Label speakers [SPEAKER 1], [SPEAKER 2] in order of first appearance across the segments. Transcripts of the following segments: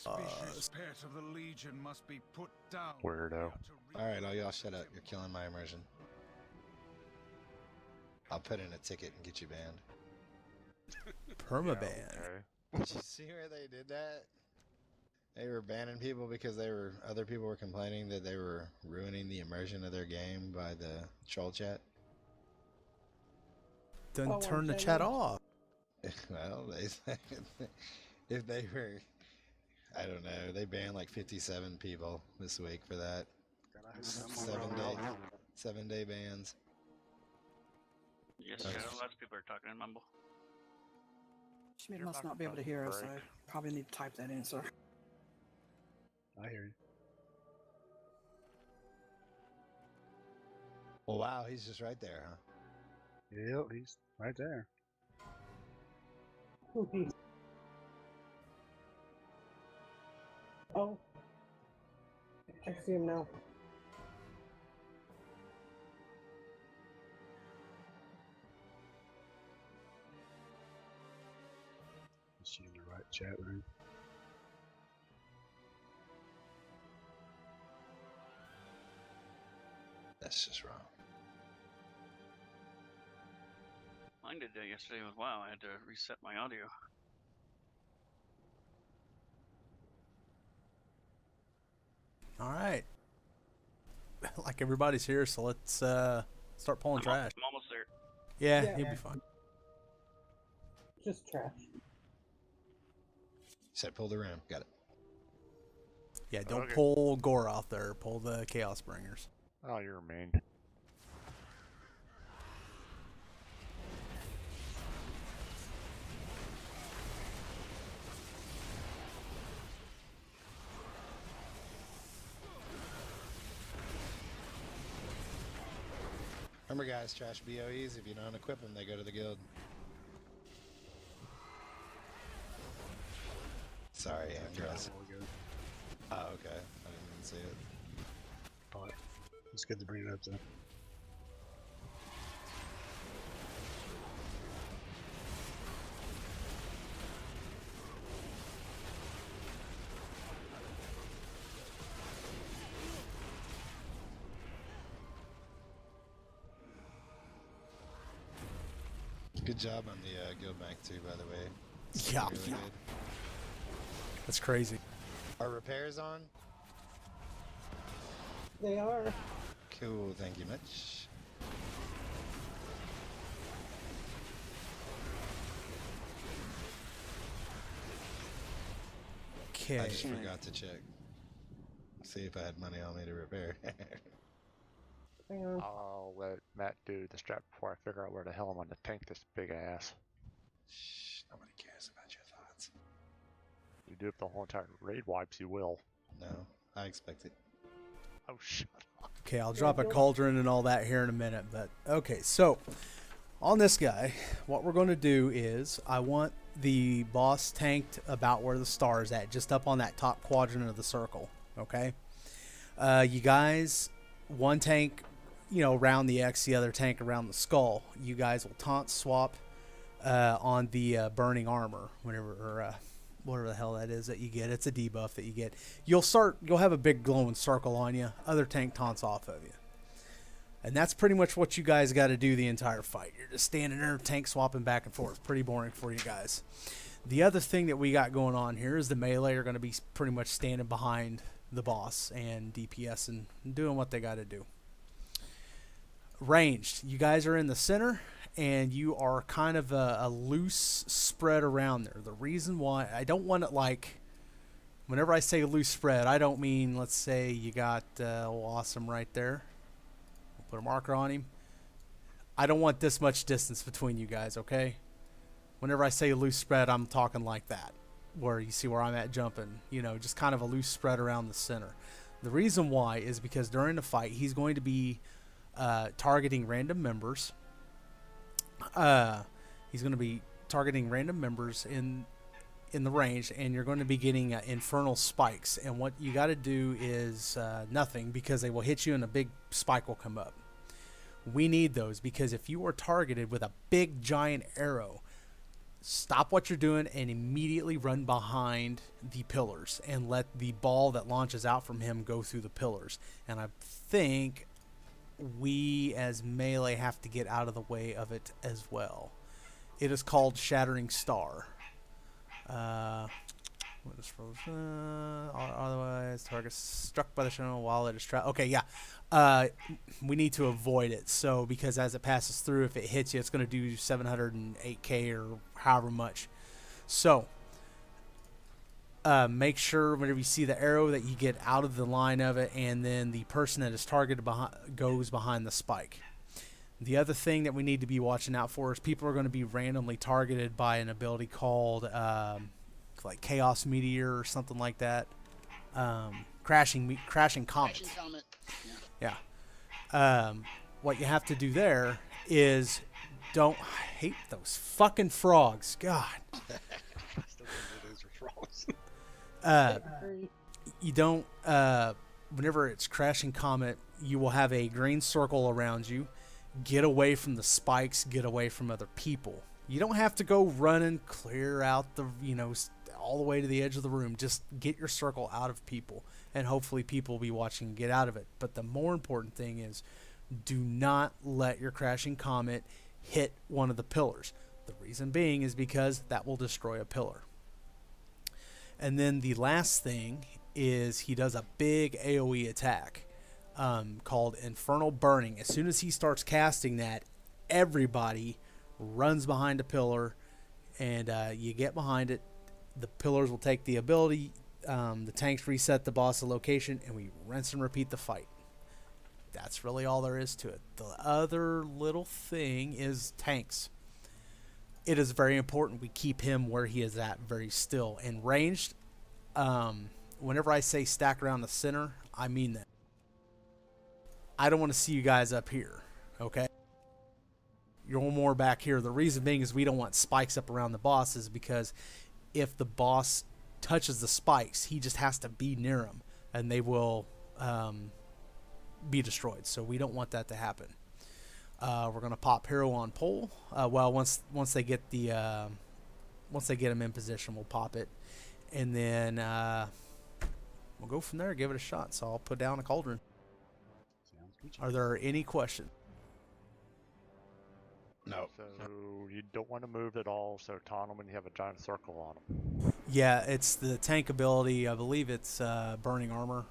[SPEAKER 1] Suspicious pet of the Legion must be put down.
[SPEAKER 2] Weirdo.
[SPEAKER 3] Alright, all y'all shut up. You're killing my immersion. I'll put in a ticket and get you banned.
[SPEAKER 4] Permaban.
[SPEAKER 2] Okay.
[SPEAKER 3] Did you see where they did that? They were banning people because other people were complaining that they were ruining the immersion of their game by the troll chat.
[SPEAKER 4] Then turn the chat off.
[SPEAKER 3] Well, they said if they were, I don't know, they banned like 57 people this week for that. 7-day bans.
[SPEAKER 5] Yes, Shadow, lots of people are talking in Mumble.
[SPEAKER 6] Schmidt must not be able to hear us, so probably need to type that in, sir.
[SPEAKER 7] I hear you.
[SPEAKER 3] Well, wow, he's just right there, huh?
[SPEAKER 7] Yep, he's right there.
[SPEAKER 8] Oh, I see him now.
[SPEAKER 7] Is she in the right chat room?
[SPEAKER 3] That's just wrong.
[SPEAKER 5] Mine did that yesterday with WoW. I had to reset my audio.
[SPEAKER 4] All right. Like everybody's here, so let's start pulling trash.
[SPEAKER 5] I'm almost there.
[SPEAKER 4] Yeah,
[SPEAKER 8] Yeah.
[SPEAKER 4] you'll be fine.
[SPEAKER 8] Just trash.
[SPEAKER 3] Said pull the rim. Got it.
[SPEAKER 4] Yeah, don't
[SPEAKER 2] Okay.
[SPEAKER 4] pull Gore out there. Pull the Chaos Bringers.
[SPEAKER 2] Oh, you're mean.
[SPEAKER 3] Remember, guys, trash BOEs. If you don't equip them, they go to the guild. Sorry, Andros. Oh, okay. I didn't even see it.
[SPEAKER 7] But it's good to bring it up though.
[SPEAKER 3] Good job on the guild bank too, by the way. It's
[SPEAKER 4] Yeah.
[SPEAKER 3] really good.
[SPEAKER 4] That's crazy.
[SPEAKER 3] Are repairs on?
[SPEAKER 8] They are.
[SPEAKER 3] Cool, thank you much.
[SPEAKER 4] Okay.
[SPEAKER 3] I just forgot to check. See if I had money on me to repair.
[SPEAKER 8] Hang on.
[SPEAKER 2] I'll let Matt do the strap before I figure out where the hell I'm going to tank this big ass.
[SPEAKER 3] Shh, nobody cares about your thoughts.
[SPEAKER 2] You do it the whole entire raid wipes, you will.
[SPEAKER 3] No, I expect it.
[SPEAKER 2] Oh, shut up.
[SPEAKER 4] Okay, I'll drop a cauldron and all that here in a minute. But okay, so on this guy, what we're going to do is I want the boss tanked about where the star is at, just up on that top quadrant of the circle. Okay, you guys, one tank, around the X, the other tank around the skull. You guys will taunt swap on the burning armor whenever. Whatever the hell that is that you get. It's a debuff that you get. You'll have a big glowing circle on you. Other tank taunts off of you. And that's pretty much what you guys got to do the entire fight. You're just standing there, tank swapping back and forth. Pretty boring for you guys. The other thing that we got going on here is the melee are going to be pretty much standing behind the boss and DPS and doing what they got to do. Ranged. You guys are in the center. And you are kind of a loose spread around there. The reason why I don't want it like, whenever I say loose spread, I don't mean, let's say you got Awesome right there. We'll put a marker on him. I don't want this much distance between you guys, okay? Whenever I say loose spread, I'm talking like that, where you see where I'm at jumping, just kind of a loose spread around the center. The reason why is because during the fight, he's going to be targeting random members. He's going to be targeting random members in the range, and you're going to be getting infernal spikes. And what you got to do is nothing, because they will hit you and a big spike will come up. We need those, because if you are targeted with a big giant arrow, stop what you're doing and immediately run behind the pillars and let the ball that launches out from him go through the pillars. And I think we as melee have to get out of the way of it as well. It is called Shattering Star. What is frozen? Otherwise, target struck by the shadow while it is trapped. Okay, yeah. We need to avoid it. So, because as it passes through, if it hits you, it's going to do 708k or however much. So, make sure whenever you see the arrow that you get out of the line of it, and then the person that is targeted goes behind the spike. The other thing that we need to be watching out for is people are going to be randomly targeted by an ability called like Chaos Meteor or something like that. Crashing Comet.
[SPEAKER 3] Crashing Comet.
[SPEAKER 4] Yeah. What you have to do there is I hate those fucking frogs. God.
[SPEAKER 7] I still think those are frogs.
[SPEAKER 8] Agree.
[SPEAKER 4] You don't, whenever it's Crashing Comet, you will have a green circle around you. Get away from the spikes, get away from other people. You don't have to go running clear out the, all the way to the edge of the room. Just get your circle out of people, and hopefully people will be watching and get out of it. But the more important thing is, do not let your Crashing Comet hit one of the pillars. The reason being is because that will destroy a pillar. And then the last thing is he does a big AoE attack called Infernal Burning. As soon as he starts casting that, everybody runs behind a pillar, and you get behind it. The pillars will take the ability. The tanks reset the boss location, and we rinse and repeat the fight. That's really all there is to it. The other little thing is tanks. It is very important we keep him where he is at, very still. And ranged, whenever I say stack around the center, I mean that. I don't want to see you guys up here, okay? You're more back here. The reason being is we don't want spikes up around the bosses, because if the boss touches the spikes, he just has to be near them, and they will be destroyed. So we don't want that to happen. We're gonna pop hero on pole. Well, once they get him in position, we'll pop it, and then we'll go from there. Give it a shot. So I'll put down a cauldron.
[SPEAKER 7] Sounds good.
[SPEAKER 4] Are there any questions?
[SPEAKER 3] No.
[SPEAKER 2] So you don't want to move at all, so taunt them when you have a giant circle on them.
[SPEAKER 4] Yeah, it's the tank ability. I believe it's burning armor.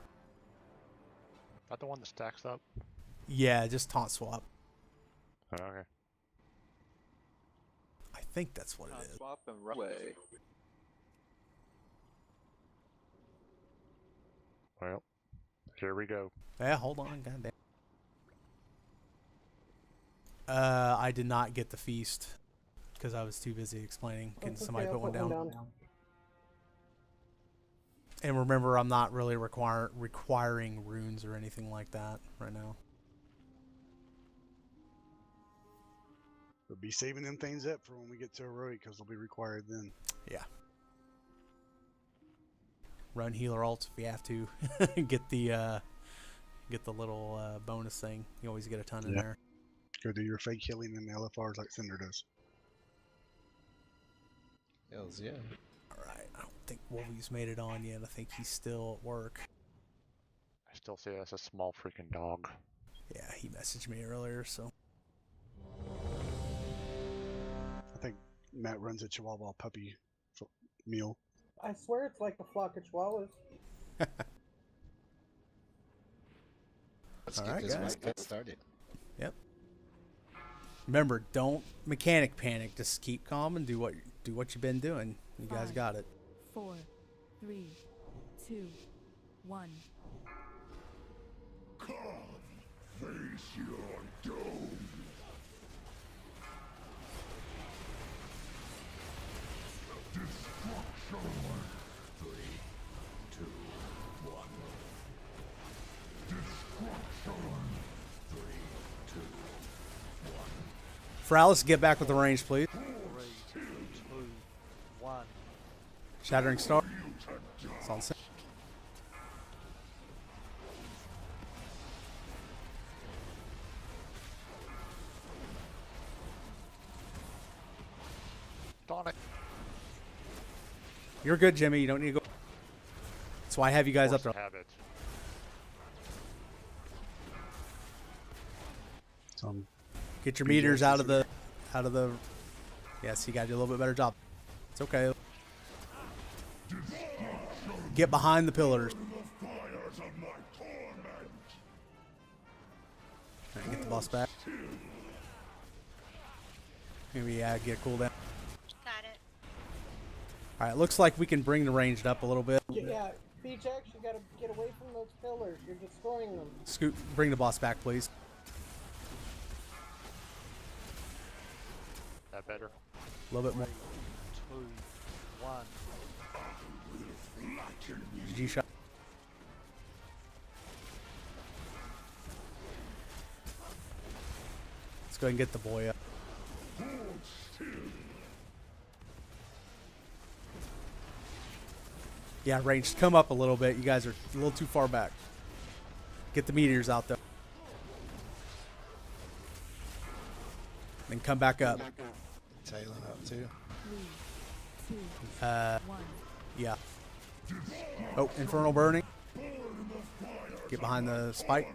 [SPEAKER 2] Not the one that stacks up?
[SPEAKER 4] Yeah, just taunt swap.
[SPEAKER 2] Okay.
[SPEAKER 4] I think that's what it is.
[SPEAKER 9] Swap and run away.
[SPEAKER 2] Well, here we go.
[SPEAKER 4] Yeah, hold on, goddamn. I did not get the feast because I was too busy explaining. Can
[SPEAKER 8] That's
[SPEAKER 4] somebody
[SPEAKER 8] okay,
[SPEAKER 4] put
[SPEAKER 8] I'll
[SPEAKER 4] one down?
[SPEAKER 8] down?
[SPEAKER 4] And remember, I'm not really requiring runes or anything like that right now.
[SPEAKER 7] We'll be saving them things up for when we get to heroic, because they'll be required then.
[SPEAKER 4] Yeah. Run healer ults if you have to. get the little bonus thing. You always get a ton in
[SPEAKER 7] Yeah.
[SPEAKER 4] there.
[SPEAKER 7] Go do your fake healing in the LFRs like Cinder does.
[SPEAKER 3] Hells yeah.
[SPEAKER 4] Alright, I don't think Wolvie's made it on yet. I think he's still at work.
[SPEAKER 2] I still see that's a small freaking dog.
[SPEAKER 4] Yeah, he messaged me earlier, so.
[SPEAKER 7] I think Matt runs a Chihuahua puppy meal.
[SPEAKER 8] I swear it's like a flock of chihuahuas.
[SPEAKER 3] Let's
[SPEAKER 4] Alright,
[SPEAKER 3] get this
[SPEAKER 4] guys.
[SPEAKER 3] fight started.
[SPEAKER 4] Yep. Remember, don't mechanic panic. Just keep calm and do what you've been doing. You guys
[SPEAKER 10] 5,
[SPEAKER 4] got it.
[SPEAKER 10] 4, 3, 2, 1.
[SPEAKER 1] Come, face your doom. Destruction. 3, 2, 1. Destruction. 3, 2, 1.
[SPEAKER 4] Fralis, get back with the range, please.
[SPEAKER 9] 3, 2, 1.
[SPEAKER 4] Shattering Star. It's on set.
[SPEAKER 2] Tonic.
[SPEAKER 4] You're good, Jimmy. You don't need to go. That's why I have you guys up there.
[SPEAKER 2] Habit.
[SPEAKER 4] Get your meters out of the. Yes, you got to do a little bit better job. It's okay. Get behind the pillars. Alright, get the boss back. Maybe get a cooldown.
[SPEAKER 11] Got it.
[SPEAKER 4] Alright, looks like we can bring the ranged up a little bit.
[SPEAKER 8] Yeah, BJX, you gotta get away from those pillars. You're destroying them.
[SPEAKER 4] Scoot, bring the boss back, please.
[SPEAKER 2] That better?
[SPEAKER 4] A little bit more.
[SPEAKER 9] 2, 1.
[SPEAKER 4] GG shot. Let's go ahead and get the boy up. Yeah, ranged. Come up a little bit. You guys are a little too far back. Get the meteors out though. Then come back up.
[SPEAKER 3] Tailing up too.
[SPEAKER 10] 3, 2, 1.
[SPEAKER 4] Yeah. Oh, infernal burning. Get behind the spike.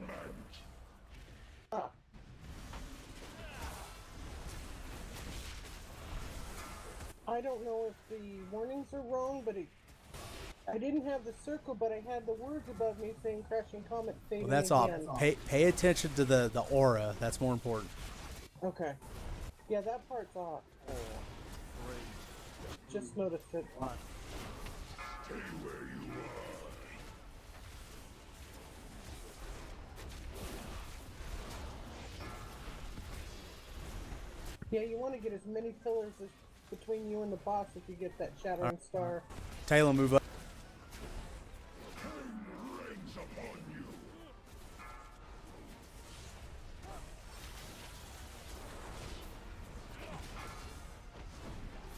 [SPEAKER 8] I don't know if the warnings are wrong, but I didn't have the circle, but I had the words above me saying crashing comet fading
[SPEAKER 4] Well, that's off.
[SPEAKER 8] again.
[SPEAKER 4] Pay attention to the aura. That's more important.
[SPEAKER 8] Okay. Yeah, that part's off.
[SPEAKER 9] 4, 3,
[SPEAKER 8] Just noticed it.
[SPEAKER 9] 1.
[SPEAKER 8] Yeah, you want to get as many pillars as between you and the boss if you get that shattering star.
[SPEAKER 4] Taylor, move up.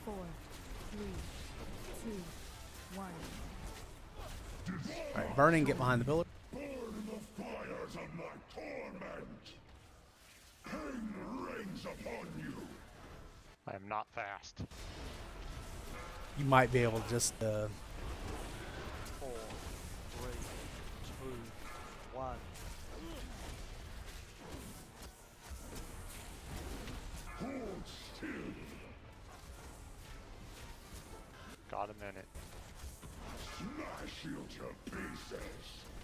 [SPEAKER 10] Four, 3, 2, 1.
[SPEAKER 4] Alright, burning, get behind the pillar.
[SPEAKER 1] Burn the fires of my torment! King reigns upon you!
[SPEAKER 2] I am not fast.
[SPEAKER 4] You might be able to just
[SPEAKER 9] 4, 3, 2, 1.
[SPEAKER 1] Hold still!
[SPEAKER 2] Got a minute.
[SPEAKER 1] Smash you to pieces!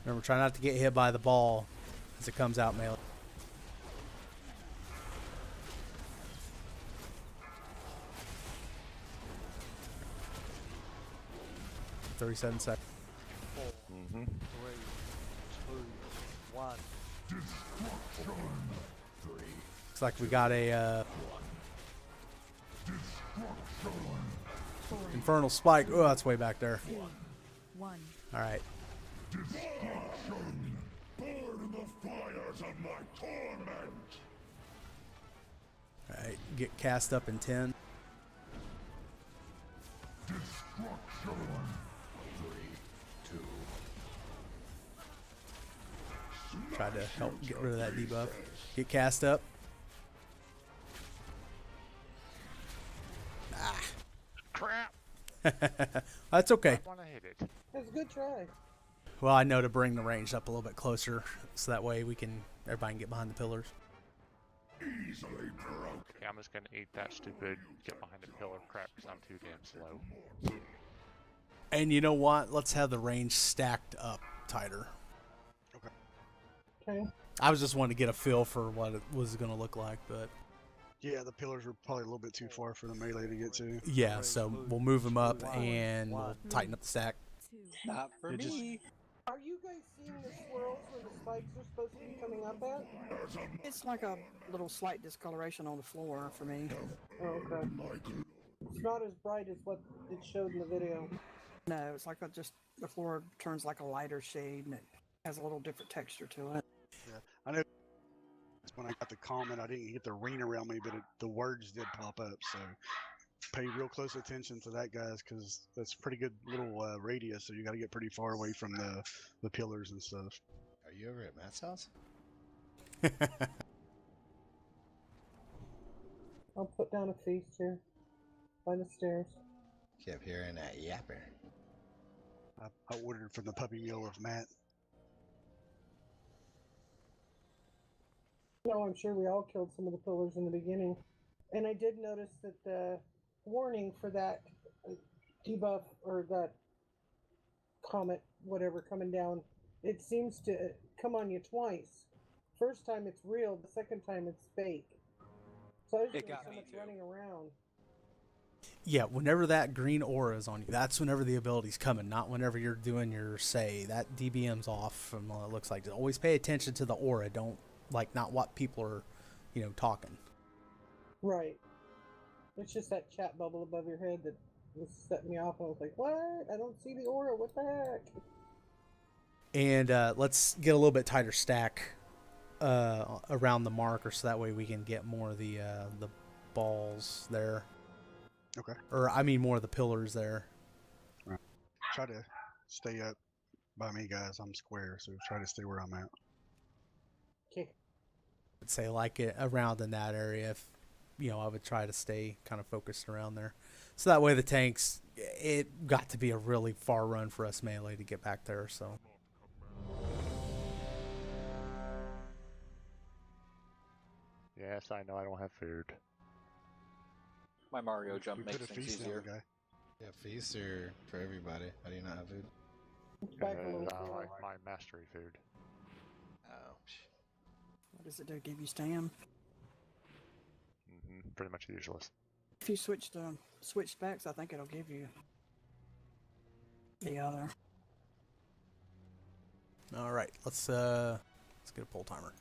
[SPEAKER 4] remember, try not to get hit by the ball as it comes out melee. $37 seconds.
[SPEAKER 9] 4, 3, 2, 1.
[SPEAKER 4] Looks like we got a infernal spike. Oh, that's way back there.
[SPEAKER 10] 2, 1.
[SPEAKER 4] All right.
[SPEAKER 1] Burn the fires of my torment!
[SPEAKER 4] All right. Get cast up in 10.
[SPEAKER 1] Destruction! 3, 2.
[SPEAKER 4] Try to help get rid of that debuff. Get cast up. Ah.
[SPEAKER 2] Crap!
[SPEAKER 4] That's okay.
[SPEAKER 2] I want to hit it.
[SPEAKER 8] That's a good try.
[SPEAKER 4] Well, I know to bring the range up a little bit closer, so that way everybody can get behind the pillars.
[SPEAKER 1] Easily broken.
[SPEAKER 2] Yeah, I'm just gonna eat that stupid get behind the pillar crap because I'm too damn slow.
[SPEAKER 4] And you know what? Let's have the range stacked up tighter.
[SPEAKER 8] Okay.
[SPEAKER 4] I was just wanting to get a feel for what it was going to look like, but
[SPEAKER 7] Yeah, the pillars were probably a little bit too far for the melee to get to.
[SPEAKER 4] yeah, so we'll move them up and we'll tighten up the stack.
[SPEAKER 10] 2.
[SPEAKER 9] Not for
[SPEAKER 7] It just-
[SPEAKER 9] me.
[SPEAKER 8] Are you guys seeing the swirls where the spikes are supposed to be coming up at?
[SPEAKER 6] It's like a little slight discoloration on the floor for me.
[SPEAKER 8] Oh, okay. It's not as bright as what it showed in the video.
[SPEAKER 6] No, it's like the floor turns like a lighter shade and it has a little different texture to it.
[SPEAKER 7] Yeah, I know. When I got the comment, I didn't get the ring around me, but the words did pop up. So pay real close attention to that, guys, because that's a pretty good little radius. So you got to get pretty far away from the pillars and stuff.
[SPEAKER 3] Are you over at Matt's house?
[SPEAKER 8] I'll put down a feast here by the stairs.
[SPEAKER 3] Kept hearing that yapper.
[SPEAKER 7] I ordered from the puppy mill of Matt.
[SPEAKER 8] No, I'm sure we all killed some of the pillars in the beginning. And I did notice that the warning for that debuff or that comet, whatever, coming down, it seems to come on you twice. First time it's real, the second time it's fake. So I was doing so much running around.
[SPEAKER 4] Yeah, whenever that green aura is on you, that's whenever the ability's coming, not whenever you're doing your say. That DBM's off from what it looks like. Just always pay attention to the aura. Don't, like, not what people are, talking.
[SPEAKER 8] Right. It's just that chat bubble above your head that was setting me off. I was like, what? I don't see the aura. What the heck?
[SPEAKER 4] And let's get a little bit tighter stack around the marker so that way we can get more of the balls there.
[SPEAKER 7] Okay.
[SPEAKER 4] Or, I mean, more of the pillars there.
[SPEAKER 7] Right. Try to stay up by me, guys. I'm square, so try to stay where I'm at.
[SPEAKER 8] Okay.
[SPEAKER 4] I'd say like it around in that area. If I would try to stay kind of focused around there, so that way the tanks. It got to be a really far run for us melee to get back there. So.
[SPEAKER 2] Yes, I know I don't have food.
[SPEAKER 11] My Mario jump
[SPEAKER 7] We
[SPEAKER 11] makes
[SPEAKER 7] put a
[SPEAKER 11] things
[SPEAKER 7] feast on
[SPEAKER 11] easier.
[SPEAKER 7] the guy.
[SPEAKER 3] Yeah, feasts are for everybody. How do you not have food?
[SPEAKER 8] Back a little
[SPEAKER 2] I
[SPEAKER 8] bit.
[SPEAKER 2] like my mastery food.
[SPEAKER 3] Oh.
[SPEAKER 6] What does it do? Give you stam?
[SPEAKER 2] Pretty much useless.
[SPEAKER 6] If you switch specs, I think it'll give you the other.
[SPEAKER 4] All right, let's get a pull timer.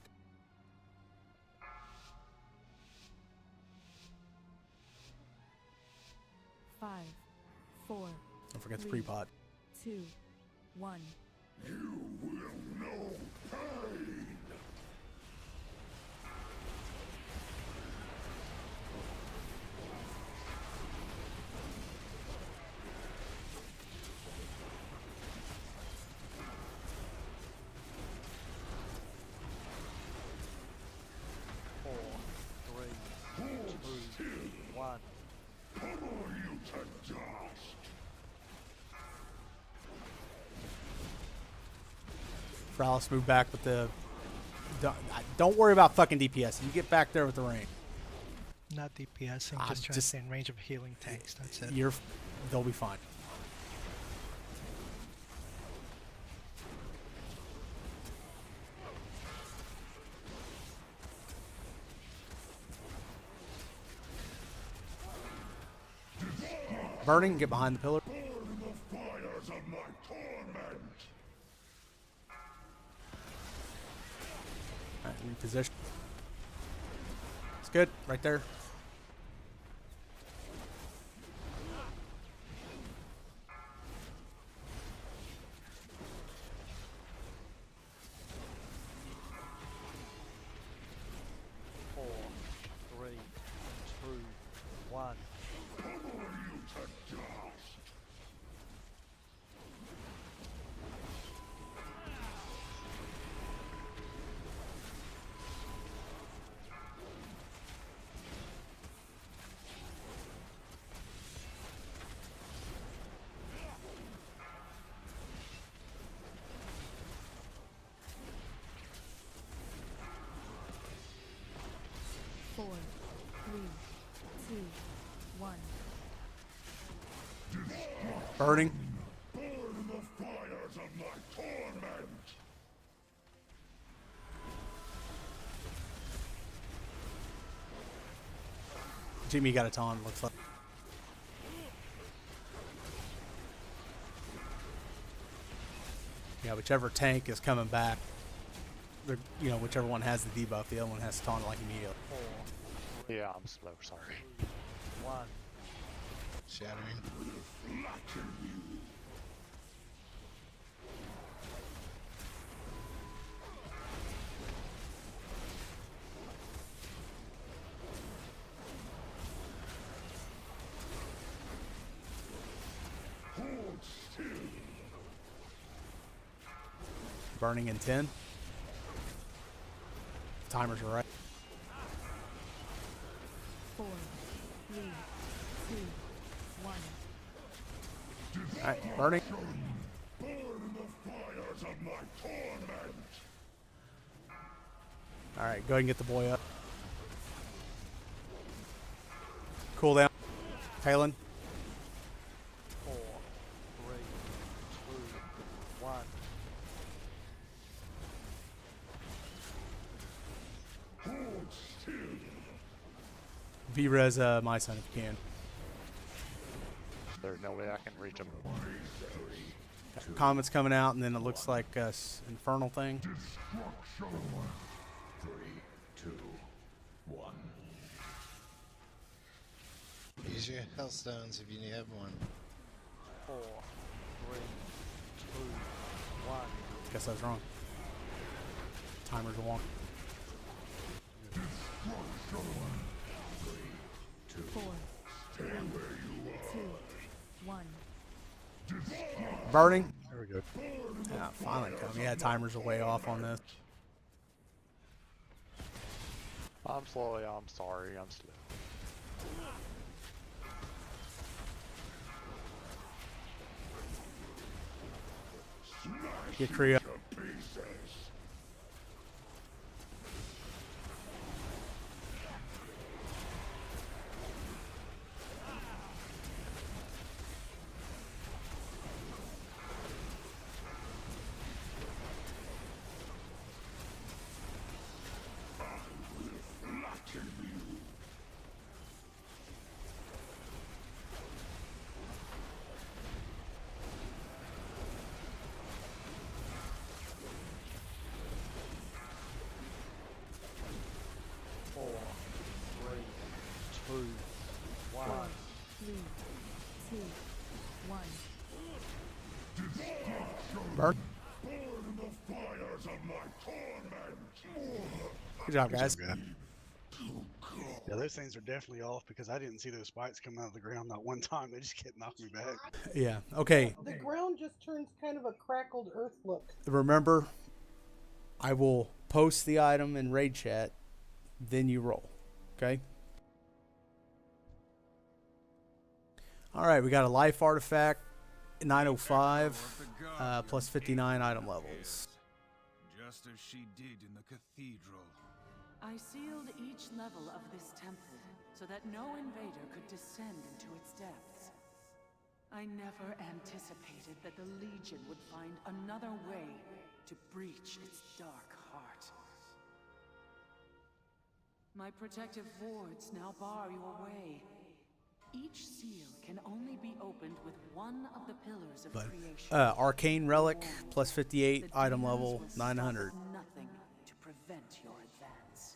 [SPEAKER 10] Five, 4,
[SPEAKER 4] Don't forget the
[SPEAKER 10] 3,
[SPEAKER 4] pre-pot.
[SPEAKER 10] 2, 1.
[SPEAKER 1] You will know pain.
[SPEAKER 9] Four, three, two, one.
[SPEAKER 1] Pummel you to dust.
[SPEAKER 4] Fralis, move back with the. Don't worry about fucking DPS. You get back there with the rain.
[SPEAKER 12] Not DPS, I'm just trying to stay in range of healing tanks. That's it.
[SPEAKER 4] They'll be fine. Burning, get behind the pillar.
[SPEAKER 1] Burn the fires of my torment.
[SPEAKER 4] Alright, reposition. It's good, right there.
[SPEAKER 9] Four, three, two, one.
[SPEAKER 1] Pummel you to dust.
[SPEAKER 10] Four, 3, 2, 1.
[SPEAKER 4] Burning.
[SPEAKER 1] Burn the fires of my torment.
[SPEAKER 4] Jimmy got a taunt, looks like. Yeah, whichever tank is coming back, whichever one has the debuff, the other one has to taunt like immediately.
[SPEAKER 9] Four,
[SPEAKER 2] Yeah, I'm slow, sorry.
[SPEAKER 9] one.
[SPEAKER 3] Shattering.
[SPEAKER 1] Hold still.
[SPEAKER 4] Burning in 10. Timers are right.
[SPEAKER 10] 4, 3, 2, 1.
[SPEAKER 4] Alright, burning.
[SPEAKER 1] fires of my torment.
[SPEAKER 4] All right, go ahead and get the boy up. Cool down. Talon.
[SPEAKER 9] 4, 3, 2, 1.
[SPEAKER 1] Hold still.
[SPEAKER 4] V-res my son if you can.
[SPEAKER 2] There's no way I can reach him.
[SPEAKER 4] Comet's coming out, and then it looks like infernal thing.
[SPEAKER 1] Destruction. 3, 2, 1.
[SPEAKER 3] Use your hellstones if you have one.
[SPEAKER 9] 4, 3, 2, 1.
[SPEAKER 4] Guess I was wrong. Timer's wonk.
[SPEAKER 1] Destruction.
[SPEAKER 10] 4, 3, 2, 1.
[SPEAKER 4] Burning.
[SPEAKER 7] There we go.
[SPEAKER 4] Yeah, finally come. Yeah, timers are way off on this.
[SPEAKER 2] I'm slowly, I'm sorry, I'm slow.
[SPEAKER 4] Get Kree up.
[SPEAKER 1] To pieces. Flatten you.
[SPEAKER 9] Four, three, two, one.
[SPEAKER 10] 3, 2, 1.
[SPEAKER 4] Burn.
[SPEAKER 1] Burn the fires of my torment.
[SPEAKER 4] Good job, guys.
[SPEAKER 7] Good. Yeah, those things are definitely off because I didn't see those spikes come out of the ground not one time. They just kept knocking me back.
[SPEAKER 4] Yeah. Okay.
[SPEAKER 8] The ground just turns kind of a crackled earth look.
[SPEAKER 4] Remember, I will post the item in raid chat, then you roll. Okay? Alright, we got a life artifact, 905, plus 59 item levels.
[SPEAKER 1] Just as she did in the cathedral.
[SPEAKER 13] I sealed each level of this temple so that no invader could descend into its depths. I never anticipated that the Legion would find another way to breach its dark heart. My protective wards now bar your way. Each seal can only be opened with one of the pillars of creation.
[SPEAKER 4] Arcane Relic, plus 58
[SPEAKER 13] The
[SPEAKER 4] item
[SPEAKER 13] demons
[SPEAKER 4] level,
[SPEAKER 13] will stop
[SPEAKER 4] 900.
[SPEAKER 13] at nothing to prevent your advance.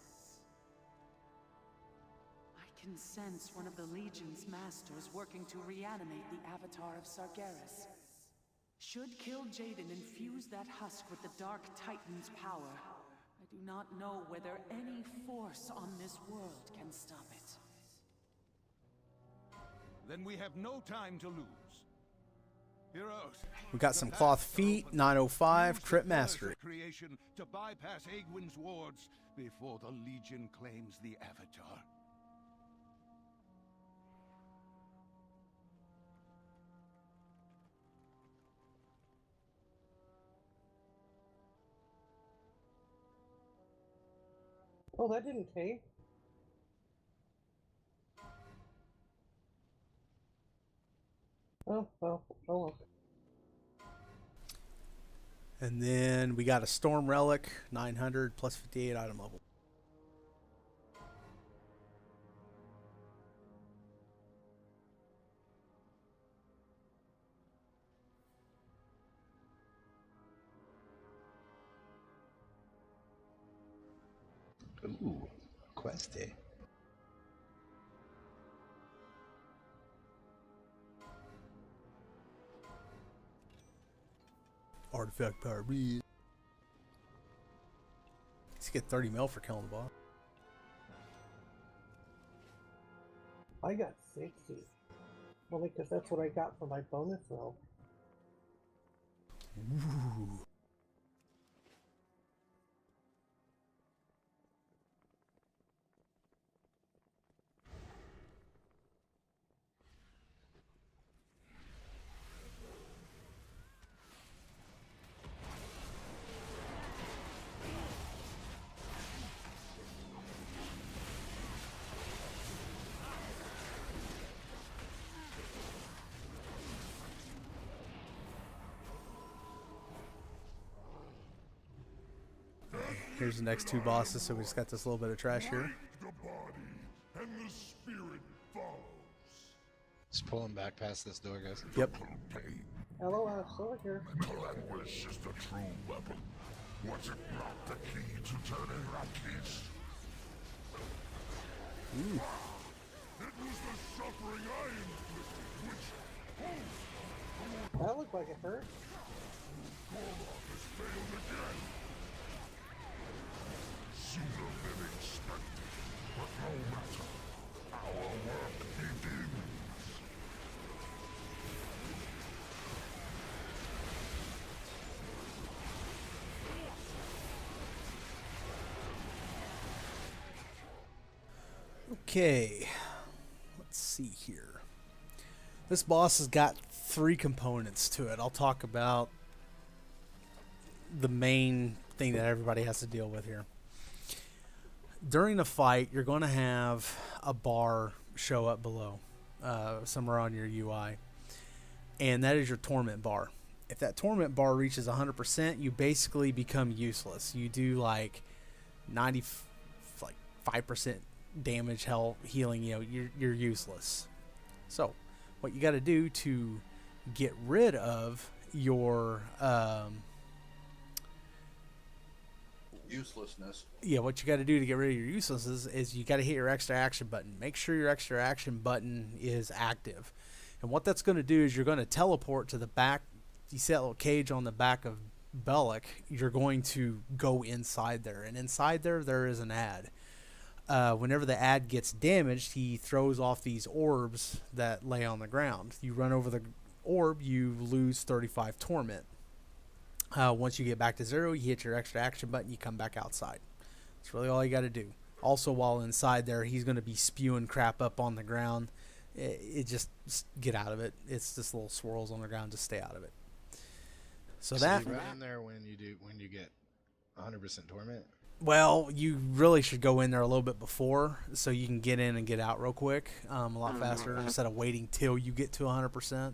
[SPEAKER 13] I can sense one of the Legion's masters working to reanimate the avatar of Sargeras. Should Kill Jaden infuse that husk with the Dark Titan's power, I do not know whether any force on this world can stop it.
[SPEAKER 1] Then we have no time to lose. Heroes.
[SPEAKER 4] We got some cloth feet, 905, crit mastery.
[SPEAKER 1] Creation to bypass Aegwyn's wards before the Legion claims the Avatar.
[SPEAKER 8] Oh, that didn't take. Oh, well, oh well.
[SPEAKER 4] And then we got a Storm Relic, 900, plus 58 item level.
[SPEAKER 3] Ooh, questy.
[SPEAKER 4] Artifact power. Let's get 30 mil for killing the boss.
[SPEAKER 8] I got 60. Only because that's what I got for my bonus roll.
[SPEAKER 4] Ooh. Here's the next two bosses, so we just got this little bit of trash here.
[SPEAKER 1] The body and the spirit follows.
[SPEAKER 3] Just pull him back past this door, guys.
[SPEAKER 4] Yep.
[SPEAKER 8] LOL, over here.
[SPEAKER 1] Language is the true weapon. Was it not the key to turning Rakis?
[SPEAKER 4] Ooh.
[SPEAKER 1] It was the suffering I inflicted, which...
[SPEAKER 8] That looked like it hurt.
[SPEAKER 1] Warlock has failed again. Sooner than expected. But no matter. Our work begins.
[SPEAKER 4] Okay, let's see here. This boss has got 3 components to it. I'll talk about the main thing that everybody has to deal with here. During the fight, you're going to have a bar show up below, somewhere on your UI, and that is your torment bar. If that torment bar reaches 100%, you basically become useless. You do like 5% damage, health, healing. You know, you're useless. So, what you got to do to get rid of your
[SPEAKER 14] uselessness.
[SPEAKER 4] Yeah, what you got to do to get rid of your uselessness is you got to hit your extra action button. Make sure your extra action button is active. And what that's going to do is you're going to teleport to the back. You see that little cage on the back of Bellic. You're going to go inside there. And inside there is an ad. Whenever the ad gets damaged, he throws off these orbs that lay on the ground. You run over the orb, you lose 35 torment. Once you get back to 0, you hit your extra action button, you come back outside. That's really all you got to do. Also, while inside there, he's going to be spewing crap up on the ground. It just get out of it. It's just little swirls on the ground. Just stay out of it. So that.
[SPEAKER 3] You run in there when you get 100% torment.
[SPEAKER 4] Well, you really should go in there a little bit before, so you can get in and get out real quick, a lot faster instead of waiting till you get to 100%.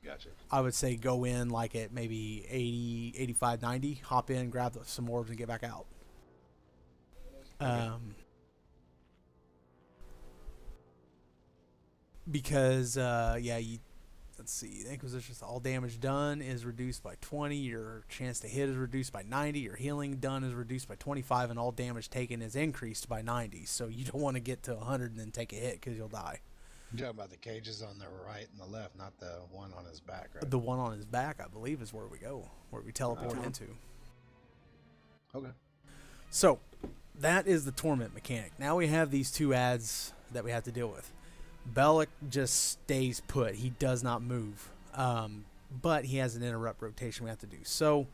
[SPEAKER 3] Gotcha.
[SPEAKER 4] I would say go in like at maybe 80, 85, 90, hop in, grab some orbs, and get back out. Because, let's see, the Inquisition's all damage done is reduced by 20, your chance to hit is reduced by 90, your healing done is reduced by 25, and all damage taken is increased by 90. So you don't want to get to 100 and then take a hit because you'll die.
[SPEAKER 3] You're talking about the cages on the right and the left, not the one on his back, right?
[SPEAKER 4] The one on his back, I believe, is where we go, where we teleport into.
[SPEAKER 3] Okay.
[SPEAKER 4] So, that is the torment mechanic. Now we have these 2 ads that we have to deal with. Bellic just stays put. He does not move. But he has an interrupt rotation we have to do. So,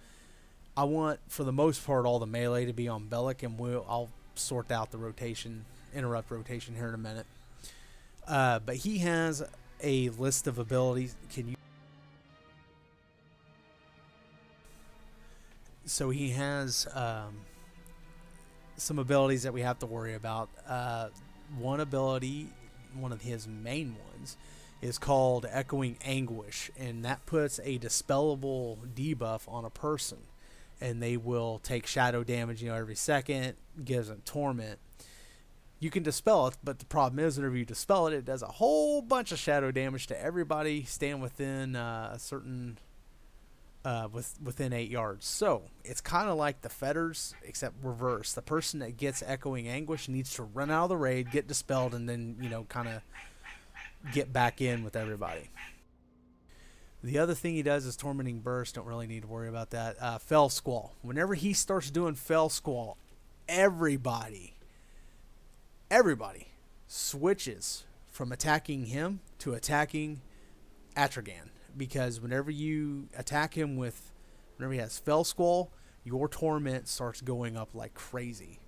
[SPEAKER 4] I want, for the most part, all the melee to be on Bellic, and I'll sort out the rotation, interrupt rotation here in a minute. But he has a list of abilities. So he has some abilities that we have to worry about. One ability, one of his main ones, is called Echoing Anguish, and that puts a dispellable debuff on a person, and they will take shadow damage, every second, gives them torment. You can dispel it, but the problem is whenever you dispel it, it does a whole bunch of shadow damage to everybody staying within a certain within 8 yards. So it's kind of like the fetters, except reverse. The person that gets Echoing Anguish needs to run out of the raid, get dispelled, and then kind of get back in with everybody. The other thing he does is Tormenting Burst. Don't really need to worry about that. Fell Squall. Whenever he starts doing Fell Squall, everybody switches from attacking him to attacking Atragan, because whenever you attack him whenever he has Fell Squall, your torment starts going up like crazy.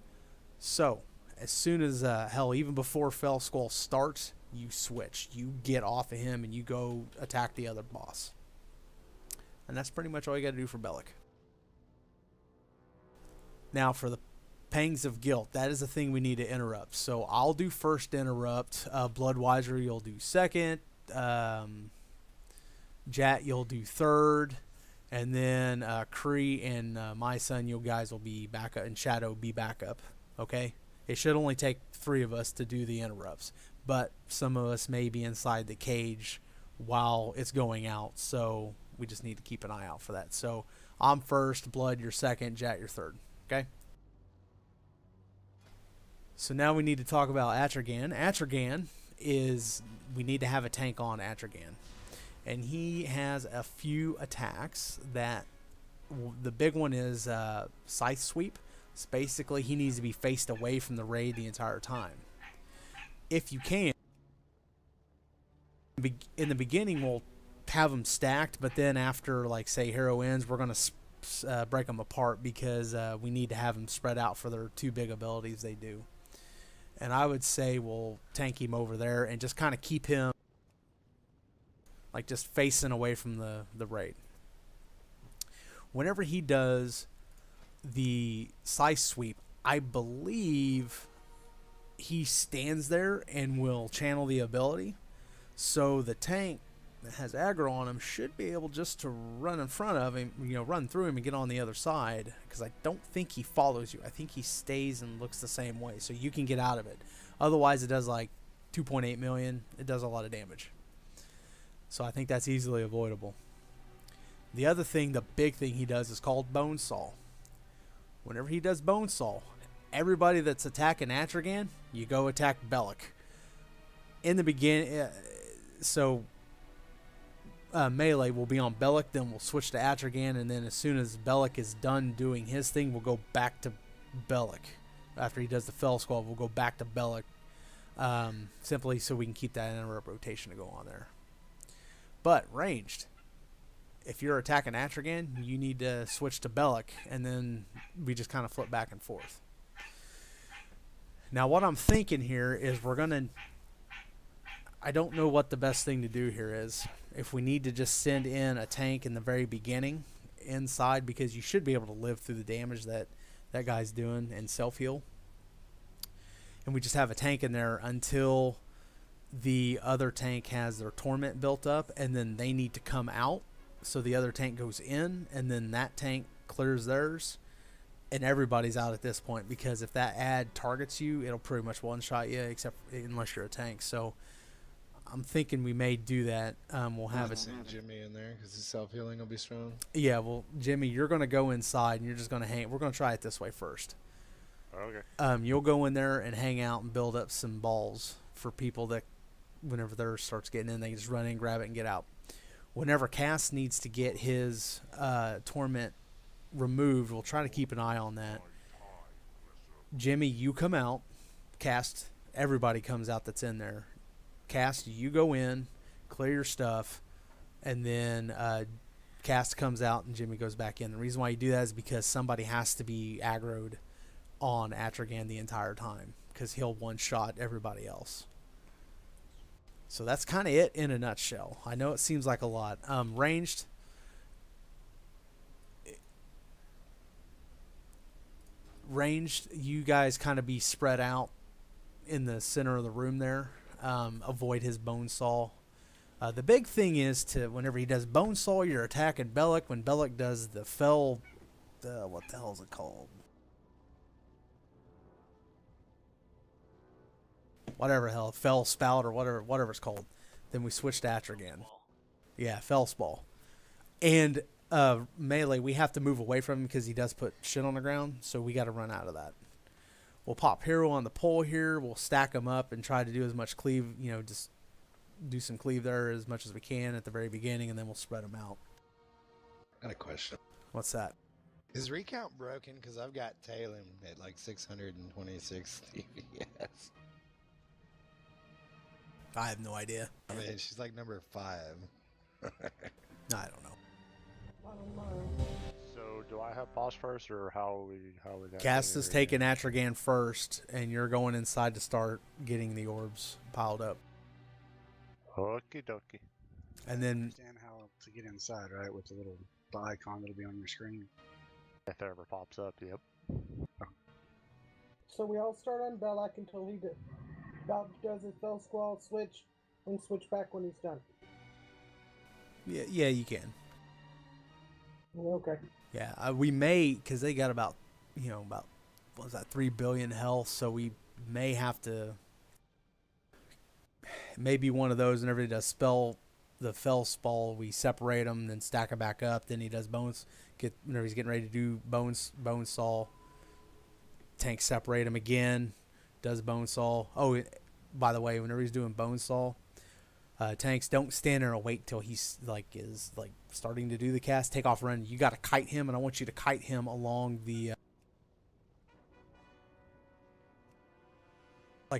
[SPEAKER 4] So as soon as even before Fell Squall starts, you switch, you get off of him, and you go attack the other boss. And that's pretty much all you got to do for Bellic. Now for the Pangs of Guilt, that is the thing we need to interrupt. So I'll do first interrupt. Bloodwiser, you'll do second. Jat, you'll do third. And then Kree and my son, you guys will be backup, and Shadow be backup. Okay? It should only take 3 of us to do the interrupts, but some of us may be inside the cage while it's going out, so we just need to keep an eye out for that. So I'm first, Blood you're second, Jack you're third. Okay? So now we need to talk about Atragan. Atragan is, we need to have a tank on Atragan. And he has a few attacks that, the big one is Scythe Sweep. So basically he needs to be faced away from the raid the entire time. If you can, in the beginning we'll have them stacked, but then after, like, say, hero ends, we're going to break them apart because we need to have them spread out for their 2 big abilities they do. And I would say we'll tank him over there and just kind of keep him, like, just facing away from the raid. Whenever he does the Scythe Sweep, I believe he stands there and will channel the ability. So the tank that has aggro on him should be able just to run in front of him, run through him and get on the other side, because I don't think he follows you. I think he stays and looks the same way, so you can get out of it. Otherwise, it does like 2.8 million. It does a lot of damage. So I think that's easily avoidable. The other thing, the big thing he does, is called Bonesaw. Whenever he does Bonesaw, everybody that's attacking Atragan, you go attack Bellic. In the beginning, melee will be on Bellic, then we'll switch to Atragan, and then as soon as Bellic is done doing his thing, we'll go back to Bellic. After he does the Fell Squall, we'll go back to Bellic, simply so we can keep that interrupt rotation to go on there. But ranged, if you're attacking Atragan, you need to switch to Bellic, and then we just kind of flip back and forth. Now what I'm thinking here is I don't know what the best thing to do here is. If we need to just send in a tank in the very beginning inside, because you should be able to live through the damage that guy's doing and self-heal. And we just have a tank in there until the other tank has their torment built up, and then they need to come out. So the other tank goes in, and then that tank clears theirs, and everybody's out at this point, because if that ad targets you, it'll pretty much one-shot you, unless you're a tank. So I'm thinking we may do that. We'll have
[SPEAKER 3] send Jimmy in there because his self-healing will be strong.
[SPEAKER 4] Yeah, well, Jimmy, you're going to go inside, and you're just going to hang. We're going to try it this way first.
[SPEAKER 2] Okay.
[SPEAKER 4] You'll go in there and hang out and build up some balls for people that, whenever theirs starts getting in, they can just run in, grab it, and get out. Whenever Cass needs to get his torment removed, we'll try to keep an eye on that. Jimmy, you come out. Cast, everybody comes out that's in there. Cast, you go in, clear your stuff, and then Cast comes out and Jimmy goes back in. The reason why you do that is because somebody has to be aggroed on Atragan the entire time, because he'll one-shot everybody else. So that's kind of it in a nutshell. I know it seems like a lot. Ranged, you guys kind of be spread out in the center of the room there. Avoid his Bonesaw. The big thing is to, whenever he does Bonesaw, you're attacking Bellic. When Bellic does the Fell, what the hell is it called? Whatever the hell, Fell Spout or whatever it's called. Then we switch to Atragan. Yeah, Fellspall. And melee, we have to move away from him because he does put shit on the ground, so we got to run out of that. We'll pop hero on the pole here. We'll stack them up and try to do as much cleave, just do some cleave there as much as we can at the very beginning, and then we'll spread them out.
[SPEAKER 3] I got a question.
[SPEAKER 4] What's that?
[SPEAKER 3] Is recount broken? Because I've got Talon at like 626 DPS.
[SPEAKER 4] I have no idea.
[SPEAKER 3] I mean, she's like number 5.
[SPEAKER 4] I don't know.
[SPEAKER 8] I don't know.
[SPEAKER 2] So do I have boss first, or how would that?
[SPEAKER 4] Cass is taking Atragan first, and you're going inside to start getting the orbs piled up.
[SPEAKER 2] Okie dokie.
[SPEAKER 4] And then
[SPEAKER 7] Understand how to get inside, right? With the icon that'll be on your screen.
[SPEAKER 2] If it ever pops up, yep.
[SPEAKER 8] So we all start on Belloc until he does his Fell Squall switch, and switch back when he's done.
[SPEAKER 4] yeah, you can.
[SPEAKER 8] Okay.
[SPEAKER 4] Yeah, we may, because they got about, about, what was that, 3 billion health, so we may have to, maybe one of those whenever he does the fell spell, we separate them, then stack them back up, then he does bones, whenever he's getting ready to do bone saw, tank separate him again, does bone saw. Oh, by the way, whenever he's doing bone saw, tanks don't stand there and wait till he's is starting to do the cast. Take off run. You got to kite him, and I want you to kite him along the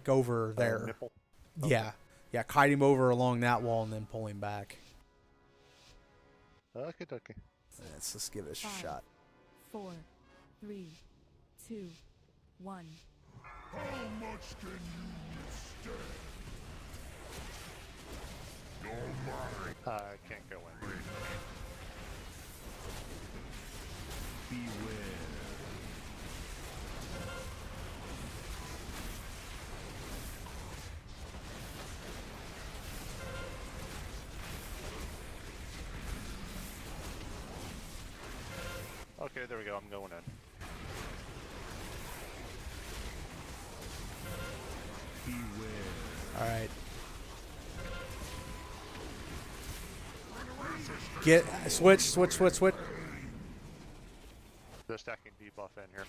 [SPEAKER 4] over there.
[SPEAKER 2] Nipple?
[SPEAKER 4] Yeah, yeah. Kite him over along that wall, and then pull him back.
[SPEAKER 2] Okay.
[SPEAKER 4] Let's give it a
[SPEAKER 10] 5,
[SPEAKER 4] shot.
[SPEAKER 10] 4, 3, 2, 1.
[SPEAKER 1] How much can you stand? You're mine.
[SPEAKER 2] I can't go in.
[SPEAKER 1] Beware.
[SPEAKER 2] Okay, there we go. I'm going in.
[SPEAKER 4] All right. Get switch.
[SPEAKER 2] They're stacking debuff in here.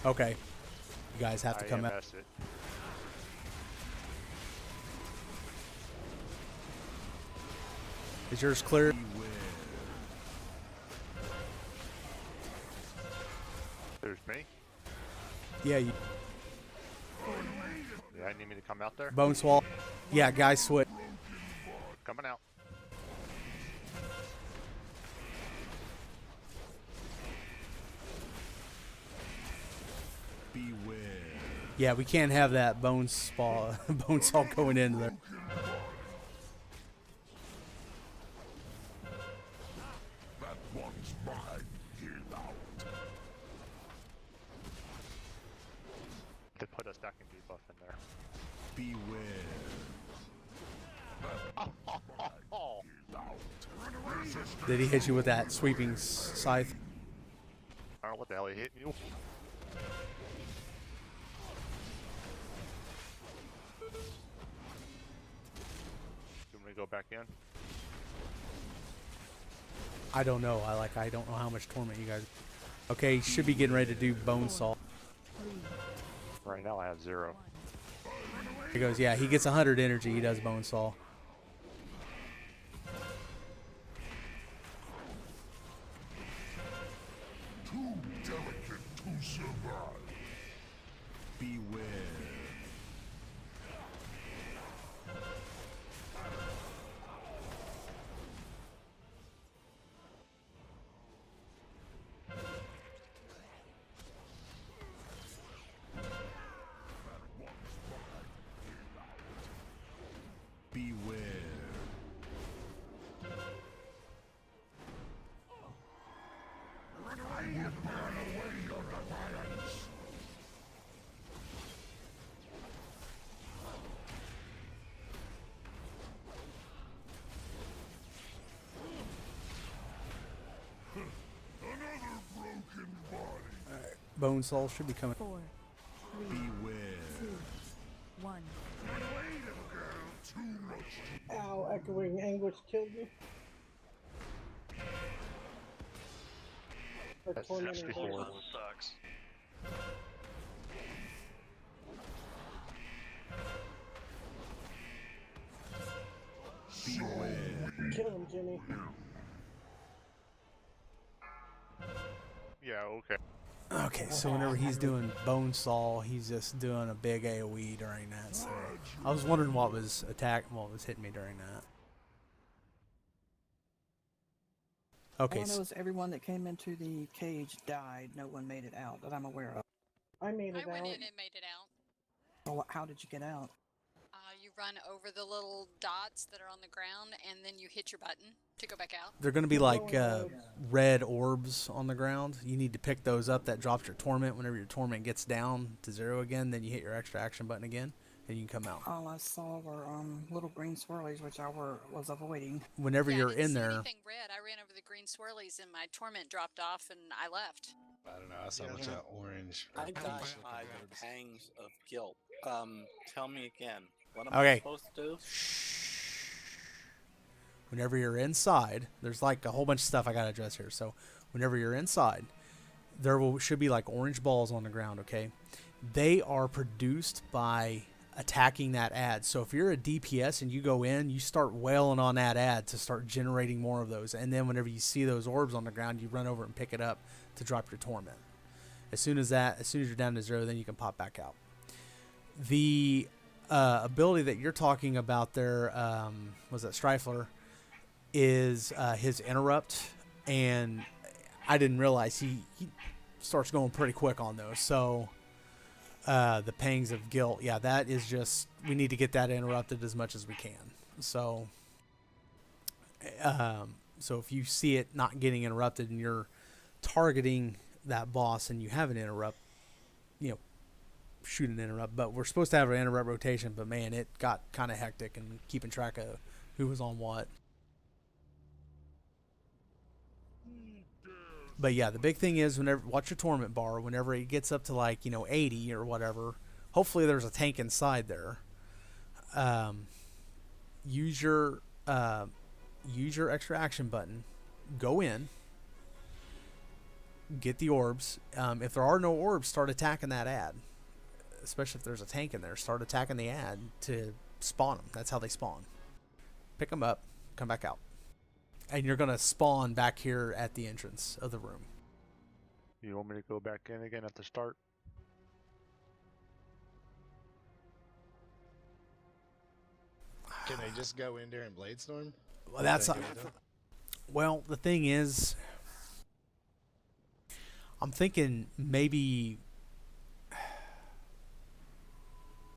[SPEAKER 4] Okay. You guys have to come out.
[SPEAKER 2] EMS it.
[SPEAKER 4] Is yours clear?
[SPEAKER 2] There's me.
[SPEAKER 4] Yeah. You,
[SPEAKER 2] Yeah, I need me to come out there.
[SPEAKER 4] bone swallow. Yeah, guys, switch.
[SPEAKER 2] Coming out.
[SPEAKER 1] Beware.
[SPEAKER 4] Yeah, we can't have that bone saw going into there.
[SPEAKER 1] That one's mine. Get out.
[SPEAKER 2] They put a stacking debuff in there.
[SPEAKER 1] Beware.
[SPEAKER 2] Oh.
[SPEAKER 4] Did he hit you with that sweeping scythe?
[SPEAKER 2] I don't know what the hell he hit you. You want me to go back in?
[SPEAKER 4] I don't know. I don't know how much torment you guys. Okay, should be getting ready to do bone saw.
[SPEAKER 2] Right now I have 0.
[SPEAKER 4] He goes, yeah, he gets 100 energy. He does bone saw.
[SPEAKER 1] Too delicate to survive. Beware. Beware. I will burn away your defiance. Another broken body.
[SPEAKER 4] Bone saw should be coming.
[SPEAKER 10] 4, 3,
[SPEAKER 1] Beware.
[SPEAKER 10] 2, 1.
[SPEAKER 1] Too much.
[SPEAKER 8] Ow, echoing anguish killed me. Or
[SPEAKER 2] That's
[SPEAKER 8] tormenting
[SPEAKER 2] 64.
[SPEAKER 8] voice.
[SPEAKER 5] Sucks.
[SPEAKER 1] Beware.
[SPEAKER 8] Kill him, Jimmy.
[SPEAKER 2] Yeah, okay.
[SPEAKER 4] Okay, so whenever he's doing bone saw, he's just doing a big AoE during that. So I was wondering what was hitting me during that. Okay.
[SPEAKER 6] All I know is everyone that came into the cage died. No one made it out that I'm aware of.
[SPEAKER 8] I made it
[SPEAKER 14] I went
[SPEAKER 8] out.
[SPEAKER 14] in and made it out.
[SPEAKER 6] So how did you get out?
[SPEAKER 14] You run over the little dots that are on the ground, and then you hit your button to go back out.
[SPEAKER 4] They're going to be like red orbs on the ground. You need to pick those up. That drops your torment. Whenever your torment gets down to 0 again, then you hit your extra action button again, and you can come out.
[SPEAKER 6] All I saw were little green swirlies, which I was avoiding.
[SPEAKER 4] Whenever
[SPEAKER 14] Yeah, I
[SPEAKER 4] you're
[SPEAKER 14] didn't
[SPEAKER 4] in
[SPEAKER 14] see
[SPEAKER 4] there,
[SPEAKER 14] anything red. I ran over the green swirlies and my torment dropped off and I left.
[SPEAKER 3] I don't know. I saw a
[SPEAKER 7] Yeah,
[SPEAKER 3] bunch of orange. Or
[SPEAKER 9] I died
[SPEAKER 3] pinkish
[SPEAKER 9] by
[SPEAKER 3] looking
[SPEAKER 9] the
[SPEAKER 3] orbs.
[SPEAKER 9] pangs of guilt. Tell me again. What am I
[SPEAKER 4] okay.
[SPEAKER 9] supposed to do?
[SPEAKER 4] Whenever you're inside, there's like a whole bunch of stuff I gotta address here. So, whenever you're inside, should be like orange balls on the ground. Okay, they are produced by attacking that ad. So if you're a DPS and you go in, you start wailing on that ad to start generating more of those. And then whenever you see those orbs on the ground, you run over and pick it up to drop your torment. As soon as you're down to 0, then you can pop back out. The ability that you're talking about there, was that Strifler, is his interrupt, and I didn't realize he starts going pretty quick on those. So the pangs of guilt, yeah, that is just, we need to get that interrupted as much as we can. So so if you see it not getting interrupted and you're targeting that boss and you have an interrupt, shoot an interrupt. But we're supposed to have an interrupt rotation, but man, it got kind of hectic and keeping track of who was on what. But yeah, the big thing is watch your torment bar. Whenever it gets up to like 80 or whatever, hopefully there's a tank inside there. Use your extra action button. Go in. Get the orbs. If there are no orbs, start attacking that ad. Especially if there's a tank in there, start attacking the ad to spawn them. That's how they spawn. Pick them up, come back out. And you're going to spawn back here at the entrance of the room.
[SPEAKER 2] You want me to go back in again at the start?
[SPEAKER 3] Can they just go in during Bladestorm?
[SPEAKER 4] Well, the thing is, I'm thinking maybe...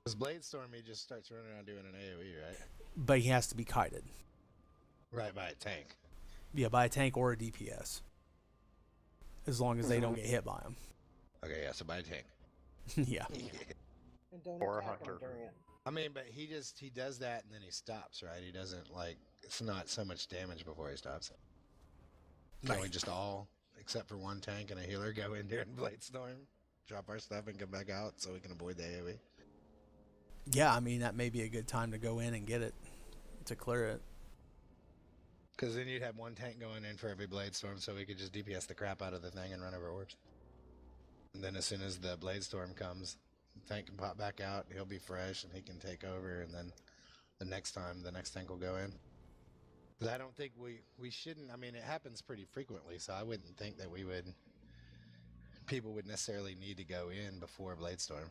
[SPEAKER 3] Because Bladestorm, he just starts running around doing an AoE, right?
[SPEAKER 4] But he has to be kited.
[SPEAKER 3] Right, by a tank.
[SPEAKER 4] Yeah, by a tank or a DPS. As long as they don't get hit by him.
[SPEAKER 3] Okay, yeah, so by a tank.
[SPEAKER 4] Yeah.
[SPEAKER 8] And don't
[SPEAKER 2] Or a
[SPEAKER 8] attack him
[SPEAKER 2] hunter.
[SPEAKER 8] during it.
[SPEAKER 3] I mean, but he does that and then he stops, right? He doesn't, like, it's not so much damage before he stops. Can we just all, except for one tank and a healer, go in during Bladestorm, drop our stuff and come back out so we can avoid the AoE?
[SPEAKER 4] Yeah, I mean, that may be a good time to go in and get it, to clear it.
[SPEAKER 3] Because then you'd have one tank going in for every Bladestorm, so we could just DPS the crap out of the thing and run over orbs. And then as soon as the Bladestorm comes, the tank can pop back out, he'll be fresh, and he can take over, and then the next time, the next tank will go in. But I don't think we shouldn't, I mean, it happens pretty frequently, so I wouldn't think that people would necessarily need to go in before Bladestorm.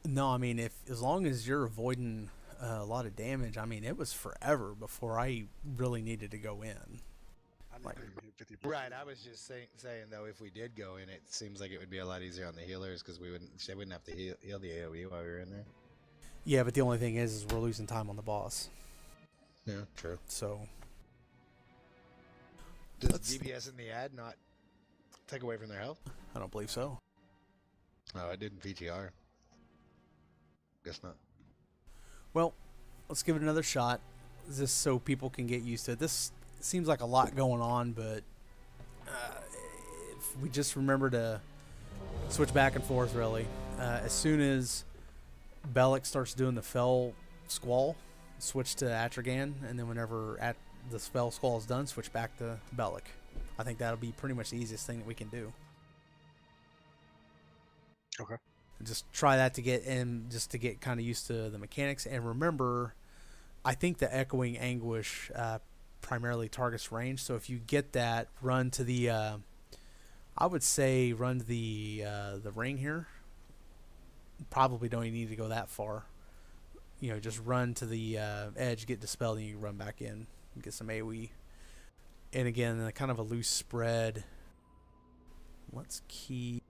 [SPEAKER 4] No, I mean, as long as you're avoiding a lot of damage, I mean, it was forever before I really needed to go in.
[SPEAKER 3] Right, I was just saying though, if we did go in, it seems like it would be a lot easier on the healers because they wouldn't have to heal the AoE while we were in there.
[SPEAKER 4] Yeah, but the only thing is we're losing time on the boss.
[SPEAKER 3] Yeah, true.
[SPEAKER 4] So
[SPEAKER 3] does DPS in the ad not take away from their health?
[SPEAKER 4] I don't believe so.
[SPEAKER 3] Oh, it didn't VTR. Guess not.
[SPEAKER 4] Well, let's give it another shot, just so people can get used to it. This seems like a lot going on, but if we just remember to switch back and forth, really. As soon as Bellic starts doing the Fell Squall, switch to Atragan, and then whenever the Fell Squall is done, switch back to Bellic. I think that'll be pretty much the easiest thing that we can do.
[SPEAKER 7] Okay.
[SPEAKER 4] Just try that to get kind of used to the mechanics. And remember, I think the Echoing Anguish primarily targets range. So if you get that, run to the I would say run to the ring here. Probably don't even need to go that far. Just run to the edge, get dispelled, and you run back in and get some AoE. And again, kind of a loose spread. Let's keep...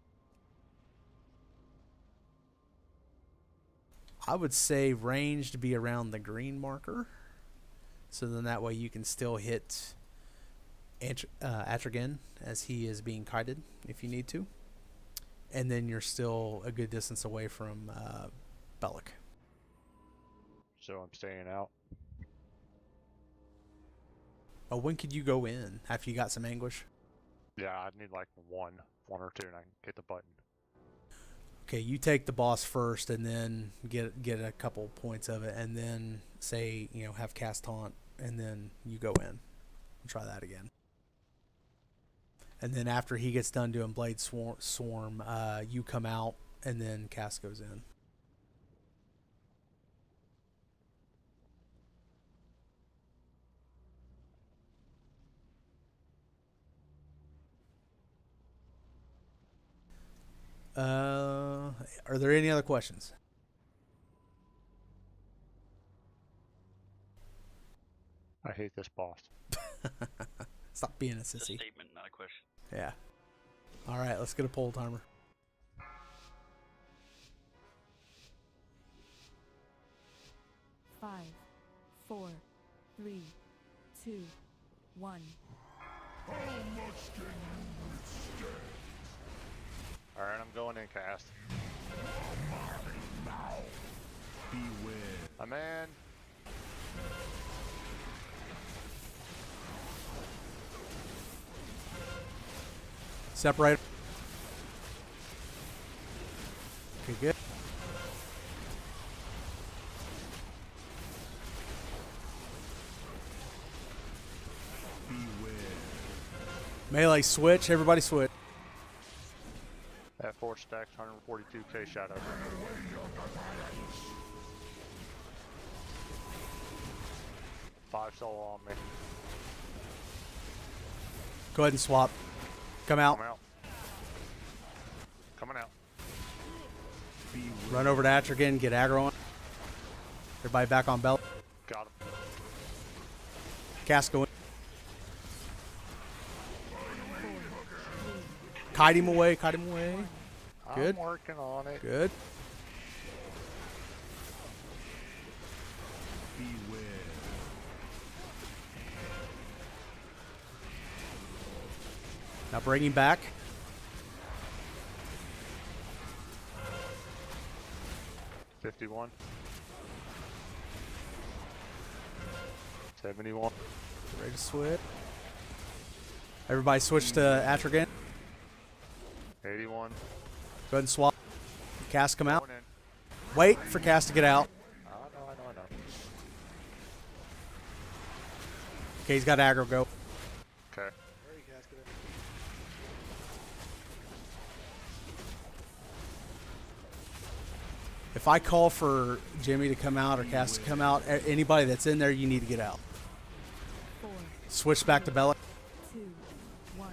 [SPEAKER 4] I would say range to be around the green marker. So then that way you can still hit Atragan as he is being kited if you need to. And then you're still a good distance away from Bellic.
[SPEAKER 2] so I'm staying out.
[SPEAKER 4] Oh, when could you go in? After you got some anguish?
[SPEAKER 2] Yeah, I need like one or two, and I can hit the button.
[SPEAKER 4] Okay, you take the boss first, and then get a couple points of it, and then say, you know, have cast taunt, and then you go in. Try that again. And then after he gets done doing Blade Swarm, you come out, and then cast goes in. Are there any other questions?
[SPEAKER 2] I hate this boss.
[SPEAKER 4] Stop being a
[SPEAKER 5] It's a
[SPEAKER 4] sissy.
[SPEAKER 5] statement, not a question.
[SPEAKER 4] Yeah. All right, let's get a poll timer.
[SPEAKER 10] Five, 4, 3, 2, 1.
[SPEAKER 1] How much can you withstand?
[SPEAKER 2] Alright, I'm going in, cast.
[SPEAKER 1] Beware.
[SPEAKER 2] I'm in.
[SPEAKER 4] Separate. Okay, good.
[SPEAKER 1] Beware.
[SPEAKER 4] Melee switch. Everybody switch.
[SPEAKER 2] At 4 stacks, 142k shadow. Five solo on me.
[SPEAKER 4] Go ahead and swap. Come out.
[SPEAKER 2] Come out. Coming out.
[SPEAKER 4] Run over to Atrigan. Get aggro on. Everybody back on belt.
[SPEAKER 2] Got him.
[SPEAKER 4] Cast go in. Kite him away. Kite him away. Good.
[SPEAKER 2] I'm working on it.
[SPEAKER 4] Good.
[SPEAKER 1] Beware.
[SPEAKER 4] Now bring him back.
[SPEAKER 2] $51. 71.
[SPEAKER 4] Ready to switch. Everybody switch to Atrigan.
[SPEAKER 2] 81.
[SPEAKER 4] Go ahead and swap. Cast come out.
[SPEAKER 2] Going in.
[SPEAKER 4] Wait for Cast to get out.
[SPEAKER 2] I know.
[SPEAKER 4] Okay, he's got aggro. Go.
[SPEAKER 2] Okay.
[SPEAKER 4] If I call for Jimmy to come out or Cast to come out, anybody that's in there, you need to get out.
[SPEAKER 10] 4,
[SPEAKER 4] Switch back to Bella.
[SPEAKER 10] 2, 1.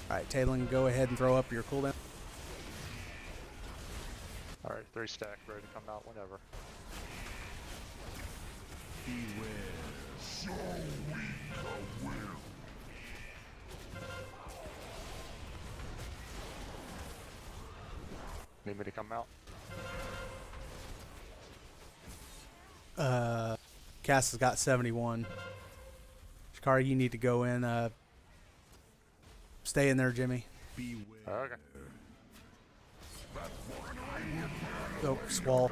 [SPEAKER 4] Alright, Taylor, go ahead and throw up your cooldown.
[SPEAKER 2] Alright, 3 stack, ready to come out whenever.
[SPEAKER 1] Beware. So weak a will.
[SPEAKER 2] Need me to come out?
[SPEAKER 4] Cass has got 71. Shikari, you need to go in. Stay in there, Jimmy.
[SPEAKER 1] Beware.
[SPEAKER 2] Okay.
[SPEAKER 4] Oh, Squall.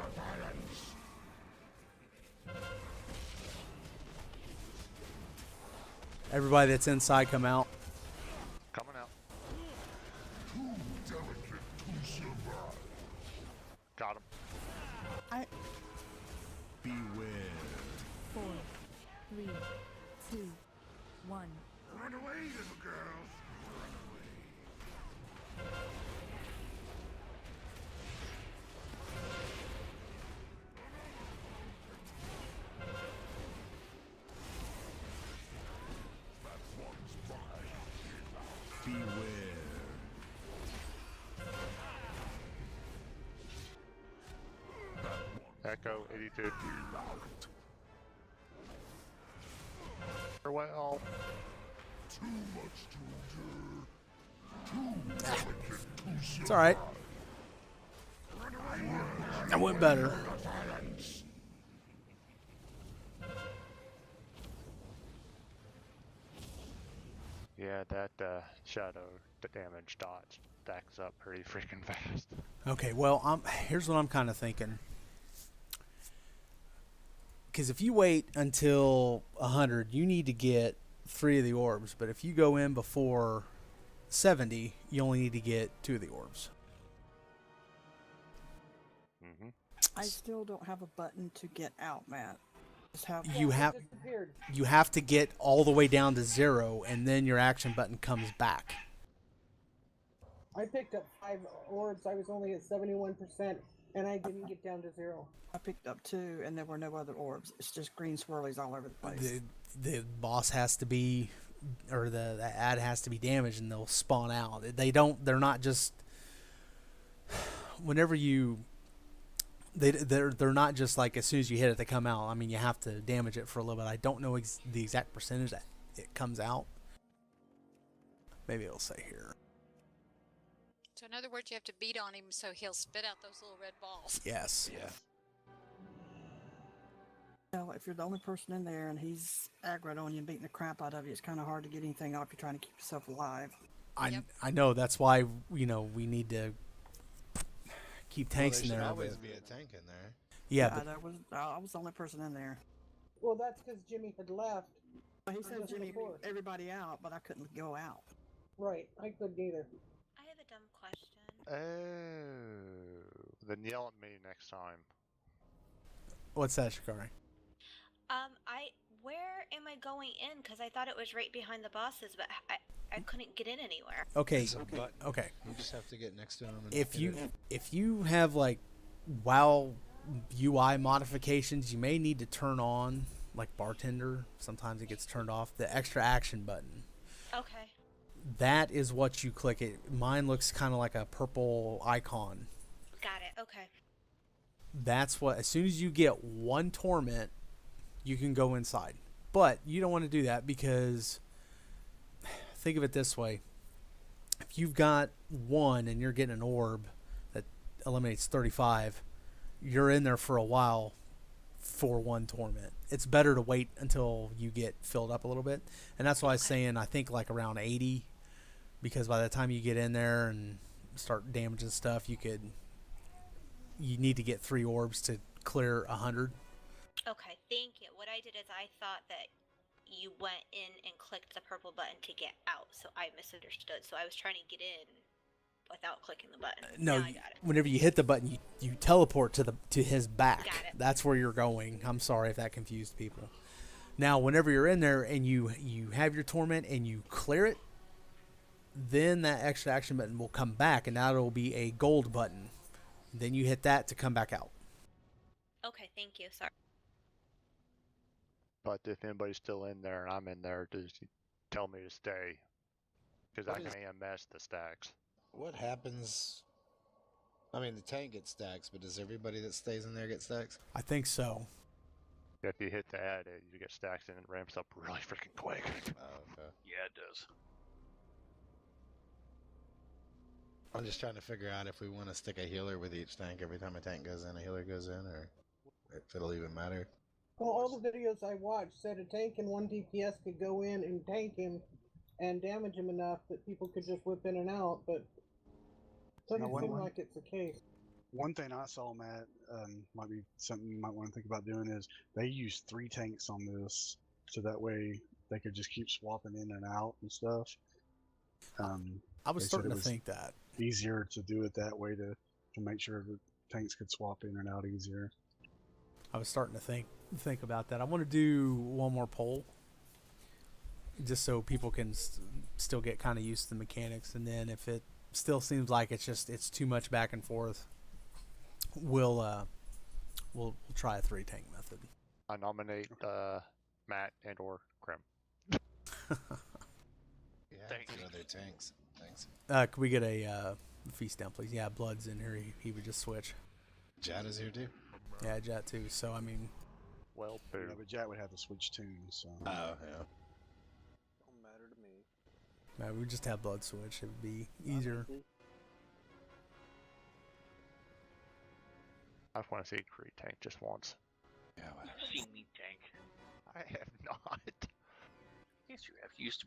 [SPEAKER 4] Everybody that's inside, come out.
[SPEAKER 2] Coming out.
[SPEAKER 1] Too delicate to survive.
[SPEAKER 2] Got him.
[SPEAKER 1] Beware.
[SPEAKER 10] 4, 3, 2, 1.
[SPEAKER 1] Run away, little girls. Run away. That one's mine. Beware.
[SPEAKER 2] Echo 82. Well,
[SPEAKER 1] Too much to endure. Too delicate to survive.
[SPEAKER 4] It's alright. That went better.
[SPEAKER 2] yeah, that shadow damage dodged. stacks up pretty freaking fast.
[SPEAKER 4] Okay, well, here's what I'm kind of thinking. Because if you wait until 100, you need to get 3 of the orbs. But if you go in before 70, you only need to get 2 of the orbs.
[SPEAKER 2] Mm-hmm.
[SPEAKER 6] I still don't have a button to get out, Matt. Just have
[SPEAKER 4] You have to get all the way down to 0, and then your action button comes back.
[SPEAKER 8] I picked up 5 orbs. I was only at 71%, and I didn't get down to 0.
[SPEAKER 6] I picked up 2, and there were no other orbs. It's just green swirlies all over the place.
[SPEAKER 4] The boss has to be, or the ad has to be damaged, and they'll spawn out. They're not just. Whenever you. They're not just like as soon as you hit it, they come out. I mean, you have to damage it for a little bit. I don't know the exact percentage that it comes out. Maybe it'll say here.
[SPEAKER 14] So in other words, you have to beat on him so he'll spit out those little red balls.
[SPEAKER 4] Yes.
[SPEAKER 2] Yeah.
[SPEAKER 6] So if you're the only person in there and he's aggroed on you and beating the crap out of you, it's kind of hard to get anything off. You're trying to keep yourself alive.
[SPEAKER 4] I know. That's why we need to keep tanks in there.
[SPEAKER 3] There should always be a tank in there.
[SPEAKER 4] Yeah,
[SPEAKER 6] I was the only person in there.
[SPEAKER 8] Well, that's because Jimmy had left.
[SPEAKER 6] He said Jimmy beat everybody out, but I couldn't go out.
[SPEAKER 8] Right, I couldn't either.
[SPEAKER 15] I have a dumb question.
[SPEAKER 2] Oh, then yell at me next time.
[SPEAKER 4] What's that, Shikari?
[SPEAKER 15] Where am I going in? Because I thought it was right behind the bosses, but I couldn't get in anywhere.
[SPEAKER 4] Okay.
[SPEAKER 3] Okay. You just have to get next to him. And
[SPEAKER 4] If you have like WoW UI modifications, you may need to turn on like bartender. Sometimes it gets turned off. The extra action button.
[SPEAKER 15] Okay.
[SPEAKER 4] That is what you click. It. Mine looks kind of like a purple icon.
[SPEAKER 15] Got it. Okay.
[SPEAKER 4] That's what. As soon as you get 1 torment, you can go inside. But you don't want to do that because think of it this way. If you've got 1 and you're getting an orb that eliminates 35, you're in there for a while for 1 torment. It's better to wait until you get filled up a little bit. And that's why I was saying I think like around 80, because by the time you get in there and start damaging stuff, you need to get 3 orbs to clear 100.
[SPEAKER 15] Okay, thank you. What I did is I thought that you went in and clicked the purple button to get out, so I misunderstood. So I was trying to get in without clicking the button.
[SPEAKER 4] No,
[SPEAKER 15] now I got it.
[SPEAKER 4] Whenever you hit the button, you teleport to his back.
[SPEAKER 15] Got it.
[SPEAKER 4] That's where you're going. I'm sorry if that confused people. Now, whenever you're in there and you have your torment and you clear it, then that extra action button will come back, and that'll be a gold button. Then you hit that to come back out.
[SPEAKER 15] Okay, thank you. Sorry.
[SPEAKER 2] But if anybody's still in there and I'm in there, just tell me to stay. Because I can AMS the stacks.
[SPEAKER 3] What happens? I mean, the tank gets stacks, but does everybody that stays in there get stacks?
[SPEAKER 4] I think so.
[SPEAKER 2] If you hit the add, you get stacks and it ramps up really freaking quick.
[SPEAKER 3] Oh, okay.
[SPEAKER 5] Yeah, it does.
[SPEAKER 3] I'm just trying to figure out if we want to stick a healer with each tank every time a tank goes in, a healer goes in, or if it'll even matter.
[SPEAKER 8] Well, all the videos I watched said a tank and 1 DPS could go in and tank him and damage him enough that people could just whip in and out, but it doesn't seem like it's the case.
[SPEAKER 7] One thing I saw, Matt, might be something you might want to think about doing is they use 3 tanks on this, so that way they could just keep swapping in and out and stuff.
[SPEAKER 4] I was starting to think that.
[SPEAKER 7] Easier to do it that way to make sure the tanks could swap in and out easier.
[SPEAKER 4] I was starting to think about that. I want to do one more poll, just so people can still get kind of used to the mechanics, and then if it still seems like it's too much back and forth, we'll try a 3 tank method.
[SPEAKER 2] I nominate Matt and or Grim.
[SPEAKER 3] Thanks. Other tanks. Thanks.
[SPEAKER 4] Could we get a feast down, please? Yeah, Blood's in here. He would just switch.
[SPEAKER 3] Jat is here too.
[SPEAKER 4] Yeah, Jat too. So I mean,
[SPEAKER 2] well,
[SPEAKER 7] yeah, but Jat would have to switch tunes. So.
[SPEAKER 3] Oh yeah.
[SPEAKER 11] Don't matter to me.
[SPEAKER 4] we just have Blood switch. It would be easier.
[SPEAKER 2] I just want to see Creed tank just once.
[SPEAKER 3] Yeah, whatever.
[SPEAKER 5] You've seen me tank.
[SPEAKER 2] I have not.
[SPEAKER 5] Yes, you have. You used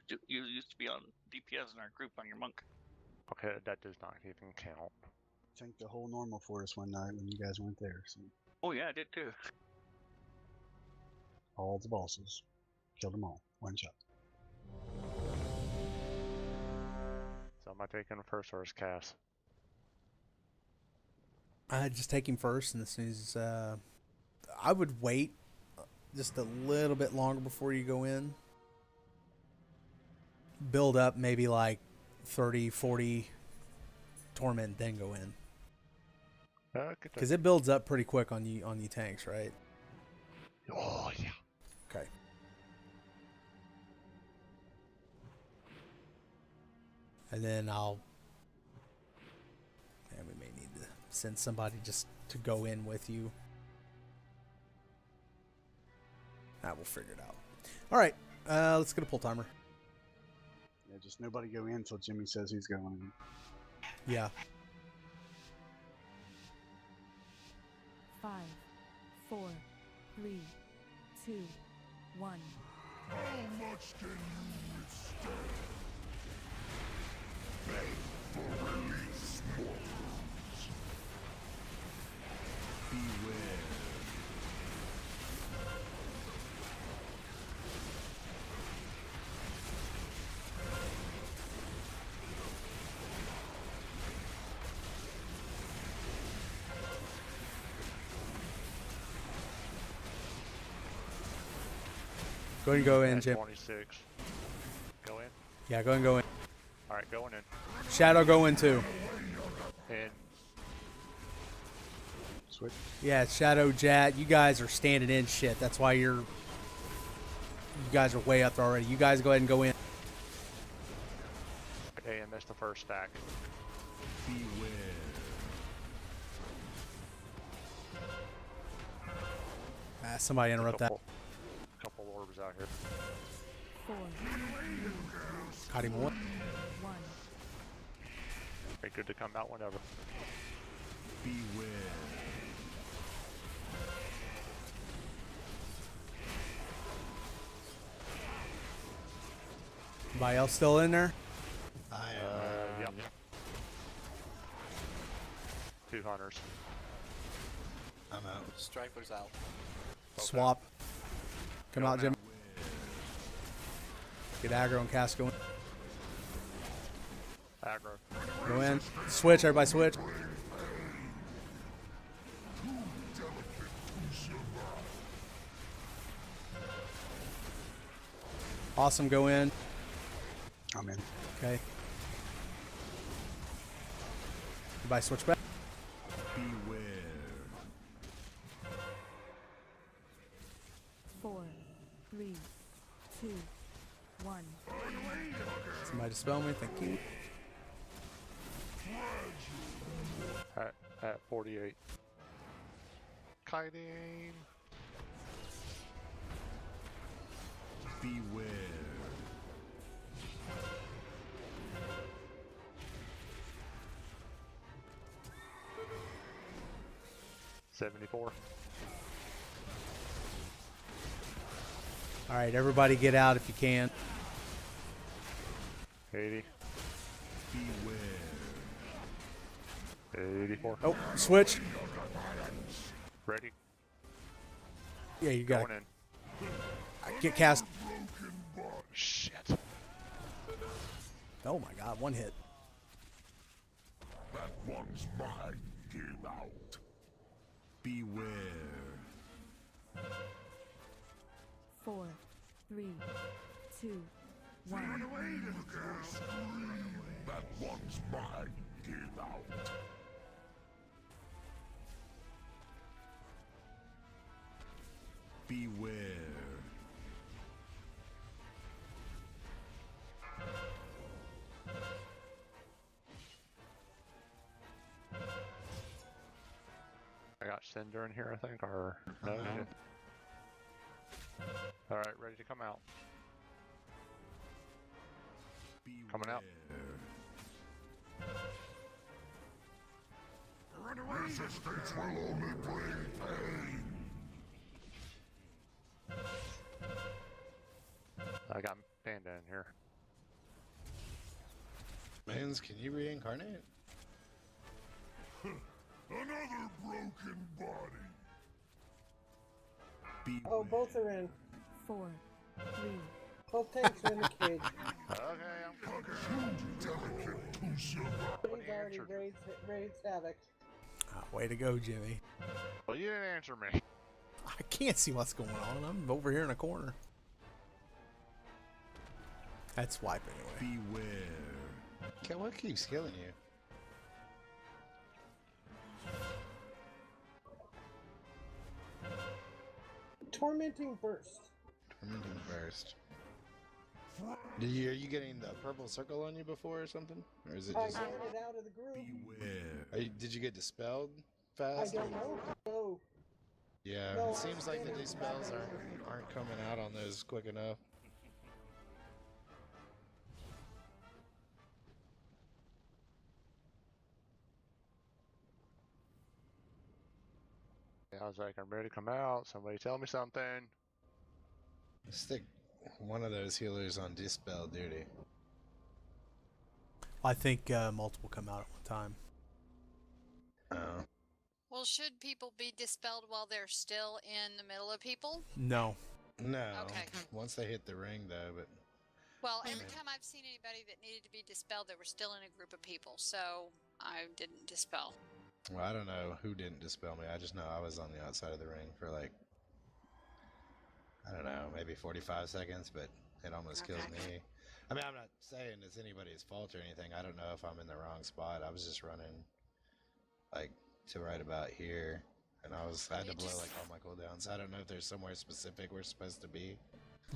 [SPEAKER 5] to be on DPS in our group on your monk.
[SPEAKER 2] Okay, that does not even count.
[SPEAKER 7] Tanked the whole normal forest one night when you guys weren't there. So
[SPEAKER 5] Oh yeah, I did too.
[SPEAKER 7] all the bosses, killed them all, one shot.
[SPEAKER 2] So am I taking first or is Cass?
[SPEAKER 4] I'd just take him first, and as soon as I would wait just a little bit longer before you go in. Build up maybe like 30, 40 torment, then go in. Because it builds up pretty quick on you tanks, right?
[SPEAKER 2] Oh yeah.
[SPEAKER 4] Okay. And then we may need to send somebody just to go in with you. We'll figure it out. All right, let's get a pull timer.
[SPEAKER 7] Yeah, just nobody go in until Jimmy says he's going in.
[SPEAKER 4] Yeah.
[SPEAKER 10] 5, 4, 3, 2, 1.
[SPEAKER 1] How much can you withstand? Beg for release, mortals. Beware.
[SPEAKER 4] Go ahead and go in, Jim.
[SPEAKER 2] 26. Go in.
[SPEAKER 4] Yeah, go ahead and go in.
[SPEAKER 2] All right, going in.
[SPEAKER 4] Shadow, go in too.
[SPEAKER 2] And
[SPEAKER 7] switch.
[SPEAKER 4] Yeah, Shadow, Jat, you guys are standing in shit. That's why you guys are way up there already. You guys go ahead and go in.
[SPEAKER 2] Okay, and missed the first stack.
[SPEAKER 1] Beware.
[SPEAKER 4] Somebody interrupt that.
[SPEAKER 2] Couple orbs out here.
[SPEAKER 10] 4,
[SPEAKER 4] Got him one.
[SPEAKER 10] 1.
[SPEAKER 2] Be good to come out whenever.
[SPEAKER 1] Beware.
[SPEAKER 4] Anybody else still in there?
[SPEAKER 2] Yep. 2 hunters.
[SPEAKER 3] I'm out.
[SPEAKER 9] Striper's out.
[SPEAKER 4] Swap. Come out, Jim. Get aggro and cast going.
[SPEAKER 2] Aggro.
[SPEAKER 4] Go in. Switch, everybody switch. Awesome, go in.
[SPEAKER 7] I'm in.
[SPEAKER 4] Okay. Everybody switch back.
[SPEAKER 1] Beware.
[SPEAKER 10] 4, 3, 2, 1.
[SPEAKER 4] Somebody dispel me, thank you.
[SPEAKER 2] At 48. Kiting.
[SPEAKER 1] Beware.
[SPEAKER 2] $74.
[SPEAKER 4] All right, everybody get out if you can.
[SPEAKER 2] 80.
[SPEAKER 1] Beware.
[SPEAKER 2] 84.
[SPEAKER 4] Oh, switch.
[SPEAKER 2] Ready?
[SPEAKER 4] Yeah, you got
[SPEAKER 2] Going
[SPEAKER 4] it.
[SPEAKER 2] in.
[SPEAKER 4] Get cast.
[SPEAKER 2] Shit.
[SPEAKER 4] Oh my god, one hit.
[SPEAKER 1] That one's mine. Get out. Beware.
[SPEAKER 10] 4, 3, 2, 1.
[SPEAKER 1] That one's mine. Get out. Beware.
[SPEAKER 2] I got Cinder in here, I think, or no? All right, ready to come out. Coming out.
[SPEAKER 1] Resistance will only bring pain.
[SPEAKER 2] I got Panda in here.
[SPEAKER 3] Mans, can you reincarnate?
[SPEAKER 1] Another broken body.
[SPEAKER 8] Oh, both are in.
[SPEAKER 10] 4, 3.
[SPEAKER 8] Both tanks are in the cage.
[SPEAKER 2] Okay, I'm cooking.
[SPEAKER 8] He's already raised havoc.
[SPEAKER 4] Way to go, Jimmy.
[SPEAKER 2] Well, you didn't answer me.
[SPEAKER 4] I can't see what's going on. I'm over here in a corner. That's wipe anyway.
[SPEAKER 1] Beware.
[SPEAKER 3] Okay, what keeps killing you?
[SPEAKER 8] Tormenting burst.
[SPEAKER 3] Tormenting burst. Are you getting the purple circle on you before or something? Or is it
[SPEAKER 8] I
[SPEAKER 3] just...
[SPEAKER 8] got it out of the group.
[SPEAKER 3] Did you get dispelled
[SPEAKER 8] I
[SPEAKER 3] fast?
[SPEAKER 8] don't know. No.
[SPEAKER 3] Yeah,
[SPEAKER 8] No,
[SPEAKER 3] it seems like the dispels aren't coming out on those quick enough.
[SPEAKER 2] I was like, I'm ready to come out. Somebody tell me something.
[SPEAKER 3] Stick one of those healers on dispel duty.
[SPEAKER 4] I think multiple come out at one time.
[SPEAKER 3] Oh.
[SPEAKER 14] Well, should people be dispelled while they're still in the middle of people?
[SPEAKER 4] No.
[SPEAKER 3] No.
[SPEAKER 14] Okay.
[SPEAKER 3] Once they hit the ring, though, but...
[SPEAKER 14] Well, every time I've seen anybody that needed to be dispelled, they were still in a group of people, so I didn't dispel.
[SPEAKER 3] Well, I don't know who didn't dispel me. I just know I was on the outside of the ring for like, I don't know, maybe 45 seconds, but it almost kills me. I mean, I'm not saying it's anybody's fault or anything. I don't know if I'm in the wrong spot. I was just running like to right about here, and I had to blow like all my cooldowns. I don't know if there's somewhere specific we're supposed to be.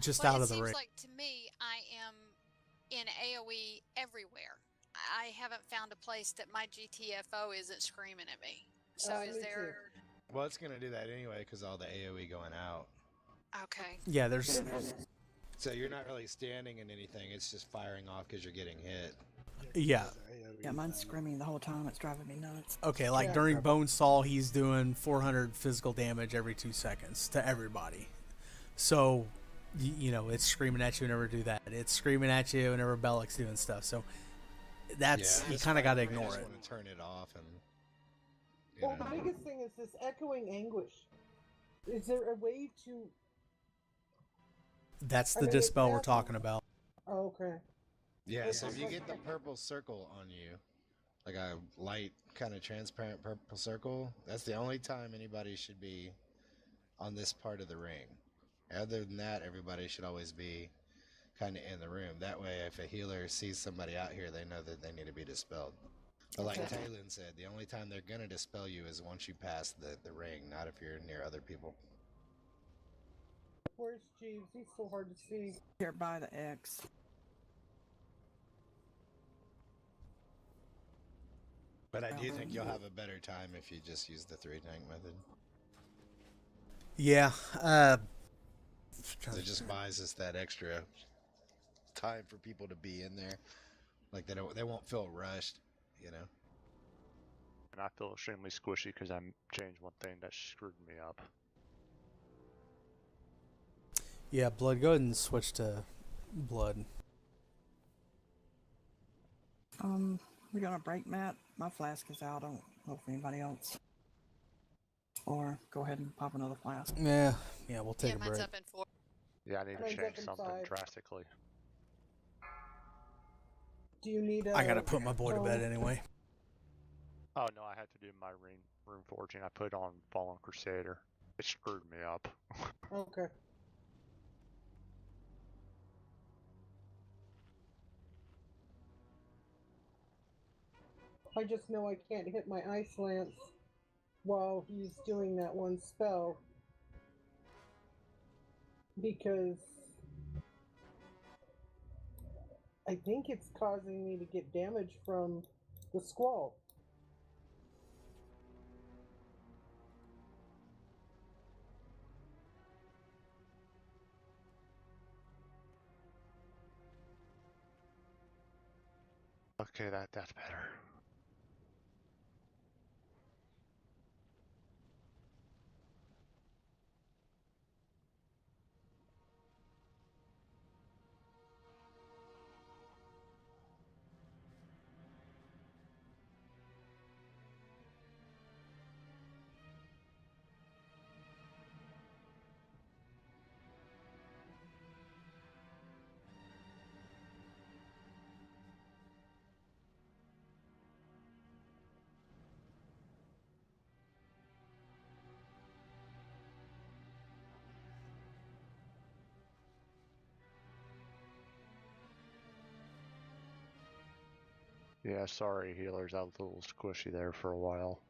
[SPEAKER 4] Just out of the ring.
[SPEAKER 14] It seems like to me I am in AoE everywhere. I haven't found a place that my GTFO isn't screaming at me. So is there...
[SPEAKER 3] Well, it's going to do that anyway because all the AoE going out.
[SPEAKER 14] Okay.
[SPEAKER 4] Yeah, there's...
[SPEAKER 3] So you're not really standing in anything. It's just firing off because you're getting hit.
[SPEAKER 4] Yeah.
[SPEAKER 6] Yeah, mine's screaming the whole time. It's driving me nuts.
[SPEAKER 4] Okay, like during Bonesaw, he's doing 400 physical damage every 2 seconds to everybody. So, you know, it's screaming at you whenever do that. It's screaming at you whenever Bellic's doing stuff. So that's you kind of got to ignore it.
[SPEAKER 3] I just want to turn it off and.
[SPEAKER 8] Well, the biggest thing is this echoing anguish. Is there a way to?
[SPEAKER 4] That's the dispel we're talking about.
[SPEAKER 8] Oh, okay.
[SPEAKER 3] Yeah, so if you get the purple circle on you, like a light, kind of transparent purple circle, that's the only time anybody should be on this part of the ring. Other than that, everybody should always be kind of in the room. That way, if a healer sees somebody out here, they know that they need to be dispelled. But like Talon said, the only time they're going to dispel you is once you pass the ring, not if you're near other people.
[SPEAKER 8] Where's Jeeves? He's so hard to see.
[SPEAKER 6] Here by the X.
[SPEAKER 3] But I do think you'll have a better time if you just use the 3-tank method.
[SPEAKER 4] Yeah.
[SPEAKER 3] It just buys us that extra time for people to be in there. Like they won't feel rushed, you know.
[SPEAKER 2] And I feel extremely squishy because I changed one thing that screwed me up.
[SPEAKER 4] Yeah, Blood. Go ahead and switch to Blood.
[SPEAKER 6] We got a break, Matt. My flask is out. I don't know if anybody else. Or go ahead and pop another flask.
[SPEAKER 4] Yeah, we'll take a break.
[SPEAKER 14] Mine's up in 4.
[SPEAKER 2] Yeah, I need to change something drastically.
[SPEAKER 8] Do you need
[SPEAKER 4] I gotta put my boy to bed anyway.
[SPEAKER 2] Oh no, I had to do my room forging. I put on Fallen Crusader. It screwed me up.
[SPEAKER 8] Okay. I just know I can't hit my ice lance while he's doing that one spell because I think it's causing me to get damage from the squall.
[SPEAKER 2] Okay, that's better. Yeah, sorry, healers. I was a little squishy there for a while.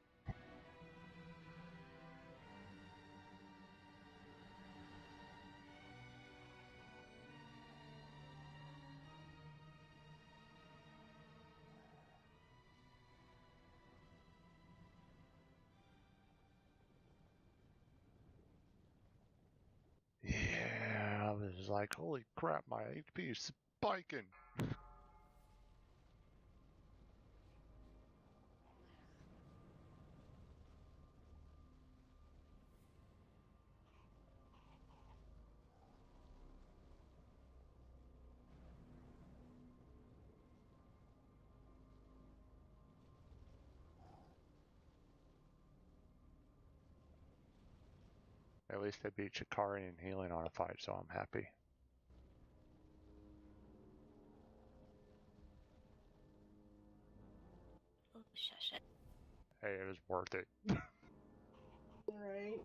[SPEAKER 2] Yeah, I was like, holy crap, my HP is spiking. At least I beat Shikari in healing on a fight, so I'm happy.
[SPEAKER 15] Oh, shush it.
[SPEAKER 2] Hey, it was worth it.
[SPEAKER 8] Right.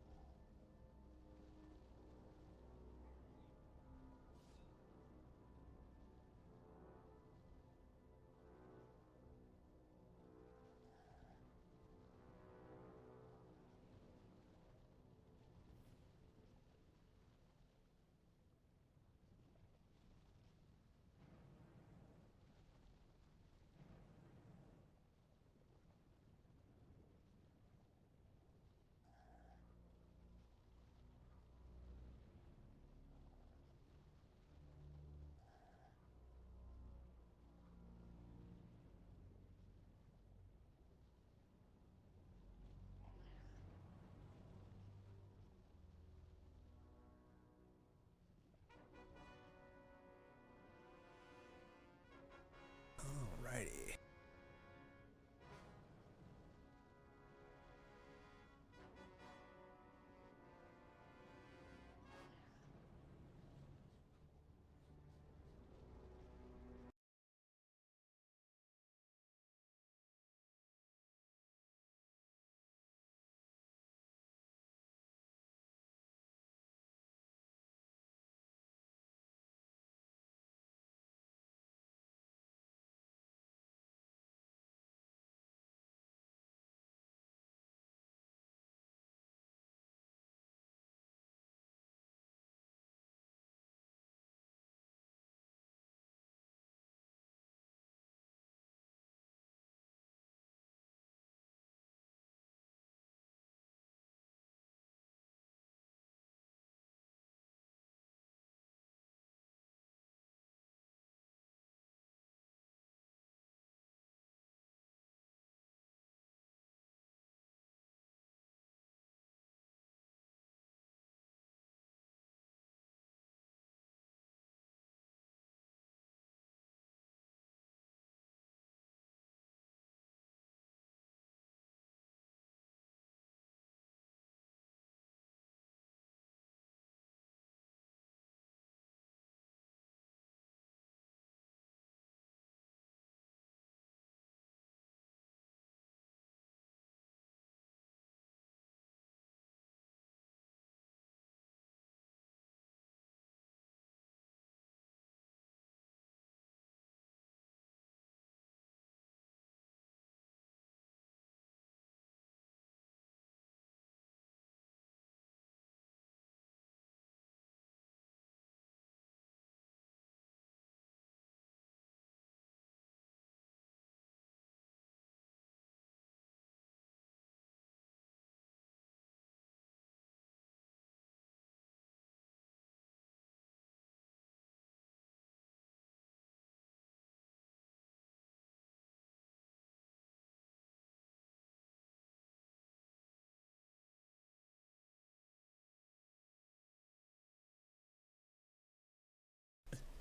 [SPEAKER 4] Alrighty.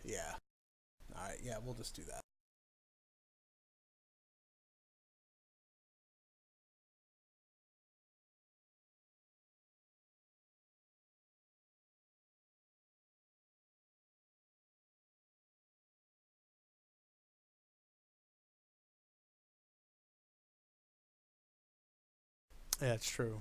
[SPEAKER 4] Yeah. Alright, yeah, we'll just do that. Yeah, it's true.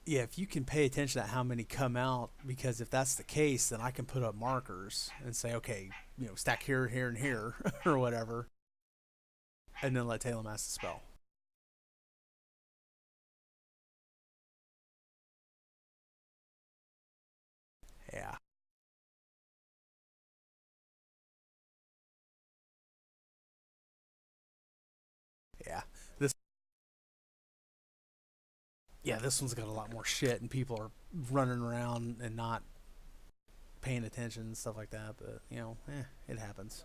[SPEAKER 4] Yeah, if you can pay attention to how many come out, because if that's the case, then I can put up markers and say, okay, stack here, here, and here, or whatever, and then let Talon cast the spell. Yeah. Yeah. This one's got a lot more shit, and people are running around and not paying attention and stuff like that, but, it happens.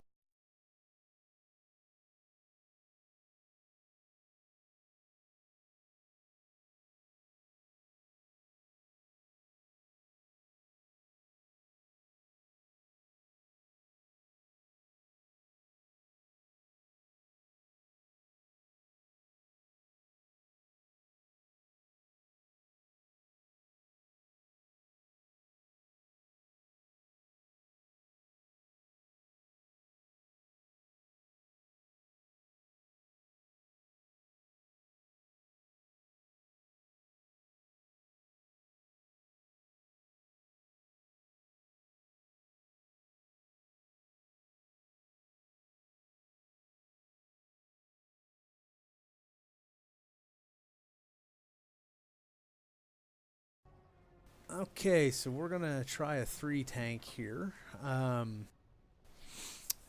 [SPEAKER 4] Okay, so we're going to try a 3 tank here.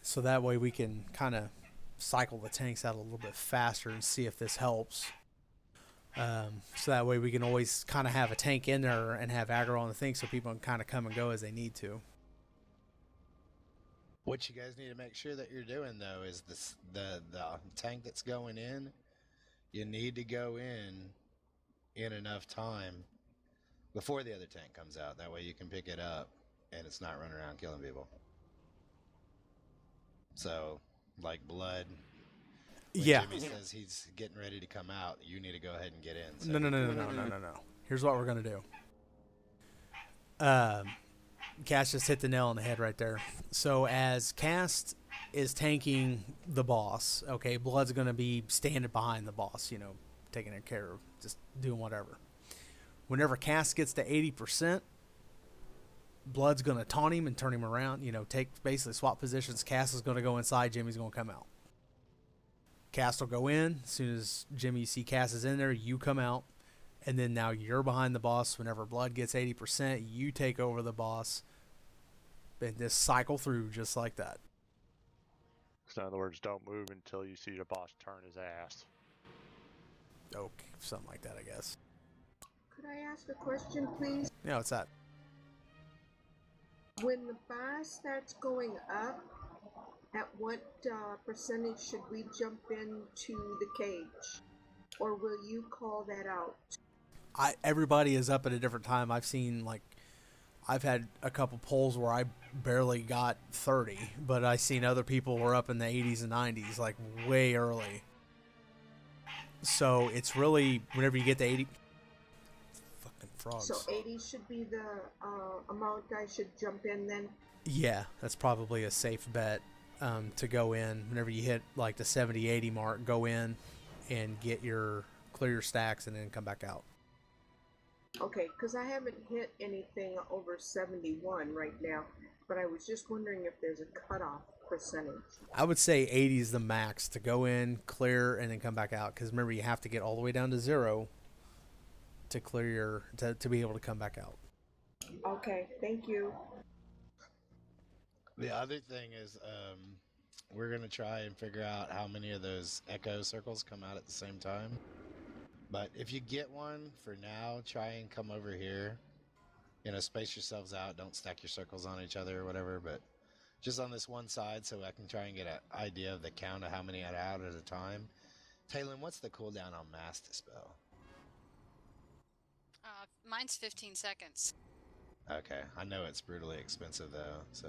[SPEAKER 4] So that way we can kind of cycle the tanks out a little bit faster and see if this helps. So that way we can always kind of have a tank in there and have aggro on the thing so people can kind of come and go as they need to.
[SPEAKER 3] What you guys need to make sure that you're doing, though, is the tank that's going in, you need to go in enough time before the other tank comes out. That way you can pick it up and it's not running around killing people. So, like Blood, when Jimmy says he's getting ready to come out, you need to go ahead and get in. So
[SPEAKER 4] No. Here's what we're going to do. Cass just hit the nail on the head right there. So as Cast is tanking the boss, okay, Blood's going to be standing behind the boss, taking care of, just doing whatever. Whenever Cass gets to 80%, Blood's going to taunt him and turn him around, basically swap positions. Cass is going to go inside, Jimmy's going to come out. Cass will go in. As soon as Jimmy, you see Cass is in there, you come out. And then now you're behind the boss. Whenever Blood gets 80%, you take over the boss. And just cycle through just like that.
[SPEAKER 2] So in other words, don't move until you see the boss turn his ass.
[SPEAKER 4] Okay, something like that, I guess.
[SPEAKER 16] Could I ask a question, please?
[SPEAKER 4] Yeah, what's that?
[SPEAKER 16] When the bar starts going up, at what percentage should we jump into the cage? Or will you call that out?
[SPEAKER 4] Everybody is up at a different time. I've had a couple polls where I barely got 30, but I seen other people were up in the 80s and 90s, like way early. So it's really whenever you get to 80. Fucking frogs.
[SPEAKER 16] So 80 should be the amount I should jump in then?
[SPEAKER 4] Yeah, that's probably a safe bet to go in. Whenever you hit like the 70, 80 mark, go in and clear your stacks and then come back out.
[SPEAKER 16] Okay, because I haven't hit anything over 71 right now, but I was just wondering if there's a cutoff percentage.
[SPEAKER 4] I would say 80 is the max to go in, clear, and then come back out. Because remember, you have to get all the way down to 0 to clear to be able to come back out.
[SPEAKER 16] Okay, thank you.
[SPEAKER 3] The other thing is we're going to try and figure out how many of those echo circles come out at the same time. But if you get one, for now, try and come over here. Space yourselves out. Don't stack your circles on each other or whatever, but just on this one side so I can try and get an idea of the count of how many I out at a time. Talon, what's the cooldown on Mass Dispel?
[SPEAKER 14] Mine's 15 seconds.
[SPEAKER 3] Okay, I know it's brutally expensive though, so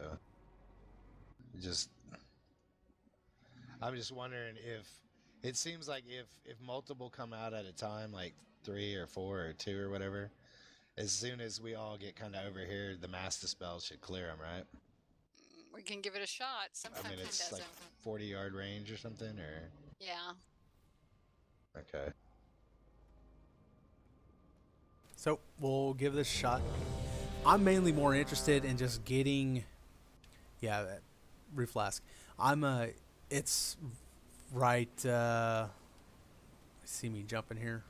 [SPEAKER 3] I'm just wondering if it seems like if multiple come out at a time, like 3 or 4 or 2 or whatever, as soon as we all get kind of over here, the Mass Dispel should clear them, right?
[SPEAKER 14] We can give it a shot. Sometimes it
[SPEAKER 3] it's
[SPEAKER 14] doesn't.
[SPEAKER 3] like 40-yard range or something, or?
[SPEAKER 14] Yeah.
[SPEAKER 3] Okay.
[SPEAKER 4] So we'll give this a shot. I'm mainly more interested in just getting, yeah, that reflask. It's right. See me jumping here.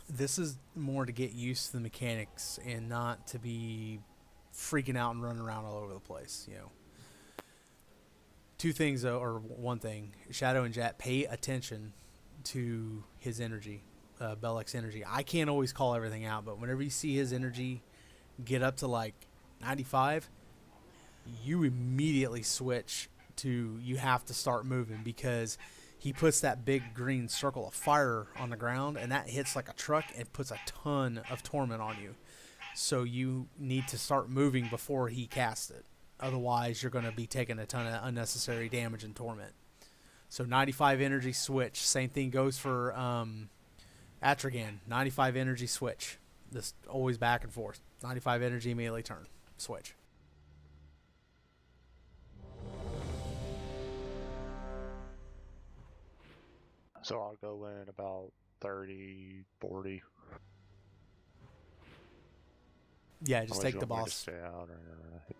[SPEAKER 4] This is more to get used to the mechanics and not to be freaking out and running around all over the place, you know. Two things, though, or one thing, Shadow and Jat, pay attention to his energy, Bellic's energy. I can't always call everything out, but whenever you see his energy get up to like 95, you immediately switch to, you have to start moving, because he puts that big green circle of fire on the ground, and that hits like a truck and puts a ton of torment on you. So you need to start moving before he casts it. Otherwise, you're going to be taking a ton of unnecessary damage and torment. So 95 energy switch. Same thing goes for Atragan. 95 energy switch. Just always back and forth. 95 energy, immediately turn. Switch.
[SPEAKER 2] So I'll go in about 30, 40.
[SPEAKER 4] Yeah, just take the boss.
[SPEAKER 2] Stay out or...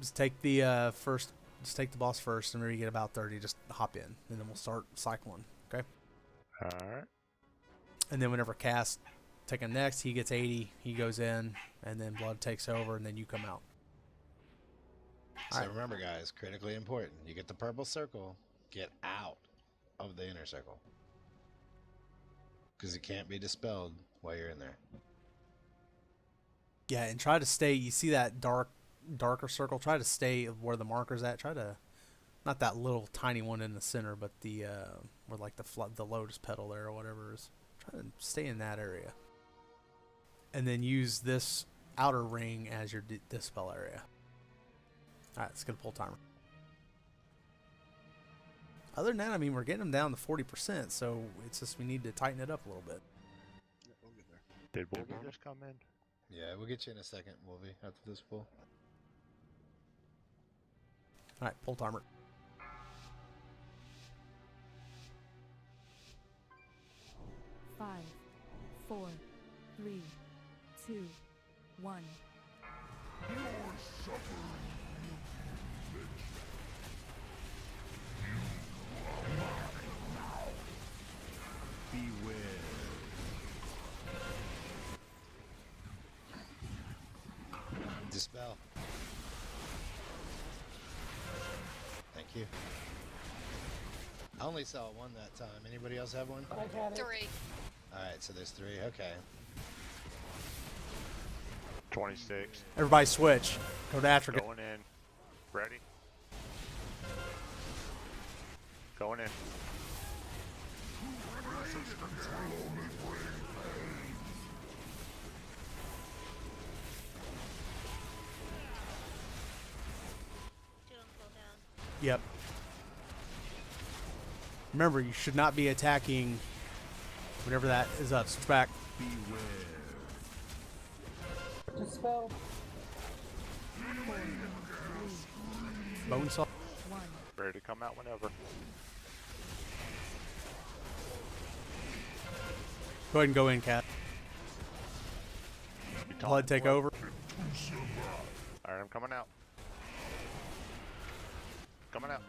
[SPEAKER 4] Just take the first. Just take the boss first, and whenever you get about 30, just hop in, and then we'll start cycling. Okay.
[SPEAKER 2] All right.
[SPEAKER 4] And then whenever Cass taking next, he gets 80. He goes in, and then Blood takes over, and then you come out.
[SPEAKER 3] So remember, guys, critically important. You get the purple circle, get out of the inner circle, because it can't be dispelled while you're in there.
[SPEAKER 4] Yeah, and try to stay. You see that darker circle? Try to stay where the marker's at. Try to, not that little tiny one in the center, but the where like the lotus petal there or whatever it is. Try to stay in that area, and then use this outer ring as your dispel area. All right, let's get a pull timer. Other than that, I mean, we're getting them down to 40%, so it's just we need to tighten it up a little bit.
[SPEAKER 7] Yeah, we'll get there.
[SPEAKER 2] Did Wolverine just come in?
[SPEAKER 3] Yeah, we'll get you in a second, Wolvie, after this pull.
[SPEAKER 4] All right, pull timer.
[SPEAKER 10] Five, 4, 3, 2, 1.
[SPEAKER 1] Your suffering.
[SPEAKER 17] Beware.
[SPEAKER 3] Dispel. Thank you. I only saw one that time. Anybody else have one?
[SPEAKER 8] I got it.
[SPEAKER 14] 3.
[SPEAKER 3] Alright, so there's 3. Okay.
[SPEAKER 2] 26.
[SPEAKER 4] Everybody switch. Go to Atragan.
[SPEAKER 2] Going in. Ready? Going in.
[SPEAKER 4] Yep. Remember, you should not be attacking whenever that is up. Switch back.
[SPEAKER 17] Beware.
[SPEAKER 8] Dispel.
[SPEAKER 4] Bone saw.
[SPEAKER 2] Ready to come out whenever.
[SPEAKER 4] Go ahead and go in, Cat. Blood take over.
[SPEAKER 2] Alright, I'm coming out. Coming out.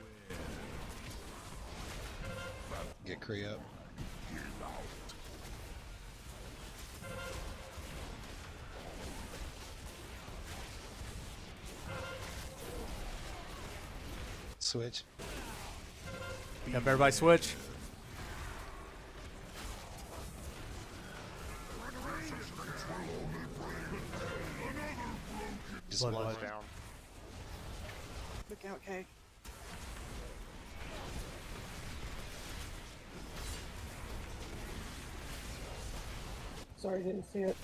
[SPEAKER 3] Get Kree up. Switch.
[SPEAKER 4] Yep, everybody switch.
[SPEAKER 2] Blood down.
[SPEAKER 6] Look out, Kay.
[SPEAKER 8] Sorry, didn't see it.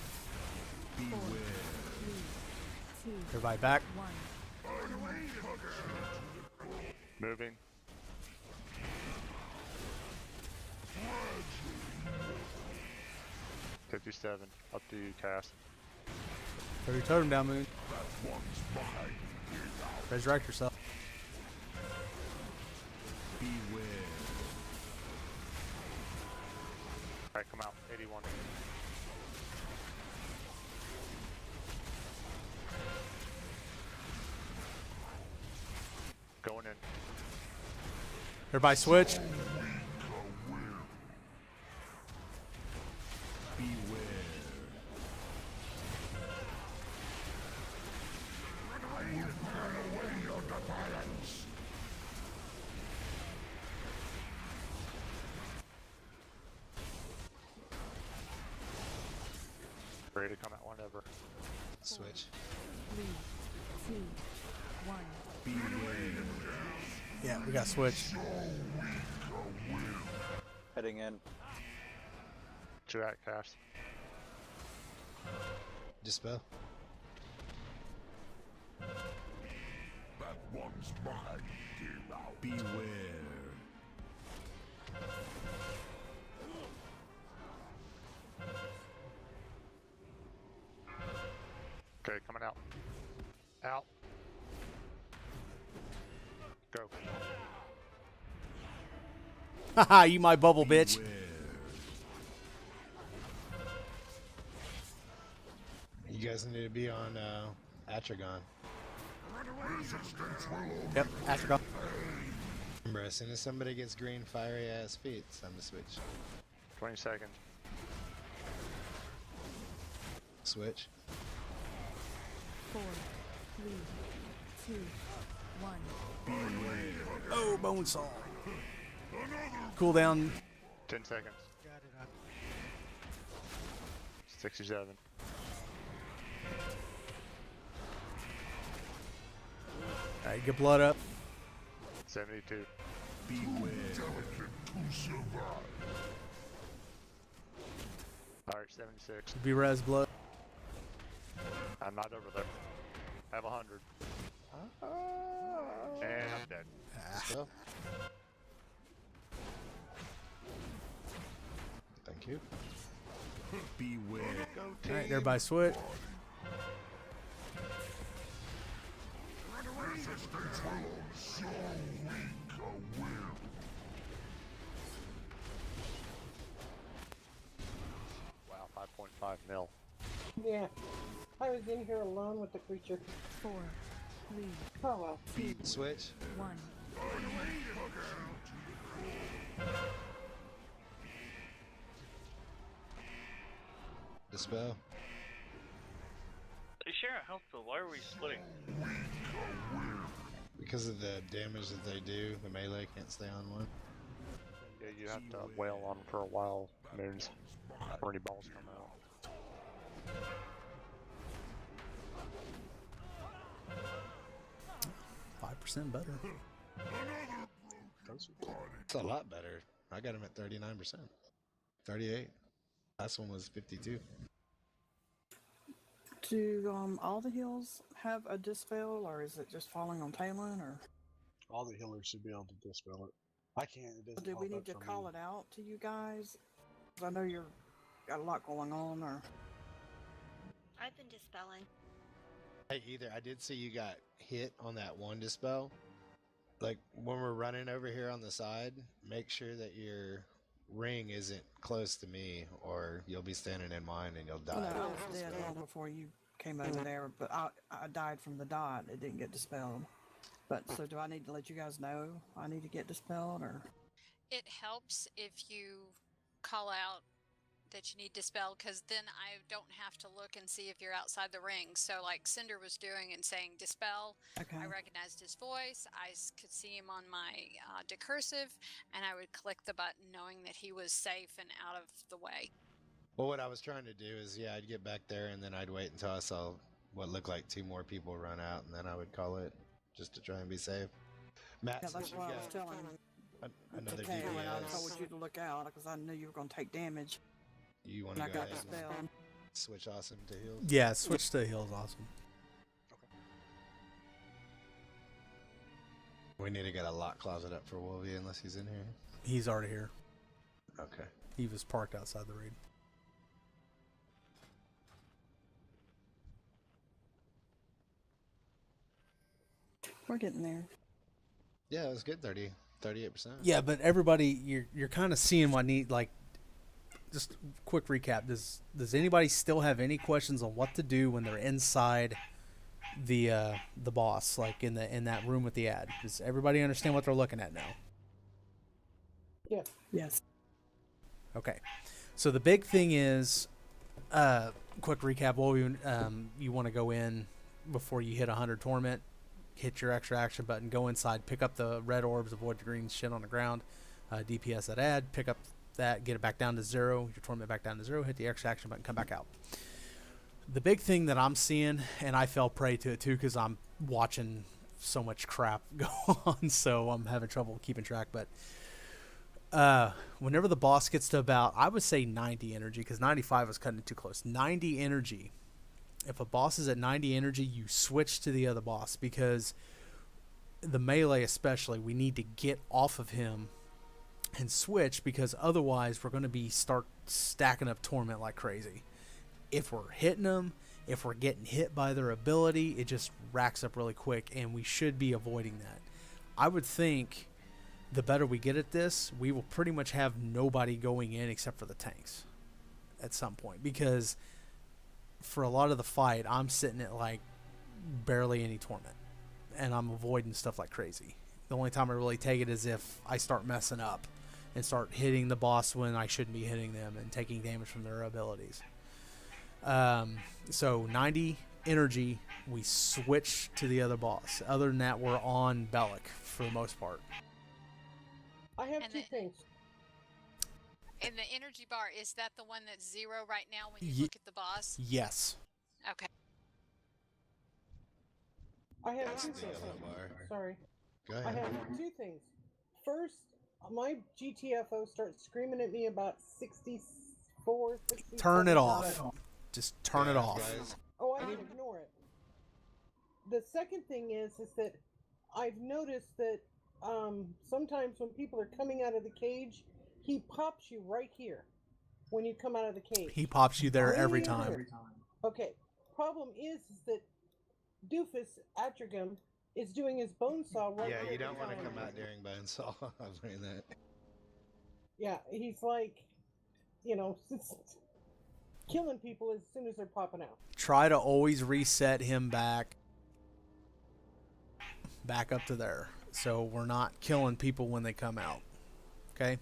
[SPEAKER 17] Beware.
[SPEAKER 4] Everybody back.
[SPEAKER 10] 1.
[SPEAKER 2] Moving. $57. Up to you, Cass.
[SPEAKER 4] Throw your totem down, Moon. Resurrect yourself.
[SPEAKER 17] Beware.
[SPEAKER 2] Alright, come out. 81. Going in.
[SPEAKER 4] Everybody switch.
[SPEAKER 17] Beware.
[SPEAKER 2] Ready to come out whenever.
[SPEAKER 3] Switch.
[SPEAKER 10] 3, 2, 1.
[SPEAKER 17] Beware.
[SPEAKER 4] Yeah, we got switch.
[SPEAKER 11] Heading in.
[SPEAKER 2] 2 at cast.
[SPEAKER 3] Dispel.
[SPEAKER 1] That one's mine. Get out.
[SPEAKER 17] Beware.
[SPEAKER 2] Okay, coming out. Out. Go.
[SPEAKER 4] Haha, you my bubble bitch.
[SPEAKER 17] Beware.
[SPEAKER 3] You guys need to be on Atragon.
[SPEAKER 4] Yep, Astragon.
[SPEAKER 3] Remember, as soon as somebody gets green fiery ass feet, it's time to switch.
[SPEAKER 2] 20 seconds.
[SPEAKER 3] Switch.
[SPEAKER 10] 4, 3, 2, 1.
[SPEAKER 4] Oh, bone saw. Cool down.
[SPEAKER 2] 10 seconds.
[SPEAKER 12] Got it up.
[SPEAKER 2] 67.
[SPEAKER 4] Alright, get blood up.
[SPEAKER 2] 72.
[SPEAKER 17] Beware.
[SPEAKER 2] Alright, 76.
[SPEAKER 4] Be res blood.
[SPEAKER 2] I'm not over there. I have 100. And I'm dead.
[SPEAKER 3] Dispel. Thank you.
[SPEAKER 17] Beware.
[SPEAKER 4] Alright, everybody switch.
[SPEAKER 2] Wow, 5.5 mil.
[SPEAKER 8] Yeah. I was in here alone with the creature.
[SPEAKER 10] 4, 3,
[SPEAKER 8] Oh well.
[SPEAKER 3] Switch.
[SPEAKER 10] 1.
[SPEAKER 3] Dispel.
[SPEAKER 5] They share a health pool. Why are we splitting?
[SPEAKER 3] Because of the damage that they do, the melee can't stay on one.
[SPEAKER 2] Yeah, you have to wail on them for a while. Moons. Before any balls come out.
[SPEAKER 4] 5% better.
[SPEAKER 3] It's a lot better. I got him at 39%. 38. Last one was 52.
[SPEAKER 6] Do all the heals have a dispel, or is it just falling on Talon, or
[SPEAKER 7] All the healers should be able to dispel it. I can't. It doesn't.
[SPEAKER 6] do we
[SPEAKER 7] pop
[SPEAKER 6] need
[SPEAKER 7] up
[SPEAKER 6] to
[SPEAKER 7] for
[SPEAKER 6] call
[SPEAKER 7] me.
[SPEAKER 6] it out to you guys? 'Cause I know you're got a lot going on, or
[SPEAKER 15] I've been dispelling.
[SPEAKER 3] Hey, either I did see you got hit on that one dispel. Like when we're running over here on the side, make sure that your ring isn't close to me, or you'll be standing in mine and you'll die.
[SPEAKER 6] no, I was dead long before you came over there, but I died from the dot. It didn't get dispelled. But so do I need to let you guys know I need to get dispelled, or?
[SPEAKER 14] It helps if you call out that you need dispel, because then I don't have to look and see if you're outside the ring. So like Cinder was doing and saying dispel,
[SPEAKER 6] Okay.
[SPEAKER 14] I recognized his voice. I could see him on my decursive, and I would click the button knowing that he was safe and out of the way.
[SPEAKER 3] Well, what I was trying to do is, yeah, I'd get back there and then I'd wait until I saw what looked like 2 more people run out, and then I would call it just to try and be safe. Matt,
[SPEAKER 6] Yeah,
[SPEAKER 3] since
[SPEAKER 6] that's
[SPEAKER 3] you
[SPEAKER 6] what I
[SPEAKER 3] got
[SPEAKER 6] was telling
[SPEAKER 3] another
[SPEAKER 6] Taylor when I
[SPEAKER 3] DPS,
[SPEAKER 6] told you to look out, because I knew you were going to take damage.
[SPEAKER 3] you want
[SPEAKER 6] And
[SPEAKER 3] to
[SPEAKER 6] I
[SPEAKER 3] go
[SPEAKER 6] got
[SPEAKER 3] ahead and
[SPEAKER 6] dispelled.
[SPEAKER 3] switch awesome to heals?
[SPEAKER 4] Yeah, switch to heals. Awesome.
[SPEAKER 3] We need to get a lock closet up for Wolvie unless he's in here.
[SPEAKER 4] He's already here.
[SPEAKER 3] Okay.
[SPEAKER 4] He was parked outside the raid.
[SPEAKER 6] We're getting there.
[SPEAKER 3] Yeah, it was good. 38%.
[SPEAKER 4] Yeah, but everybody, you're kind of seeing what need like just quick recap. Does anybody still have any questions on what to do when they're inside the boss, like in that room with the ad? Does everybody understand what they're looking at now?
[SPEAKER 8] Yeah.
[SPEAKER 6] Yes.
[SPEAKER 4] Okay. So the big thing is, quick recap. Well, you want to go in before you hit 100 torment, hit your extra action button, go inside, pick up the red orbs, avoid the green shit on the ground, DPS that ad, pick up that, get it back down to 0, your torment back down to 0, hit the extra action button, come back out. The big thing that I'm seeing, and I fell prey to it too because I'm watching so much crap go on, so I'm having trouble keeping track, but whenever the boss gets to about, I would say 90 energy, because 95 was cutting it too close. 90 energy. If a boss is at 90 energy, you switch to the other boss, because the melee especially, we need to get off of him and switch, because otherwise we're going to start stacking up torment like crazy. If we're hitting them, if we're getting hit by their ability, it just racks up really quick, and we should be avoiding that. I would think the better we get at this, we will pretty much have nobody going in except for the tanks at some point, because for a lot of the fight, I'm sitting at like barely any torment, and I'm avoiding stuff like crazy. The only time I really take it is if I start messing up and start hitting the boss when I shouldn't be hitting them and taking damage from their abilities. So 90 energy, we switch to the other boss. Other than that, we're on Bellic for the most part.
[SPEAKER 8] I have two things.
[SPEAKER 14] And the energy bar, is that the one that's 0 right now when you look at the boss?
[SPEAKER 4] Yes.
[SPEAKER 14] Okay.
[SPEAKER 8] I have two things. Sorry.
[SPEAKER 3] Go ahead.
[SPEAKER 8] I have two things. First, my GTFO starts screaming at me about 64, 67.
[SPEAKER 4] Turn it off. Just turn it off.
[SPEAKER 8] Oh, I can ignore it. The second thing is that I've noticed that sometimes when people are coming out of the cage, he pops you right here when you come out of the cage.
[SPEAKER 4] He pops you there every time.
[SPEAKER 8] Okay. Problem is that Doofus Atrigum is doing his bone saw right
[SPEAKER 3] Yeah,
[SPEAKER 8] here
[SPEAKER 3] you don't want to
[SPEAKER 8] behind
[SPEAKER 3] come
[SPEAKER 8] me.
[SPEAKER 3] out during bone saw. I've learned that.
[SPEAKER 8] Yeah, he's like, killing people as soon as they're popping out.
[SPEAKER 4] Try to always reset him back up to there, so we're not killing people when they come out. Okay?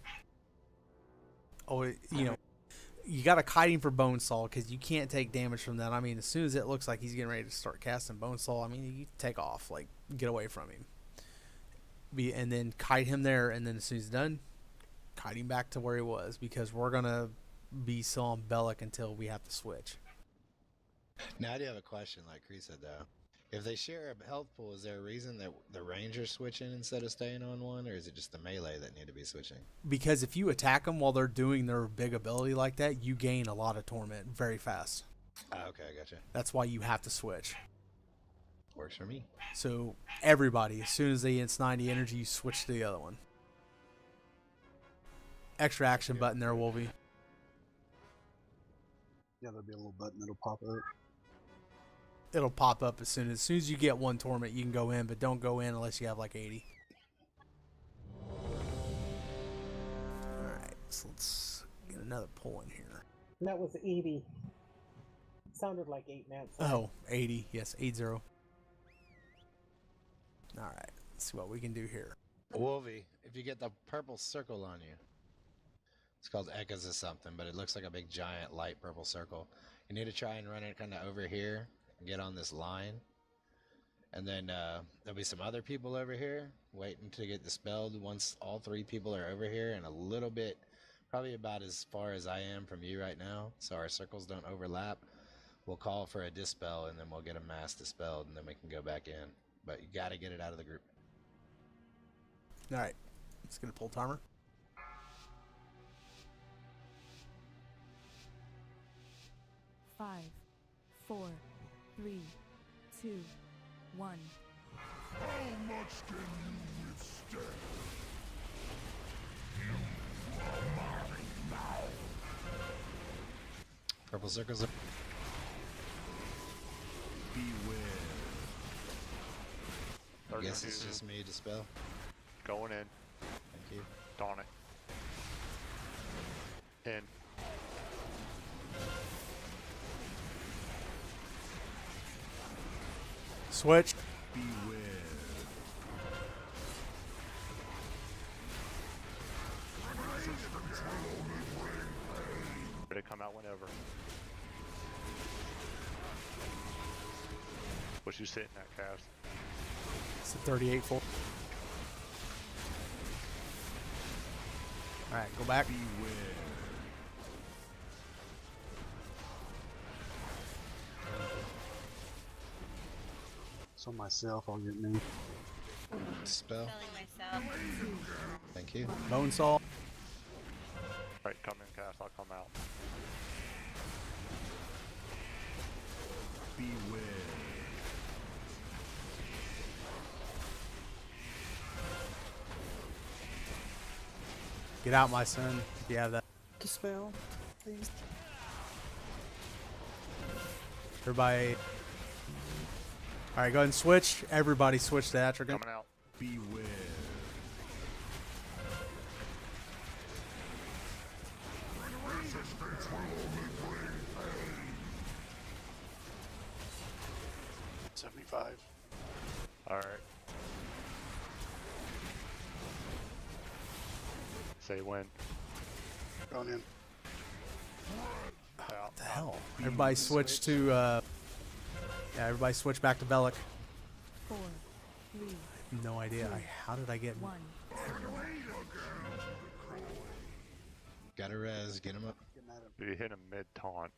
[SPEAKER 4] Oh, you got to kite him for bone saw, because you can't take damage from that. I mean, as soon as it looks like he's getting ready to start casting bone saw, I mean, you take off, like, get away from him. And then kite him there, and then as soon as he's done, kite him back to where he was, because we're gonna be still on Bellic until we have to switch.
[SPEAKER 3] Now, I do have a question, like Kree said, though. If they share a health pool, is there a reason that the ranger's switching instead of staying on one, or is it just the melee that need to be switching?
[SPEAKER 4] Because if you attack them while they're doing their big ability like that, you gain a lot of torment very fast.
[SPEAKER 3] Okay, I gotcha.
[SPEAKER 4] That's why you have to switch.
[SPEAKER 3] Works for me.
[SPEAKER 4] So everybody, as soon as they hit 90 energy, you switch to the other one. Extra action button there, Wolvie.
[SPEAKER 7] Yeah, there'll be a little button that'll pop up.
[SPEAKER 4] It'll pop up as soon as you get one torment, you can go in, but don't go in unless you have like 80. Alright, so let's get another pull in here.
[SPEAKER 8] That was 80. Sounded like 8, man.
[SPEAKER 4] Oh, 80. Yes, 80. Alright, let's see what we can do here.
[SPEAKER 3] Wolvie, if you get the purple circle on you, it's called Echoes of something, but it looks like a big giant light purple circle. You need to try and run it kind of over here. Get on this line, and then there'll be some other people over here waiting to get dispelled once all 3 people are over here, and a little bit, probably about as far as I am from you right now, so our circles don't overlap. We'll call for a dispel, and then we'll get a mass dispelled, and then we can go back in, but you got to get it out of the group.
[SPEAKER 4] Alright, let's get a pull timer.
[SPEAKER 10] Five, 4, 3, 2, 1.
[SPEAKER 1] How much can you withstand? You are mine now.
[SPEAKER 3] Purple circles.
[SPEAKER 17] Beware.
[SPEAKER 3] I guess it's just me dispel.
[SPEAKER 2] Going in.
[SPEAKER 3] Thank you.
[SPEAKER 2] Darn it. In.
[SPEAKER 4] Switch.
[SPEAKER 17] Beware.
[SPEAKER 2] Ready to come out whenever. What you sitting at, Cass?
[SPEAKER 4] It's a 38 full. All right, go back.
[SPEAKER 17] Beware.
[SPEAKER 7] So myself, I'll get me.
[SPEAKER 3] Spell.
[SPEAKER 15] Spelling myself.
[SPEAKER 3] Thank you.
[SPEAKER 4] Bone saw.
[SPEAKER 2] Right, come in, Cass. I'll come out.
[SPEAKER 17] Beware.
[SPEAKER 4] Get out, my son. If you have that.
[SPEAKER 6] Dispel, please.
[SPEAKER 4] Everybody. All right, go ahead and switch. Everybody switch to Atrigan.
[SPEAKER 2] Coming out.
[SPEAKER 17] Beware.
[SPEAKER 1] Resistance will only bring pain.
[SPEAKER 7] 75.
[SPEAKER 2] All right. Say when.
[SPEAKER 7] Going in.
[SPEAKER 2] Out.
[SPEAKER 4] What the hell? Everybody switch to. Yeah, everybody switch back to Bellic.
[SPEAKER 10] 4, 3,
[SPEAKER 4] No idea. How did I get?
[SPEAKER 10] 1.
[SPEAKER 3] Got a res. Get him up.
[SPEAKER 2] You hit him mid taunt.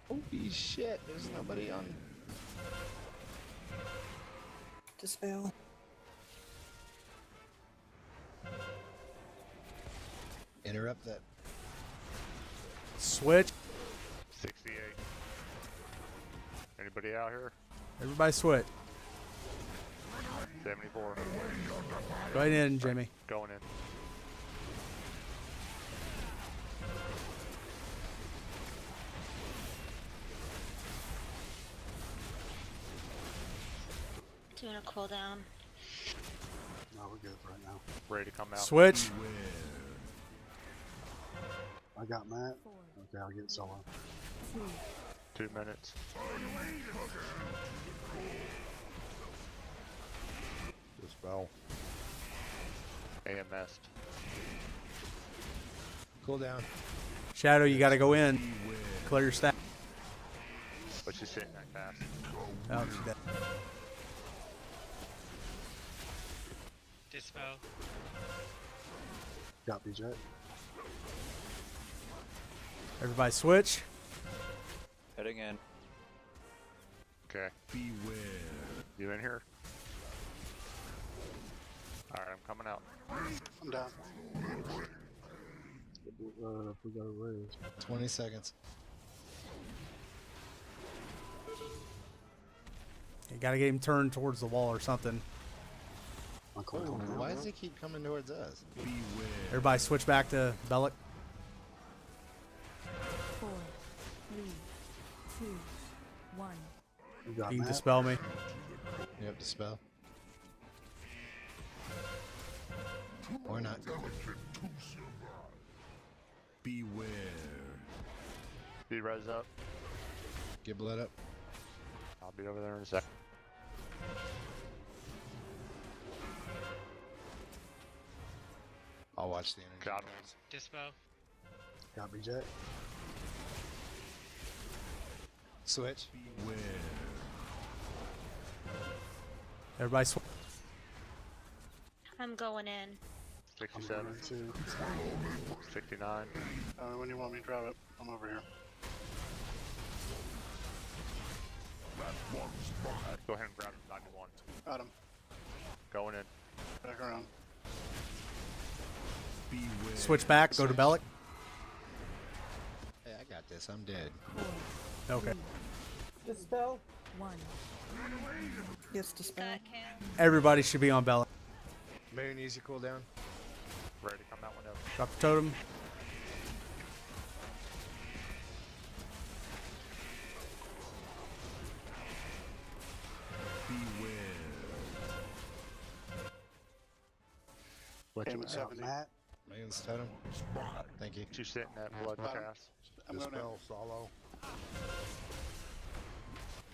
[SPEAKER 3] Holy shit! There's nobody on.
[SPEAKER 6] Dispel.
[SPEAKER 3] Interrupt that.
[SPEAKER 4] Switch.
[SPEAKER 2] 68. Anybody out here?
[SPEAKER 4] Everybody switch.
[SPEAKER 2] 74.
[SPEAKER 4] Go ahead in, Jimmy.
[SPEAKER 2] Going in.
[SPEAKER 15] Doing a cooldown.
[SPEAKER 7] No, we're good right now.
[SPEAKER 2] Ready to come out.
[SPEAKER 4] Switch.
[SPEAKER 7] I got Matt. Okay, I'll get solo.
[SPEAKER 2] 2 minutes. Dispel. AMS.
[SPEAKER 3] Cool down.
[SPEAKER 4] Shadow, you got to go in. Clear your stack.
[SPEAKER 2] But she's sitting that fast.
[SPEAKER 4] Oh, she's dead.
[SPEAKER 12] Dispel.
[SPEAKER 7] Got BJ.
[SPEAKER 4] Everybody switch.
[SPEAKER 9] Heading in.
[SPEAKER 2] Okay.
[SPEAKER 17] Beware.
[SPEAKER 2] You in here? Alright, I'm coming out.
[SPEAKER 7] I'm down. If we got a raise.
[SPEAKER 3] 20 seconds.
[SPEAKER 4] You got to get him turned towards the wall or something.
[SPEAKER 3] Oh, why does he keep coming towards us?
[SPEAKER 17] Beware.
[SPEAKER 4] Everybody switch back to Bellic.
[SPEAKER 10] 4, 3, 2, 1.
[SPEAKER 7] You got
[SPEAKER 4] You can
[SPEAKER 7] Matt?
[SPEAKER 4] dispel me.
[SPEAKER 3] Yep, dispel. Or not.
[SPEAKER 17] Beware.
[SPEAKER 2] Be res up.
[SPEAKER 3] Get blood up.
[SPEAKER 2] I'll be over there in a sec.
[SPEAKER 3] I'll watch the energy.
[SPEAKER 2] Got him.
[SPEAKER 12] Dispel.
[SPEAKER 7] Got BJ.
[SPEAKER 3] Switch.
[SPEAKER 17] Beware.
[SPEAKER 4] Everybody switch.
[SPEAKER 15] I'm going in.
[SPEAKER 2] 67. 69.
[SPEAKER 7] When you want me to drive it, I'm over here.
[SPEAKER 2] Go ahead and grab him. 91.
[SPEAKER 7] Got him.
[SPEAKER 2] Going in.
[SPEAKER 7] Back around.
[SPEAKER 17] Beware.
[SPEAKER 4] Switch back. Go to Bellic.
[SPEAKER 3] Hey, I got this. I'm dead.
[SPEAKER 4] Okay.
[SPEAKER 8] Dispel.
[SPEAKER 10] 1.
[SPEAKER 6] Yes, dispel.
[SPEAKER 4] Everybody should be on Bellic.
[SPEAKER 3] Moon, easy cooldown.
[SPEAKER 2] Ready to come out whenever.
[SPEAKER 4] Drop the totem.
[SPEAKER 17] Beware.
[SPEAKER 7] Got Matt.
[SPEAKER 3] Moon's totem. Thank you.
[SPEAKER 2] You sit in that blood cast.
[SPEAKER 7] I'm going to.
[SPEAKER 1] Dispel solo.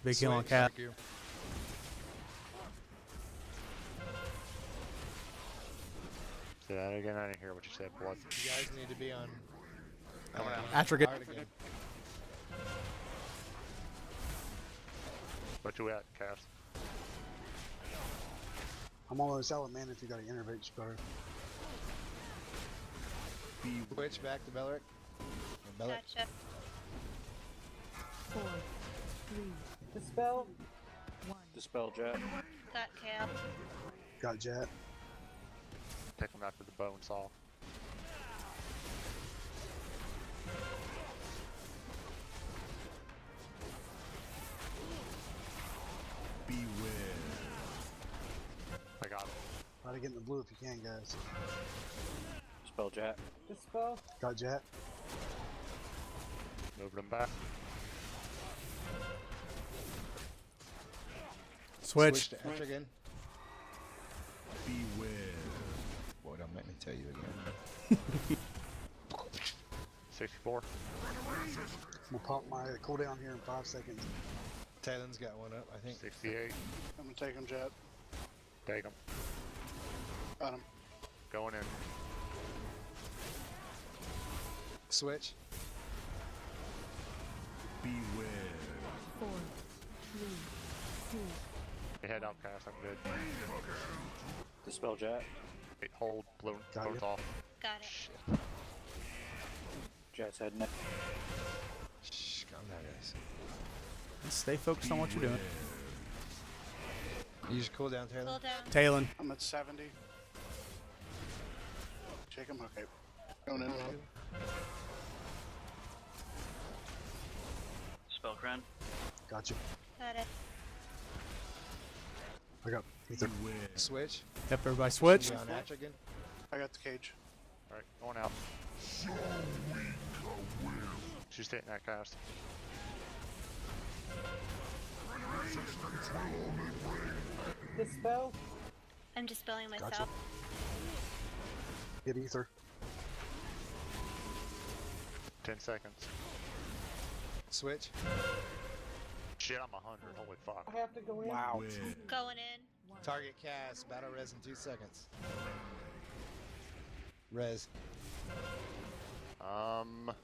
[SPEAKER 4] Big heal on
[SPEAKER 3] Switch.
[SPEAKER 4] Cat.
[SPEAKER 3] Thank you.
[SPEAKER 2] Say that again. I didn't hear what you said. Blood.
[SPEAKER 3] You guys need to be on.
[SPEAKER 2] Coming out.
[SPEAKER 4] After
[SPEAKER 3] Hard again.
[SPEAKER 2] What you at, cast?
[SPEAKER 7] I'm almost out of mana if you got an innervate spell.
[SPEAKER 3] Switch back to Belric. Or Belric.
[SPEAKER 15] Gotcha.
[SPEAKER 10] 4, 3,
[SPEAKER 8] Dispel.
[SPEAKER 10] 1.
[SPEAKER 11] Dispel Jet.
[SPEAKER 15] Got Kale.
[SPEAKER 7] Got Jet.
[SPEAKER 2] Take them after the bone saw.
[SPEAKER 17] Beware.
[SPEAKER 2] I got it.
[SPEAKER 7] Try to get in the blue if you can, guys.
[SPEAKER 11] Dispel Jet.
[SPEAKER 8] Dispel.
[SPEAKER 7] Got Jet.
[SPEAKER 2] Moving them back.
[SPEAKER 4] Switch.
[SPEAKER 3] To Etrigan.
[SPEAKER 17] Beware.
[SPEAKER 3] Boy, don't make me tell you again.
[SPEAKER 2] 64.
[SPEAKER 7] I'm gonna pop my cooldown here in 5 seconds.
[SPEAKER 3] Talon's got one up, I think.
[SPEAKER 2] 68.
[SPEAKER 7] I'm gonna take him, Jet.
[SPEAKER 2] Take them.
[SPEAKER 7] Got him.
[SPEAKER 2] Going in.
[SPEAKER 3] Switch.
[SPEAKER 17] Beware.
[SPEAKER 10] 4, 3, 2.
[SPEAKER 2] They head out, cast. I'm good.
[SPEAKER 11] Dispel Jet.
[SPEAKER 2] Hey, hold. Blown.
[SPEAKER 7] Got
[SPEAKER 2] Blown's
[SPEAKER 7] you.
[SPEAKER 2] off.
[SPEAKER 15] Got it.
[SPEAKER 2] Shit.
[SPEAKER 11] Jet's heading in.
[SPEAKER 3] Shh, calm down, guys.
[SPEAKER 4] Stay focused on what you're doing.
[SPEAKER 3] Use your cooldown, Taylor.
[SPEAKER 15] Cool down.
[SPEAKER 4] Talon.
[SPEAKER 7] I'm at 70. Take him. Okay. Going in.
[SPEAKER 5] Spell Cran.
[SPEAKER 7] Got you.
[SPEAKER 15] Got it.
[SPEAKER 7] I got Ether.
[SPEAKER 17] Beware.
[SPEAKER 3] Switch.
[SPEAKER 4] Yep, everybody switch.
[SPEAKER 3] Be on Etrigan.
[SPEAKER 7] I got the cage.
[SPEAKER 2] Alright, going out. She's hitting that cast.
[SPEAKER 8] Dispel.
[SPEAKER 15] I'm dispelling myself.
[SPEAKER 7] Gotcha. Get Ether.
[SPEAKER 2] 10 seconds.
[SPEAKER 3] Switch.
[SPEAKER 2] Shit, I'm 100. Holy fuck.
[SPEAKER 8] I have to go in.
[SPEAKER 3] Wow.
[SPEAKER 17] Beware.
[SPEAKER 15] Going in.
[SPEAKER 3] Target cast. Battle res in 2 seconds. Res.
[SPEAKER 2] Blood,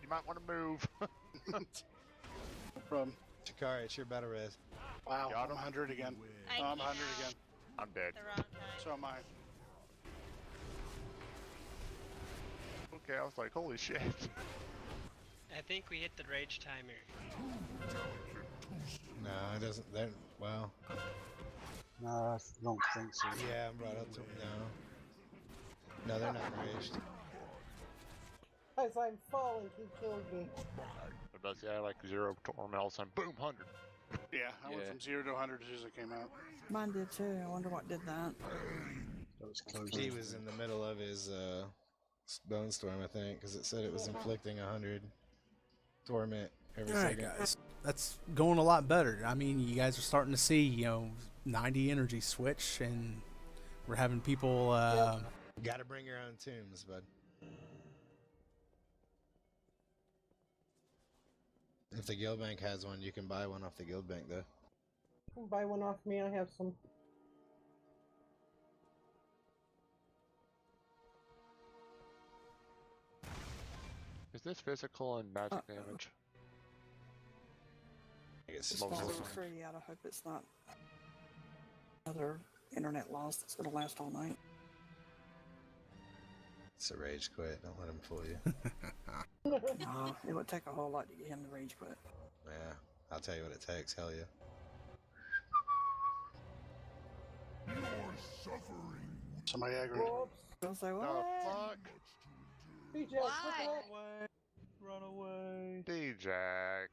[SPEAKER 2] you might want to move.
[SPEAKER 7] From
[SPEAKER 3] Chikari, it's your battle res.
[SPEAKER 7] wow,
[SPEAKER 2] Got
[SPEAKER 7] I'm
[SPEAKER 2] him.
[SPEAKER 7] 100 again.
[SPEAKER 15] I
[SPEAKER 7] I'm
[SPEAKER 15] came
[SPEAKER 7] 100
[SPEAKER 15] out
[SPEAKER 7] again.
[SPEAKER 2] I'm dead.
[SPEAKER 15] the wrong time.
[SPEAKER 7] So am I.
[SPEAKER 2] Okay, I was like, holy shit.
[SPEAKER 12] I think we hit the rage timer.
[SPEAKER 3] No, it doesn't. They're, well,
[SPEAKER 7] No, I don't think so.
[SPEAKER 3] yeah, I'm brought up to no. No, they're not raged.
[SPEAKER 8] As I'm falling, he killed me.
[SPEAKER 2] It does, yeah, like 0 tormentals and boom, 100.
[SPEAKER 7] Yeah, I went
[SPEAKER 11] Yeah.
[SPEAKER 7] from 0 to 100 as soon as it came out.
[SPEAKER 6] Mine did too. I wonder what did that.
[SPEAKER 7] That was close.
[SPEAKER 3] He was in the middle of his bone storm, I think, because it said it was inflicting 100 torment every
[SPEAKER 4] All right,
[SPEAKER 3] second.
[SPEAKER 4] guys. That's going a lot better. I mean, you guys are starting to see, 90 energy switch, and we're having people.
[SPEAKER 3] Got to bring your own tombs, bud. If the guild bank has one, you can buy one off the guild bank, though.
[SPEAKER 8] Buy one off me. I have some.
[SPEAKER 2] Is this physical and magic damage?
[SPEAKER 3] I guess
[SPEAKER 6] Just
[SPEAKER 2] Most
[SPEAKER 6] follow
[SPEAKER 2] of them.
[SPEAKER 6] free out. I hope it's not another internet loss that's going to last all night.
[SPEAKER 3] it's a rage quit. Don't let him fool you.
[SPEAKER 6] No, it would take a whole lot to get him to rage quit.
[SPEAKER 3] Yeah, I'll tell you what it takes. Hell yeah.
[SPEAKER 1] You're suffering.
[SPEAKER 7] Somebody aggro.
[SPEAKER 8] Whoops.
[SPEAKER 6] I'll say, what?
[SPEAKER 2] Oh, fuck.
[SPEAKER 8] BJ,
[SPEAKER 14] Why?
[SPEAKER 8] look at
[SPEAKER 12] Run away.
[SPEAKER 2] D-Jax.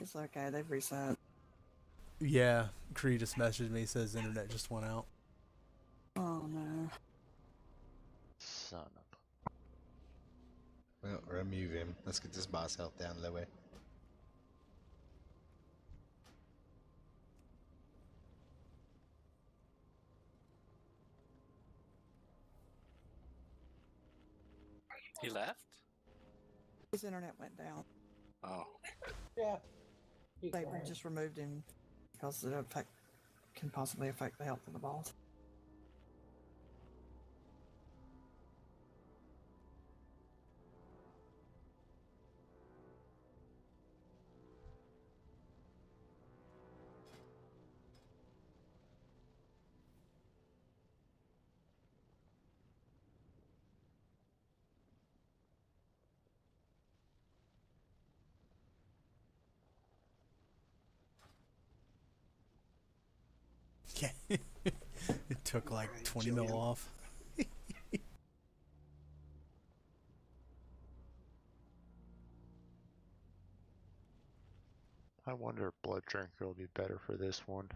[SPEAKER 6] It's okay. They've reset.
[SPEAKER 4] Yeah, Cree just messaged me, says internet just went out.
[SPEAKER 6] Oh no.
[SPEAKER 2] Son of
[SPEAKER 3] Well, remove him. Let's get this boss health down low way.
[SPEAKER 9] He left?
[SPEAKER 6] His internet went down.
[SPEAKER 9] Oh.
[SPEAKER 8] Yeah.
[SPEAKER 6] They just removed him because it can possibly affect the health of the balls.
[SPEAKER 4] Yeah. It took like 20 mil off.
[SPEAKER 2] I wonder if Blood Drinker will be better for this one.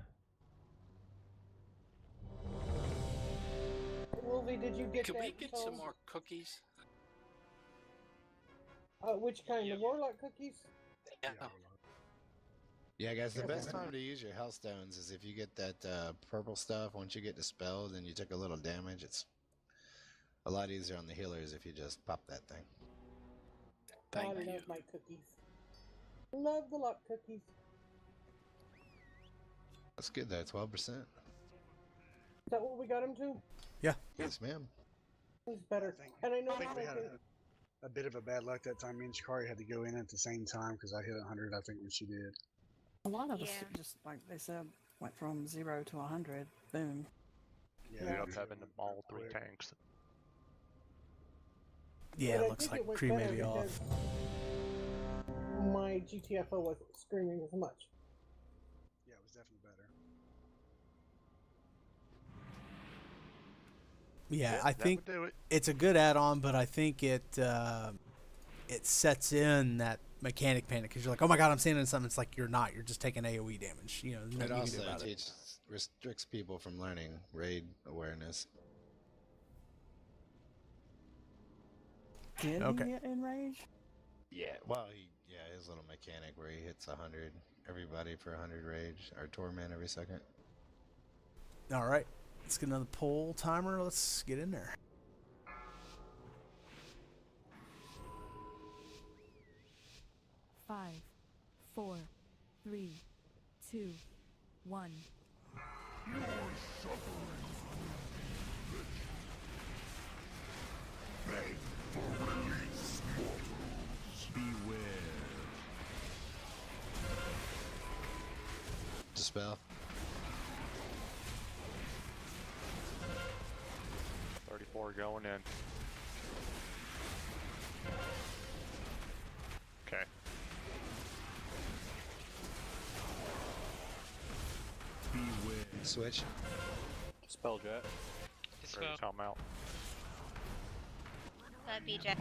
[SPEAKER 8] Wolvie, did you get
[SPEAKER 9] Could
[SPEAKER 8] that?
[SPEAKER 9] we get some
[SPEAKER 8] Tom?
[SPEAKER 9] more cookies?
[SPEAKER 8] Which kind? The Warlock cookies?
[SPEAKER 9] Yeah.
[SPEAKER 3] Yeah, guys, the
[SPEAKER 8] Yeah.
[SPEAKER 3] best time to use your health stones is if you get that purple stuff. Once you get dispelled and you took a little damage, it's a lot easier on the healers if you just pop that thing.
[SPEAKER 8] I love my cookies. Love the luck cookies.
[SPEAKER 3] That's good though, 12%.
[SPEAKER 8] Is that what we got him to?
[SPEAKER 4] Yeah.
[SPEAKER 3] Yes, ma'am.
[SPEAKER 8] It's better. And I know
[SPEAKER 7] I think we had
[SPEAKER 8] something-
[SPEAKER 7] a bit of a bad luck that time. Me and Shikari had to go in at the same time because I hit 100, I think, when she did.
[SPEAKER 6] A lot of us, just like they said, went from 0 to 100. Boom.
[SPEAKER 2] You ended up having them all 3 tanks.
[SPEAKER 4] Yeah,
[SPEAKER 8] But
[SPEAKER 4] it
[SPEAKER 8] I
[SPEAKER 4] looks
[SPEAKER 8] think
[SPEAKER 4] like
[SPEAKER 8] it went
[SPEAKER 4] Cree may
[SPEAKER 8] better
[SPEAKER 4] be off.
[SPEAKER 8] because my GTFO wasn't screaming as much.
[SPEAKER 7] Yeah, it was definitely better.
[SPEAKER 4] Yeah,
[SPEAKER 2] Yeah,
[SPEAKER 4] I
[SPEAKER 2] that
[SPEAKER 4] think
[SPEAKER 2] would do it.
[SPEAKER 4] it's a good add-on, but I think it sets in that mechanic panic because you're like, oh my god, I'm standing in something. It's like you're not. You're just taking AOE damage. You know, there's
[SPEAKER 3] It
[SPEAKER 4] nothing you can
[SPEAKER 3] also
[SPEAKER 4] do about it.
[SPEAKER 3] restricts people from learning raid awareness.
[SPEAKER 6] Did
[SPEAKER 4] Okay.
[SPEAKER 6] he get enraged?
[SPEAKER 3] Yeah, well, his little mechanic where he hits 100, everybody for 100 rage, or torment every second.
[SPEAKER 4] All right, let's get another poll timer. Let's get in there.
[SPEAKER 10] Five, 4, 3, 2, 1.
[SPEAKER 1] Your suffering beg for release, mortals.
[SPEAKER 17] Beware.
[SPEAKER 3] Dispel.
[SPEAKER 2] 34 going in. Okay.
[SPEAKER 17] Beware.
[SPEAKER 3] Switch.
[SPEAKER 11] Spell jet.
[SPEAKER 2] Ready to come out.
[SPEAKER 15] That'd be Jack.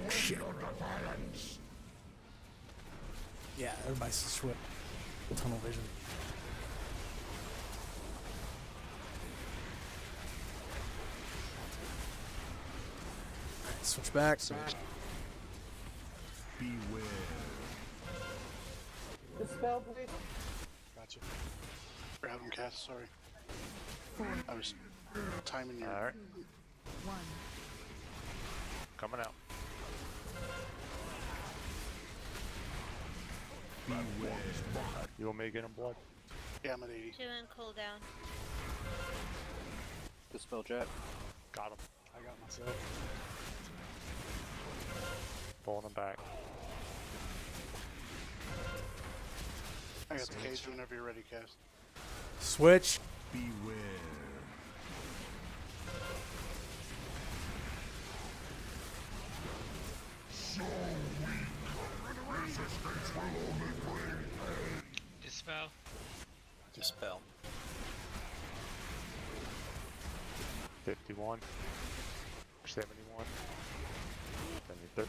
[SPEAKER 1] Shield of violence.
[SPEAKER 4] Yeah, everybody's swift. Tunnel vision. All right, switch back.
[SPEAKER 3] Switch.
[SPEAKER 17] Beware.
[SPEAKER 8] Dispel, please.
[SPEAKER 7] Gotcha. Grab him, Cass, sorry.
[SPEAKER 10] 4,
[SPEAKER 7] I was timing you.
[SPEAKER 2] All right,
[SPEAKER 10] 1.
[SPEAKER 2] coming out.
[SPEAKER 17] Beware.
[SPEAKER 2] You want me to get him blood?
[SPEAKER 7] Yeah, I'm at 80.
[SPEAKER 15] Doing cooldown.
[SPEAKER 11] Dispel jet.
[SPEAKER 2] Got him.
[SPEAKER 7] I got myself.
[SPEAKER 2] Pulling him back.
[SPEAKER 7] I got the cage whenever you're ready, Cass.
[SPEAKER 4] Switch.
[SPEAKER 17] Beware.
[SPEAKER 1] So weak. Resistance will only bring pain.
[SPEAKER 12] Dispel.
[SPEAKER 9] Dispel.
[SPEAKER 2] 51. 71. 73.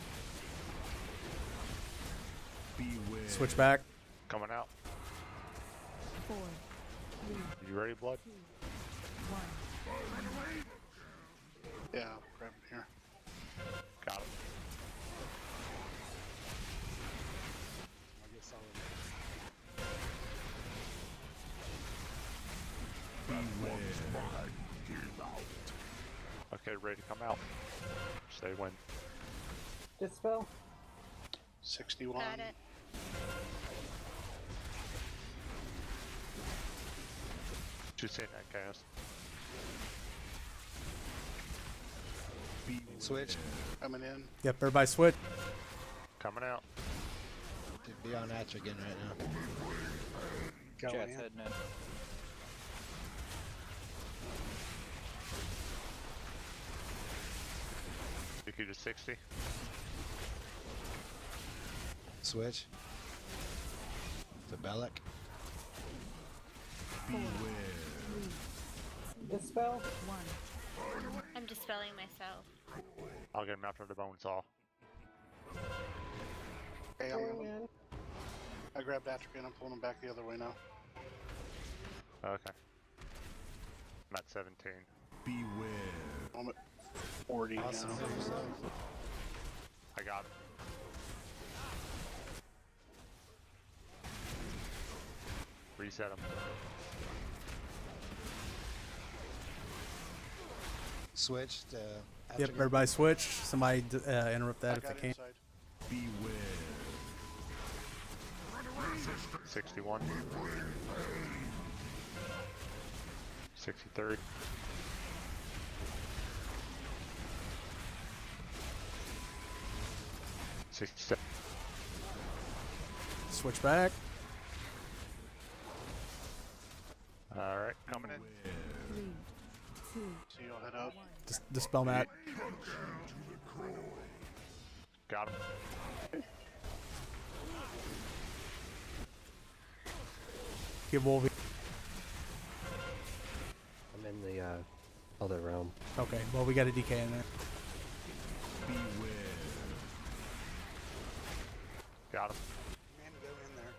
[SPEAKER 17] Beware.
[SPEAKER 4] Switch back.
[SPEAKER 2] Coming out.
[SPEAKER 10] 4, 3,
[SPEAKER 2] You ready, blood?
[SPEAKER 10] 2, 1.
[SPEAKER 7] Yeah, I'll grab him here.
[SPEAKER 2] Got him.
[SPEAKER 7] I guess
[SPEAKER 2] Okay, ready to come out. Stay win.
[SPEAKER 8] Dispel.
[SPEAKER 7] 61.
[SPEAKER 15] Got it.
[SPEAKER 2] Just hit that cast.
[SPEAKER 3] Switch.
[SPEAKER 7] Coming in.
[SPEAKER 4] Yep, everybody switch.
[SPEAKER 2] Coming out.
[SPEAKER 3] Should be on Atch again right now.
[SPEAKER 7] Going
[SPEAKER 11] Jet's
[SPEAKER 7] in.
[SPEAKER 11] heading in.
[SPEAKER 2] You to 60.
[SPEAKER 3] Switch. To Bellic.
[SPEAKER 8] Dispel.
[SPEAKER 10] 1.
[SPEAKER 15] I'm dispelling myself.
[SPEAKER 2] I'll get him after the bone saw.
[SPEAKER 7] Hey,
[SPEAKER 8] Going in.
[SPEAKER 7] I grabbed Atrigan. I'm pulling him back the other way now.
[SPEAKER 2] Okay. I'm at 17.
[SPEAKER 17] Beware.
[SPEAKER 7] I'm at 40
[SPEAKER 3] Awesome.
[SPEAKER 7] now.
[SPEAKER 3] Hit yourself.
[SPEAKER 2] I got him. Reset him.
[SPEAKER 3] Switch to Atch
[SPEAKER 4] Yep,
[SPEAKER 3] again.
[SPEAKER 4] everybody switch. Somebody interrupt that
[SPEAKER 7] I
[SPEAKER 4] if they
[SPEAKER 7] got
[SPEAKER 4] can.
[SPEAKER 7] inside.
[SPEAKER 17] Beware.
[SPEAKER 2] 61. 63. 67.
[SPEAKER 4] Switch back.
[SPEAKER 2] Alright, coming in.
[SPEAKER 10] 3, 2,
[SPEAKER 7] So you'll head up.
[SPEAKER 4] Dispel Matt.
[SPEAKER 2] Got him.
[SPEAKER 4] Give Wolvie.
[SPEAKER 11] I'm in the other realm.
[SPEAKER 4] Okay, well, we got a DK in there.
[SPEAKER 17] Beware.
[SPEAKER 2] Got him.
[SPEAKER 7] Man, go in there.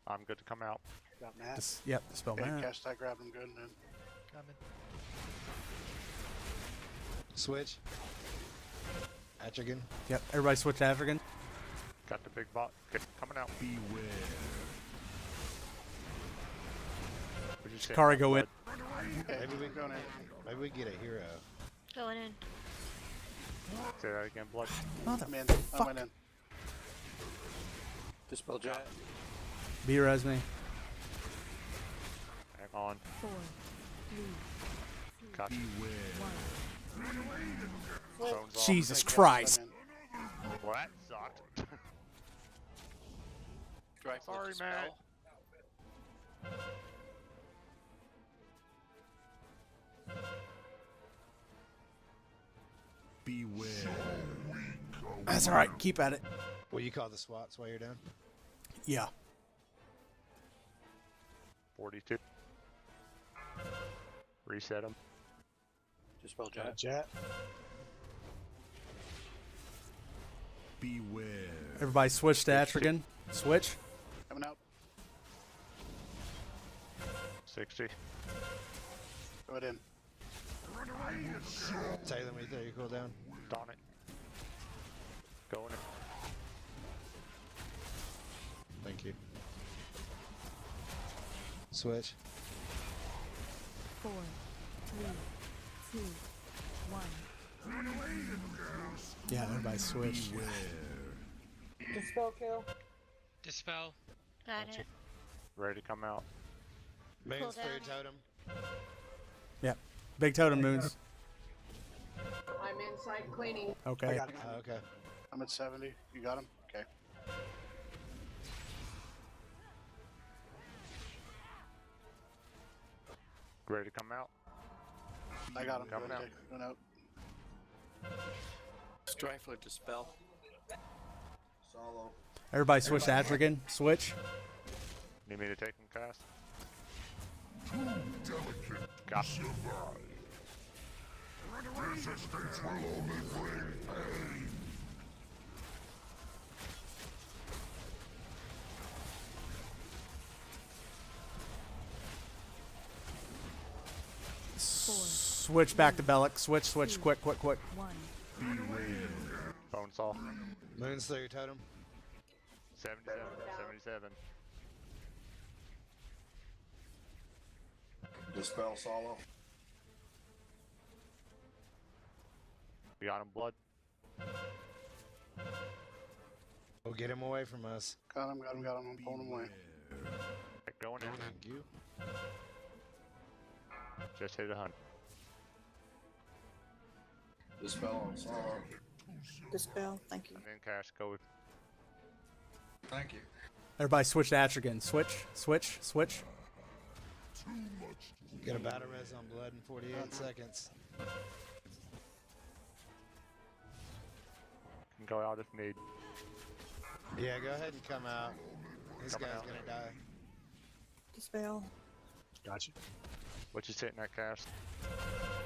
[SPEAKER 2] I'm good to come out.
[SPEAKER 7] Got Matt.
[SPEAKER 4] Yep, dispel
[SPEAKER 7] Okay,
[SPEAKER 4] Matt.
[SPEAKER 7] cast I grabbed him good and then
[SPEAKER 12] Coming.
[SPEAKER 3] Switch. Atch again.
[SPEAKER 4] Yep, everybody switch to African.
[SPEAKER 2] Got the big bot. Okay, coming out.
[SPEAKER 17] Beware.
[SPEAKER 2] What'd you say?
[SPEAKER 4] Kari, go in.
[SPEAKER 3] Maybe we
[SPEAKER 7] going in.
[SPEAKER 3] Maybe we get a hero.
[SPEAKER 15] Going in.
[SPEAKER 2] Say that again, Blood.
[SPEAKER 7] I'm in. I went in.
[SPEAKER 11] Dispel Jet.
[SPEAKER 4] B res me.
[SPEAKER 2] Hang on.
[SPEAKER 10] 4, 3,
[SPEAKER 2] Got you.
[SPEAKER 17] Beware.
[SPEAKER 10] 1.
[SPEAKER 2] Bones off.
[SPEAKER 4] Jesus
[SPEAKER 7] Yes,
[SPEAKER 4] Christ.
[SPEAKER 7] I'm in.
[SPEAKER 2] Well, that sucked.
[SPEAKER 9] Strike with
[SPEAKER 2] Sorry,
[SPEAKER 9] dispel.
[SPEAKER 2] Matt.
[SPEAKER 17] Beware.
[SPEAKER 4] That's alright, keep at it.
[SPEAKER 3] Will you call the SWATs while you're down?
[SPEAKER 4] Yeah.
[SPEAKER 2] 42. Reset him.
[SPEAKER 11] Dispel
[SPEAKER 7] Got
[SPEAKER 11] Jet.
[SPEAKER 7] Jet.
[SPEAKER 17] Beware.
[SPEAKER 4] Everybody switch to Atrigan. Switch.
[SPEAKER 7] Coming out.
[SPEAKER 2] 60.
[SPEAKER 7] Go it in.
[SPEAKER 3] Taylor, when you throw your cooldown.
[SPEAKER 2] On it. Going in.
[SPEAKER 3] Thank you. Switch.
[SPEAKER 10] 4, 3, 2, 1.
[SPEAKER 4] Yeah, everybody switch.
[SPEAKER 8] Dispel kill.
[SPEAKER 12] Dispel.
[SPEAKER 15] Got it.
[SPEAKER 2] Ready to come out.
[SPEAKER 3] Moons
[SPEAKER 15] down.
[SPEAKER 3] for your totem.
[SPEAKER 4] Yep. Big totem moons.
[SPEAKER 16] I'm inside cleaning.
[SPEAKER 7] I
[SPEAKER 4] Okay.
[SPEAKER 7] got him.
[SPEAKER 3] Okay.
[SPEAKER 7] I'm at 70. You got him? Okay.
[SPEAKER 2] Ready to come out.
[SPEAKER 7] I got him.
[SPEAKER 2] Coming
[SPEAKER 7] Go
[SPEAKER 2] out.
[SPEAKER 7] ahead, going out.
[SPEAKER 9] Strife with dispel.
[SPEAKER 1] Solo.
[SPEAKER 4] Everybody switch to Atrigan. Switch.
[SPEAKER 2] Need me to take him cast?
[SPEAKER 1] Too delicate
[SPEAKER 2] Got
[SPEAKER 1] to survive. Resistance will only bring pain.
[SPEAKER 4] Switch back to Bellic. Switch, switch, quick, quick, quick.
[SPEAKER 10] 1.
[SPEAKER 2] Bone saw.
[SPEAKER 3] Moons through your totem.
[SPEAKER 2] 77. 77.
[SPEAKER 1] Dispel solo.
[SPEAKER 2] We got him, Blood.
[SPEAKER 3] We'll get him away from us.
[SPEAKER 7] Got him. I'm pulling him away.
[SPEAKER 2] Going in.
[SPEAKER 3] Thank you.
[SPEAKER 2] Just hit 100.
[SPEAKER 18] Dispel on Saw.
[SPEAKER 6] Dispel, thank you.
[SPEAKER 2] And then cast code.
[SPEAKER 18] Thank you.
[SPEAKER 4] Everybody switch to Atrigan. Switch.
[SPEAKER 3] Get a battle res on blood in 48 seconds.
[SPEAKER 2] Can go out if need.
[SPEAKER 3] Yeah, go ahead and come out. This
[SPEAKER 2] Coming
[SPEAKER 3] guy's
[SPEAKER 2] out.
[SPEAKER 3] gonna die.
[SPEAKER 6] Dispel.
[SPEAKER 7] Gotcha.
[SPEAKER 2] What you hitting that cast?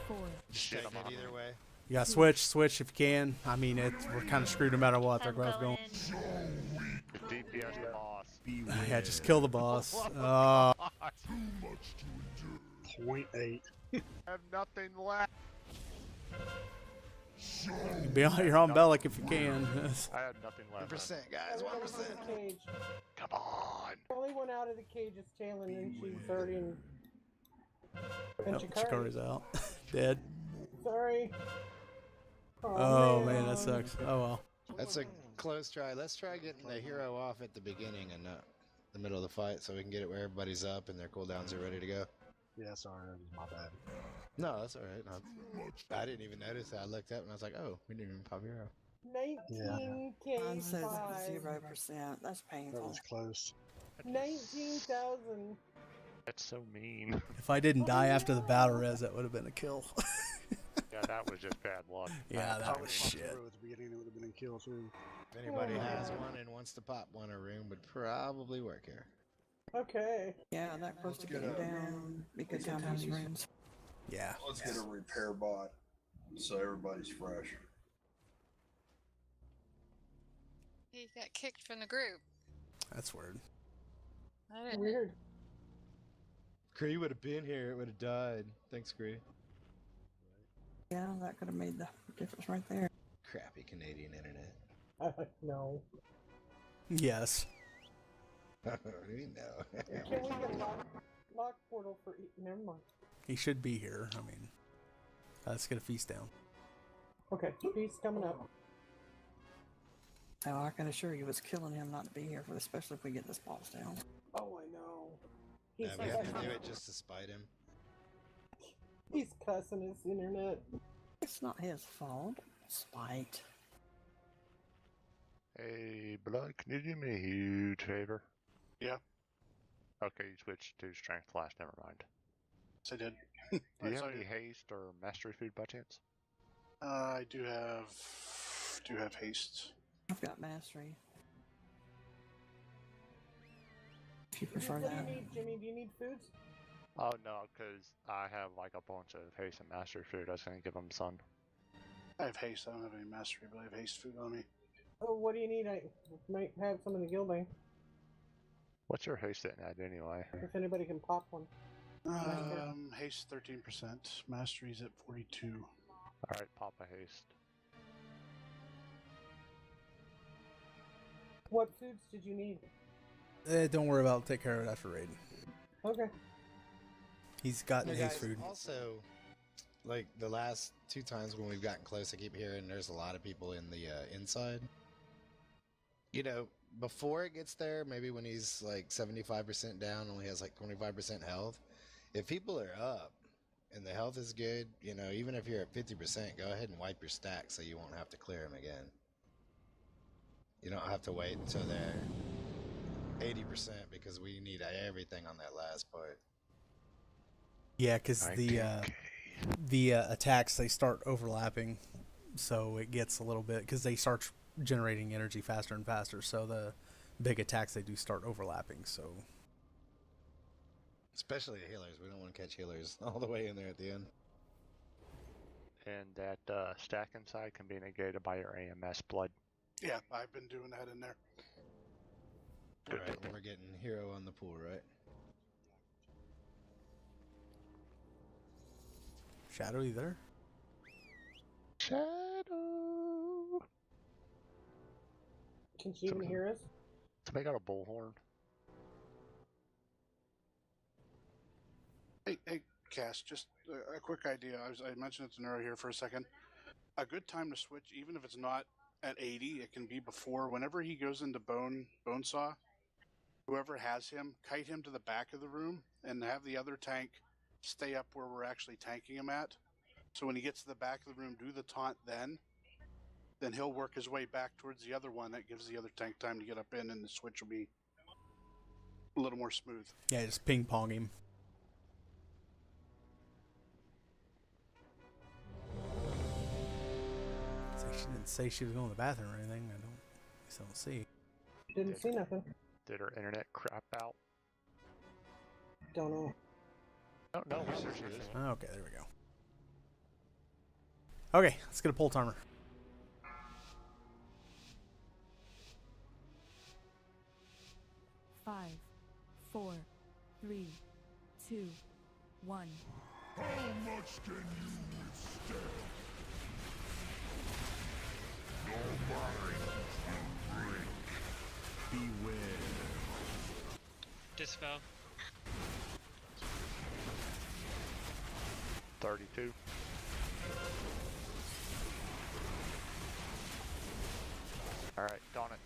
[SPEAKER 10] 4,
[SPEAKER 3] Just
[SPEAKER 2] Shit,
[SPEAKER 3] taking
[SPEAKER 2] I'm
[SPEAKER 3] it
[SPEAKER 2] on.
[SPEAKER 3] either way.
[SPEAKER 4] You got switch if you can. I mean, we're kind of screwed no matter what. They're both going.
[SPEAKER 2] The DPS boss.
[SPEAKER 4] Yeah, just kill the boss.
[SPEAKER 1] Too much to endure.
[SPEAKER 7] 0.8.
[SPEAKER 2] I have nothing left.
[SPEAKER 4] You're on Bellic if you can.
[SPEAKER 2] I have nothing left.
[SPEAKER 3] 1%, guys. 1%.
[SPEAKER 8] Cage.
[SPEAKER 2] Come on.
[SPEAKER 8] The only one out of the cage is Talon, and she's already in. And
[SPEAKER 4] Oh,
[SPEAKER 8] Chikari.
[SPEAKER 4] Chikari's out. Dead.
[SPEAKER 8] Sorry.
[SPEAKER 4] Oh man, that sucks. Oh well.
[SPEAKER 3] That's a close try. Let's try getting the hero off at the beginning and not the middle of the fight, so we can get it where everybody's up and their cooldowns are ready to go.
[SPEAKER 7] Yeah, sorry, that was my bad.
[SPEAKER 3] No, that's all right. I didn't even notice that. I looked up and I was like, oh, we didn't even pop hero.
[SPEAKER 8] 19K.
[SPEAKER 6] Mine says 0%. That's
[SPEAKER 7] That
[SPEAKER 6] painful.
[SPEAKER 7] was close.
[SPEAKER 8] 19,000.
[SPEAKER 2] That's so mean.
[SPEAKER 4] If I didn't die after the battle res, that would have been a kill.
[SPEAKER 2] Yeah, that was just bad luck.
[SPEAKER 4] Yeah, that
[SPEAKER 7] Probably
[SPEAKER 4] was
[SPEAKER 7] popped
[SPEAKER 4] shit.
[SPEAKER 7] through at the beginning, it would have been a kill too.
[SPEAKER 3] If anybody has one and wants to pop one, a room would probably work here.
[SPEAKER 8] Okay.
[SPEAKER 6] Yeah, that close to getting down because how many rooms?
[SPEAKER 4] Yeah.
[SPEAKER 18] Let's get a repair bot so everybody's fresh.
[SPEAKER 14] He got kicked from the group.
[SPEAKER 4] That's weird.
[SPEAKER 14] I didn't.
[SPEAKER 8] Weird.
[SPEAKER 3] Cree would have been here, it would have died. Thanks, Cree.
[SPEAKER 6] Yeah, that could have made the difference right there.
[SPEAKER 3] Crappy Canadian internet.
[SPEAKER 8] No.
[SPEAKER 4] Yes.
[SPEAKER 3] We know.
[SPEAKER 8] Can we get lock portal for? Never mind.
[SPEAKER 4] He should be here. I mean, let's get a feast down.
[SPEAKER 8] Okay, feast coming up.
[SPEAKER 6] Oh, I can assure you it's killing him not to be here, especially if we get this boss down.
[SPEAKER 8] Oh, I know.
[SPEAKER 3] Yeah, we have to do it just to spite him.
[SPEAKER 8] He's cussing his internet.
[SPEAKER 6] It's not his fault. Spite.
[SPEAKER 2] Hey, Blood, can you do me a huge favor?
[SPEAKER 7] Yeah.
[SPEAKER 2] Okay, you switched to Strength Flash, never mind.
[SPEAKER 7] Yes, I did.
[SPEAKER 2] Do you
[SPEAKER 7] I saw
[SPEAKER 2] have any haste or mastery food by chance?
[SPEAKER 7] I do have haste.
[SPEAKER 6] I've got mastery. If you prefer
[SPEAKER 8] What do
[SPEAKER 6] that.
[SPEAKER 8] you need, Jimmy? Do you need foods?
[SPEAKER 2] Oh no, because I have like a bunch of haste and mastery food. I was gonna give him some.
[SPEAKER 7] I have haste. I don't have any mastery, but I have haste food on me.
[SPEAKER 8] Oh, what do you need? I might have some in the gilding.
[SPEAKER 2] What's your haste sitting at anyway?
[SPEAKER 8] If anybody can pop one.
[SPEAKER 7] Haste 13%. Mastery's at 42.
[SPEAKER 2] Alright, pop a haste.
[SPEAKER 8] What foods did you need?
[SPEAKER 4] Don't worry about it. Take care of it after raid.
[SPEAKER 8] Okay.
[SPEAKER 4] He's got
[SPEAKER 3] Hey,
[SPEAKER 4] haste
[SPEAKER 3] guys,
[SPEAKER 4] food.
[SPEAKER 3] Also, like the last 2 times when we've gotten close, I keep hearing there's a lot of people in the inside. You know, before it gets there, maybe when he's like 75% down, only has like 25% health. If people are up and the health is good, you know, even if you're at 50%, go ahead and wipe your stack so you won't have to clear them again. You don't have to wait until they're 80% because we need everything on that last part.
[SPEAKER 4] Yeah, because the attacks, they start overlapping, so it gets a little bit, because they start generating energy faster and faster, so the big attacks, they do start overlapping, so.
[SPEAKER 3] Especially the healers. We don't want to catch healers all the way in there at the end.
[SPEAKER 2] And that stack inside can be negated by your AMS blood.
[SPEAKER 7] Yeah, I've been doing that in there.
[SPEAKER 3] Alright, and we're getting hero on the pool, right?
[SPEAKER 4] Shadow, you there?
[SPEAKER 2] Shadow!
[SPEAKER 8] Can she even hear us?
[SPEAKER 2] Somebody got a bullhorn.
[SPEAKER 7] Hey, Cass, just a quick idea. I mentioned it to Nero here for a second. a good time to switch, even if it's not at 80, it can be before. Whenever he goes into bone saw, whoever has him, kite him to the back of the room and have the other tank stay up where we're actually tanking him at. So when he gets to the back of the room, do the taunt then he'll work his way back towards the other one. That gives the other tank time to get up in, and the switch will be a little more smooth.
[SPEAKER 4] Yeah, just ping pong him. She didn't say she was going to the bathroom or anything. I don't see.
[SPEAKER 8] Didn't see nothing.
[SPEAKER 2] Did her internet crap out?
[SPEAKER 8] Don't know.
[SPEAKER 2] No, we searched it.
[SPEAKER 4] Okay, there we go. Okay, let's get a pull timer.
[SPEAKER 10] Five, 4, 3, 2, 1.
[SPEAKER 1] How much can you withstand? No mind will break.
[SPEAKER 17] Beware.
[SPEAKER 19] Dispel.
[SPEAKER 2] 32. Alright, on it.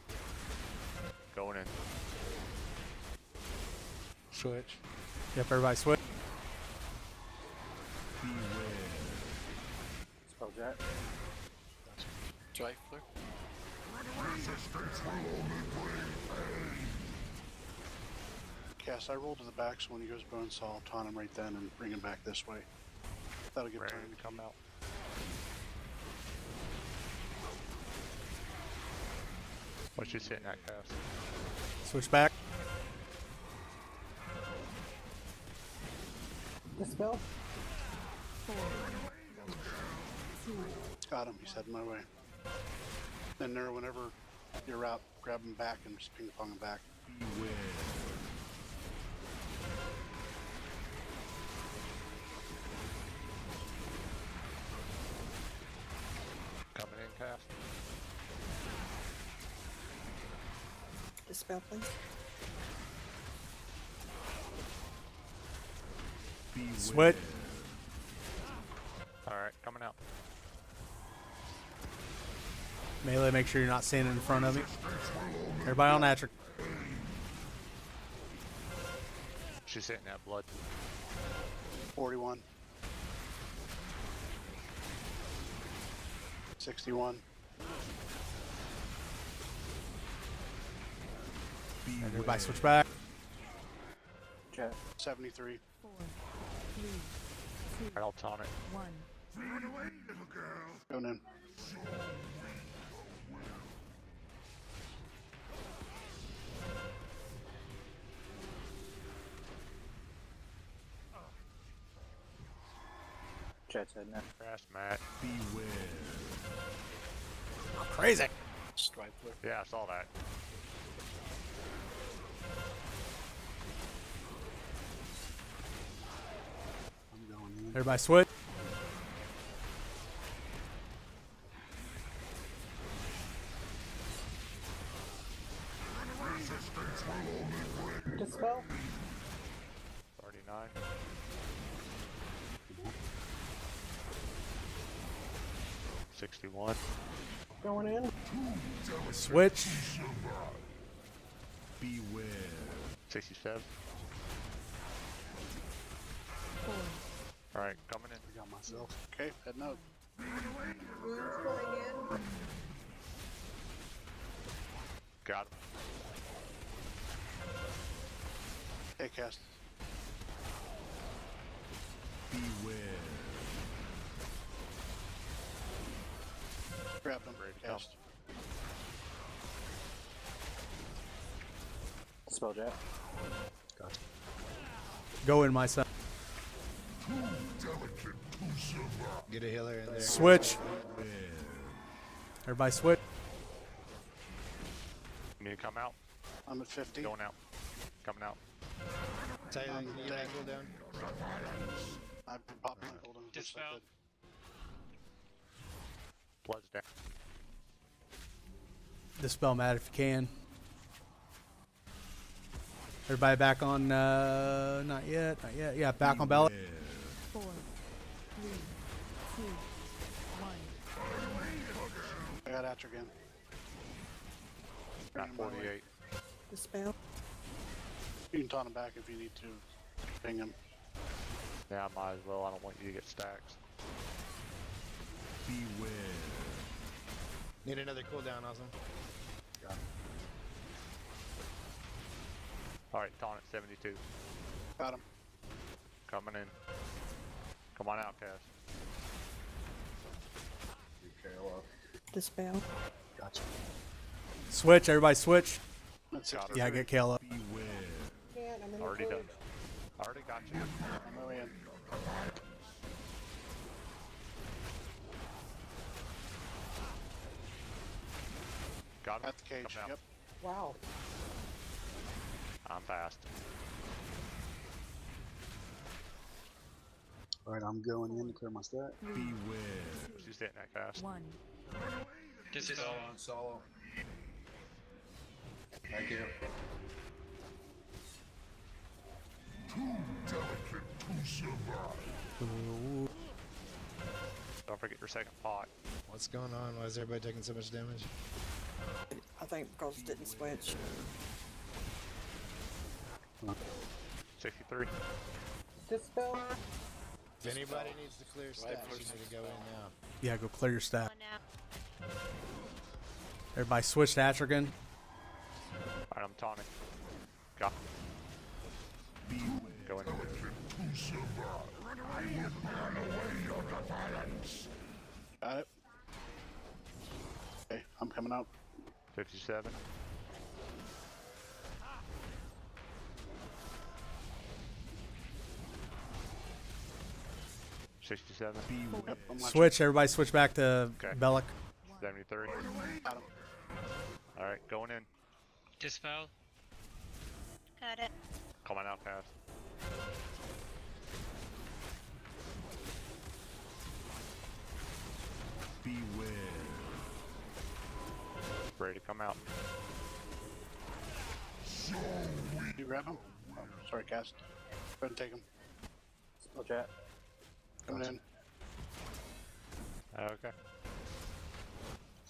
[SPEAKER 2] Going in.
[SPEAKER 3] Switch.
[SPEAKER 4] Yep, everybody switch.
[SPEAKER 11] Spell Jet.
[SPEAKER 9] Trifler.
[SPEAKER 1] Resistance will only bring pain.
[SPEAKER 7] Cass, I roll to the back, so when he goes bone saw, I'll taunt him right then and bring him back this way. That'll give time to come out.
[SPEAKER 2] What's you sitting at, Cass?
[SPEAKER 4] Switch back.
[SPEAKER 8] Dispel.
[SPEAKER 10] 4, 2,
[SPEAKER 7] Got him. He's heading my way. Then there, whenever you're out, grab him back and just ping pong him back.
[SPEAKER 17] Beware.
[SPEAKER 2] Coming in, Cass.
[SPEAKER 6] Dispel, please.
[SPEAKER 17] Beware.
[SPEAKER 4] Switch.
[SPEAKER 2] Alright, coming out.
[SPEAKER 4] Melee, make sure you're not standing in front of me. Everybody on Atric.
[SPEAKER 2] She's hitting that blood.
[SPEAKER 7] 41. 61.
[SPEAKER 4] Everybody switch back.
[SPEAKER 7] Jet. 73.
[SPEAKER 10] 4, 3, 2,
[SPEAKER 2] Alright, I'll taunt it.
[SPEAKER 10] 1.
[SPEAKER 1] Run away, little girl.
[SPEAKER 7] Going in.
[SPEAKER 11] Jet's heading out.
[SPEAKER 2] Crash, Matt.
[SPEAKER 17] Beware.
[SPEAKER 4] I'm crazy.
[SPEAKER 7] Stripler.
[SPEAKER 2] Yeah, I saw that.
[SPEAKER 7] I'm going in.
[SPEAKER 4] Everybody switch.
[SPEAKER 1] Resistance will only bring
[SPEAKER 8] Dispel.
[SPEAKER 2] 39. $61.
[SPEAKER 8] Going in.
[SPEAKER 4] Switch.
[SPEAKER 17] Beware.
[SPEAKER 2] 67.
[SPEAKER 10] 4,
[SPEAKER 2] Alright, coming in.
[SPEAKER 7] I got myself. Okay, heading out.
[SPEAKER 16] Wounds going in.
[SPEAKER 2] Got him.
[SPEAKER 7] Hey, Cass.
[SPEAKER 17] Beware.
[SPEAKER 7] Grab him.
[SPEAKER 2] Ready to
[SPEAKER 7] Cast.
[SPEAKER 11] Spell Jet.
[SPEAKER 4] Go in, my son.
[SPEAKER 1] too delicate to survive.
[SPEAKER 3] Get a healer in there.
[SPEAKER 4] Switch. Everybody switch.
[SPEAKER 2] You need to come out.
[SPEAKER 7] I'm at 50.
[SPEAKER 2] Going out. Coming out.
[SPEAKER 3] Taylor, can you get that cooldown?
[SPEAKER 7] I popped my cooldown.
[SPEAKER 19] Dispel.
[SPEAKER 2] Blood's down.
[SPEAKER 4] Dispel Matt if you can. Everybody back on, not yet. Yeah, back on ballot.
[SPEAKER 10] 4, 3, 2, 1.
[SPEAKER 7] Atrigan.
[SPEAKER 2] Got
[SPEAKER 7] Bring him my way.
[SPEAKER 2] 48.
[SPEAKER 6] Dispel.
[SPEAKER 7] You can taunt him back if you need to. Ping him.
[SPEAKER 2] Yeah, I might as well. I don't want you to get stacks.
[SPEAKER 17] Beware.
[SPEAKER 3] Need another cooldown, awesome.
[SPEAKER 2] Alright, taunt at 72.
[SPEAKER 7] Got him.
[SPEAKER 2] Coming in. Come on out, Cass.
[SPEAKER 6] Dispel.
[SPEAKER 7] Gotcha.
[SPEAKER 4] Switch, everybody switch.
[SPEAKER 7] That's
[SPEAKER 2] Got her.
[SPEAKER 4] Yeah, get Kale up.
[SPEAKER 17] Beware.
[SPEAKER 8] Can't, I'm in the
[SPEAKER 2] Already done.
[SPEAKER 8] cage.
[SPEAKER 2] Already got you.
[SPEAKER 7] On my way in.
[SPEAKER 2] Got him.
[SPEAKER 7] At the cage.
[SPEAKER 2] Come out.
[SPEAKER 7] Yep.
[SPEAKER 8] Wow.
[SPEAKER 2] I'm fast.
[SPEAKER 7] Alright, I'm going in to clear my stack.
[SPEAKER 17] Beware.
[SPEAKER 2] She's hitting that fast.
[SPEAKER 10] 1.
[SPEAKER 18] Still on solo. Thank you.
[SPEAKER 1] Too delicate to survive.
[SPEAKER 2] Don't forget your second pot.
[SPEAKER 3] What's going on? Why is everybody taking so much damage?
[SPEAKER 6] I think because it didn't switch.
[SPEAKER 2] 63.
[SPEAKER 8] Dispel.
[SPEAKER 3] If anybody needs to clear stacks, you need to go in now.
[SPEAKER 4] Yeah, go clear your stack.
[SPEAKER 15] Oh, no.
[SPEAKER 4] Everybody switch to Atrigan.
[SPEAKER 2] Alright, I'm taunting. Got
[SPEAKER 17] Beware.
[SPEAKER 2] Go in.
[SPEAKER 1] To survive. I will burn away your defiance.
[SPEAKER 7] Got it. Okay, I'm coming out.
[SPEAKER 2] 57. $67.
[SPEAKER 7] Yep, I'm watching.
[SPEAKER 4] Switch, everybody switch back to
[SPEAKER 2] Okay.
[SPEAKER 4] Bellic.
[SPEAKER 2] 73.
[SPEAKER 7] Got him.
[SPEAKER 2] Alright, going in.
[SPEAKER 5] Dispel.
[SPEAKER 15] Got it.
[SPEAKER 2] Come on out, Cass.
[SPEAKER 17] Beware.
[SPEAKER 2] Ready to come out.
[SPEAKER 7] You grab him? Oh, sorry, Cast. Go ahead and take him.
[SPEAKER 11] Spell chat.
[SPEAKER 7] Coming in.
[SPEAKER 2] Okay.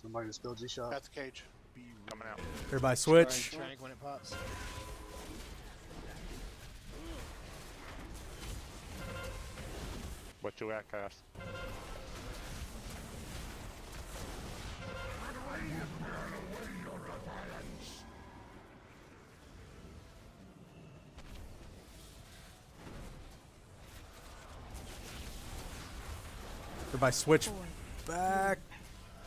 [SPEAKER 7] Somebody spilled G-Shot. At the cage.
[SPEAKER 2] Coming out.
[SPEAKER 4] Everybody switch.
[SPEAKER 3] Trank when it pops.
[SPEAKER 2] What you at, Cass?
[SPEAKER 4] Everybody switch
[SPEAKER 10] 4.
[SPEAKER 4] back.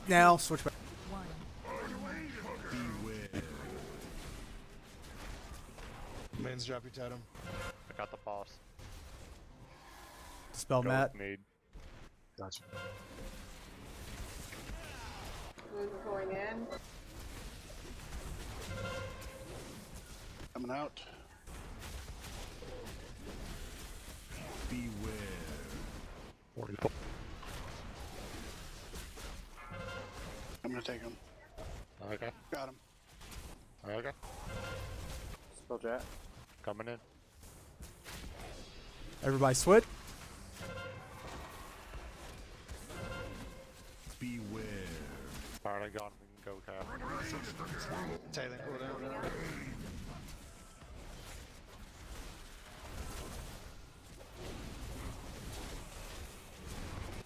[SPEAKER 4] Now, switch back.
[SPEAKER 10] 1.
[SPEAKER 17] Beware.
[SPEAKER 3] Men's drop your totem.
[SPEAKER 2] I got the boss.
[SPEAKER 4] Dispel
[SPEAKER 2] Go
[SPEAKER 4] Matt.
[SPEAKER 2] with Mead.
[SPEAKER 7] Gotcha.
[SPEAKER 16] Who's going in?
[SPEAKER 7] Coming out.
[SPEAKER 17] Beware.
[SPEAKER 2] 44.
[SPEAKER 7] I'm gonna take him.
[SPEAKER 2] Okay.
[SPEAKER 7] Got him.
[SPEAKER 2] Okay.
[SPEAKER 11] Spell chat.
[SPEAKER 2] Coming in.
[SPEAKER 4] Everybody switch.
[SPEAKER 17] Beware.
[SPEAKER 2] Alright, I got him. We can go, Cass.
[SPEAKER 3] Taylor, cooldown.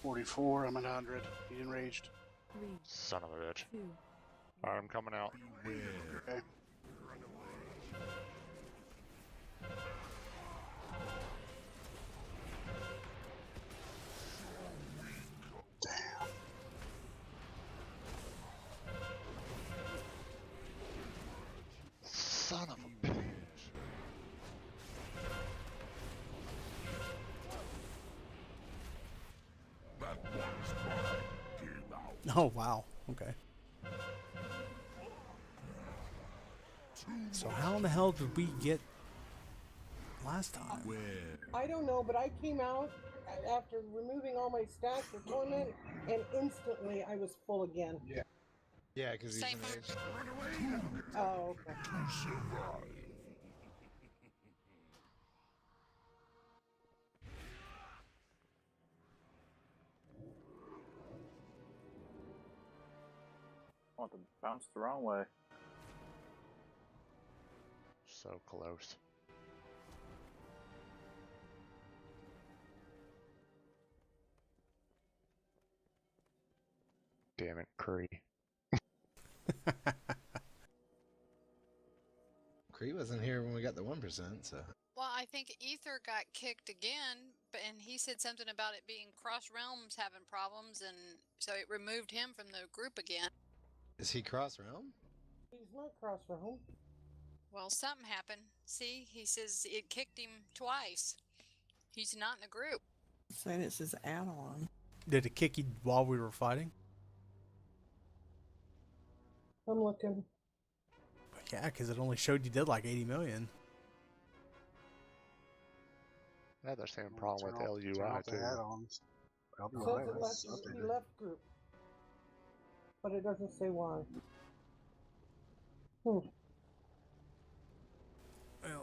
[SPEAKER 7] 44. I'm at 100. He enraged.
[SPEAKER 10] 3.
[SPEAKER 2] Son of a bitch.
[SPEAKER 10] 2.
[SPEAKER 2] Alright, I'm coming out.
[SPEAKER 17] Beware.
[SPEAKER 7] Okay.
[SPEAKER 2] Son of a bitch.
[SPEAKER 1] That one's mine. Game out.
[SPEAKER 4] Oh, wow. Okay. So how in the hell did we get last time?
[SPEAKER 17] Beware.
[SPEAKER 8] I don't know, but I came out after removing all my stacks for torment, and instantly I was full again.
[SPEAKER 3] Yeah, because he's
[SPEAKER 14] Same.
[SPEAKER 3] enraged.
[SPEAKER 8] Oh, okay.
[SPEAKER 1] To survive.
[SPEAKER 11] want to bounce the wrong way.
[SPEAKER 2] So close. Damn it, Cree.
[SPEAKER 3] Cree wasn't here when we got the 1%, so.
[SPEAKER 14] Well, I think Ether got kicked again, and he said something about it being cross realms having problems, and so it removed him from the group again.
[SPEAKER 3] Is he cross realm?
[SPEAKER 8] He's not cross realm.
[SPEAKER 14] Well, something happened. See, he says it kicked him twice. He's not in the group.
[SPEAKER 6] Saying it says add-on.
[SPEAKER 4] Did it kick you while we were fighting?
[SPEAKER 8] I'm looking.
[SPEAKER 4] Yeah, because it only showed you did like 80 million.
[SPEAKER 2] I had the same problem with LUI too.
[SPEAKER 8] Says he left group, but it doesn't say why.
[SPEAKER 4] Well,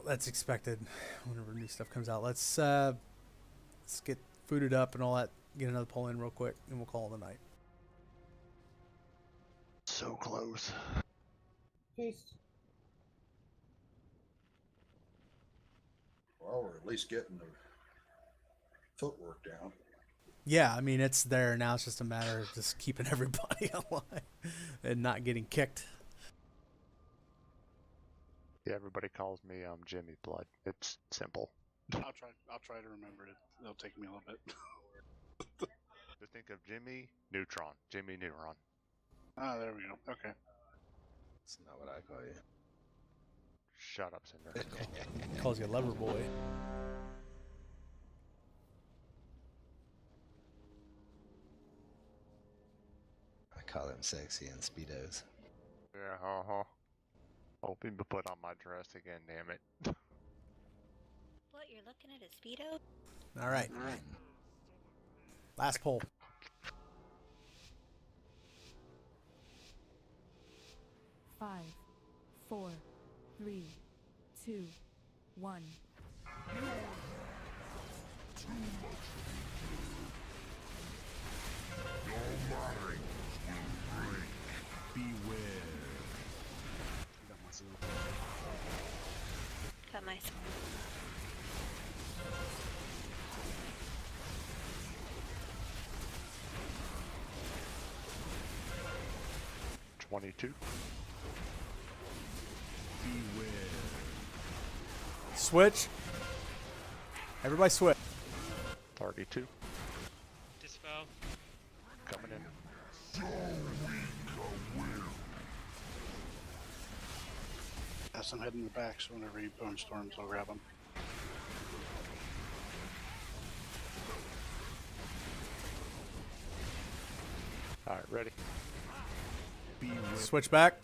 [SPEAKER 4] that's expected whenever new stuff comes out. Let's get fooded up and all that. Get another poll in real quick, and we'll call it a night.
[SPEAKER 2] So close.
[SPEAKER 8] Feast.
[SPEAKER 18] Well, we're at least getting the footwork down.
[SPEAKER 4] Yeah, I mean, it's there now. It's just a matter of just keeping everybody alive and not getting kicked.
[SPEAKER 2] Yeah, everybody calls me Jimmy Blood. It's simple.
[SPEAKER 7] I'll try to remember it. It'll take me a little bit.
[SPEAKER 2] Just think of Jimmy Neutron. Jimmy Neutron.
[SPEAKER 7] Ah, there we go. Okay.
[SPEAKER 3] That's not what I call you.
[SPEAKER 2] Shut up, Cinder.
[SPEAKER 4] Calls you lover boy.
[SPEAKER 3] I call him sexy in Speedos.
[SPEAKER 2] Yeah, hoping to put on my dress again, damn it.
[SPEAKER 15] What, you're looking at a Speedo?
[SPEAKER 4] All right. Last poll.
[SPEAKER 10] Five, 4, 3, 2, 1.
[SPEAKER 17] Beware.
[SPEAKER 15] Got my.
[SPEAKER 2] 22.
[SPEAKER 17] Beware.
[SPEAKER 4] Switch. Everybody switch.
[SPEAKER 2] 32.
[SPEAKER 19] Dispel.
[SPEAKER 2] Coming in.
[SPEAKER 7] Have some head in the back, so whenever you bone storms, I'll grab them.
[SPEAKER 2] Alright, ready.
[SPEAKER 4] Switch back.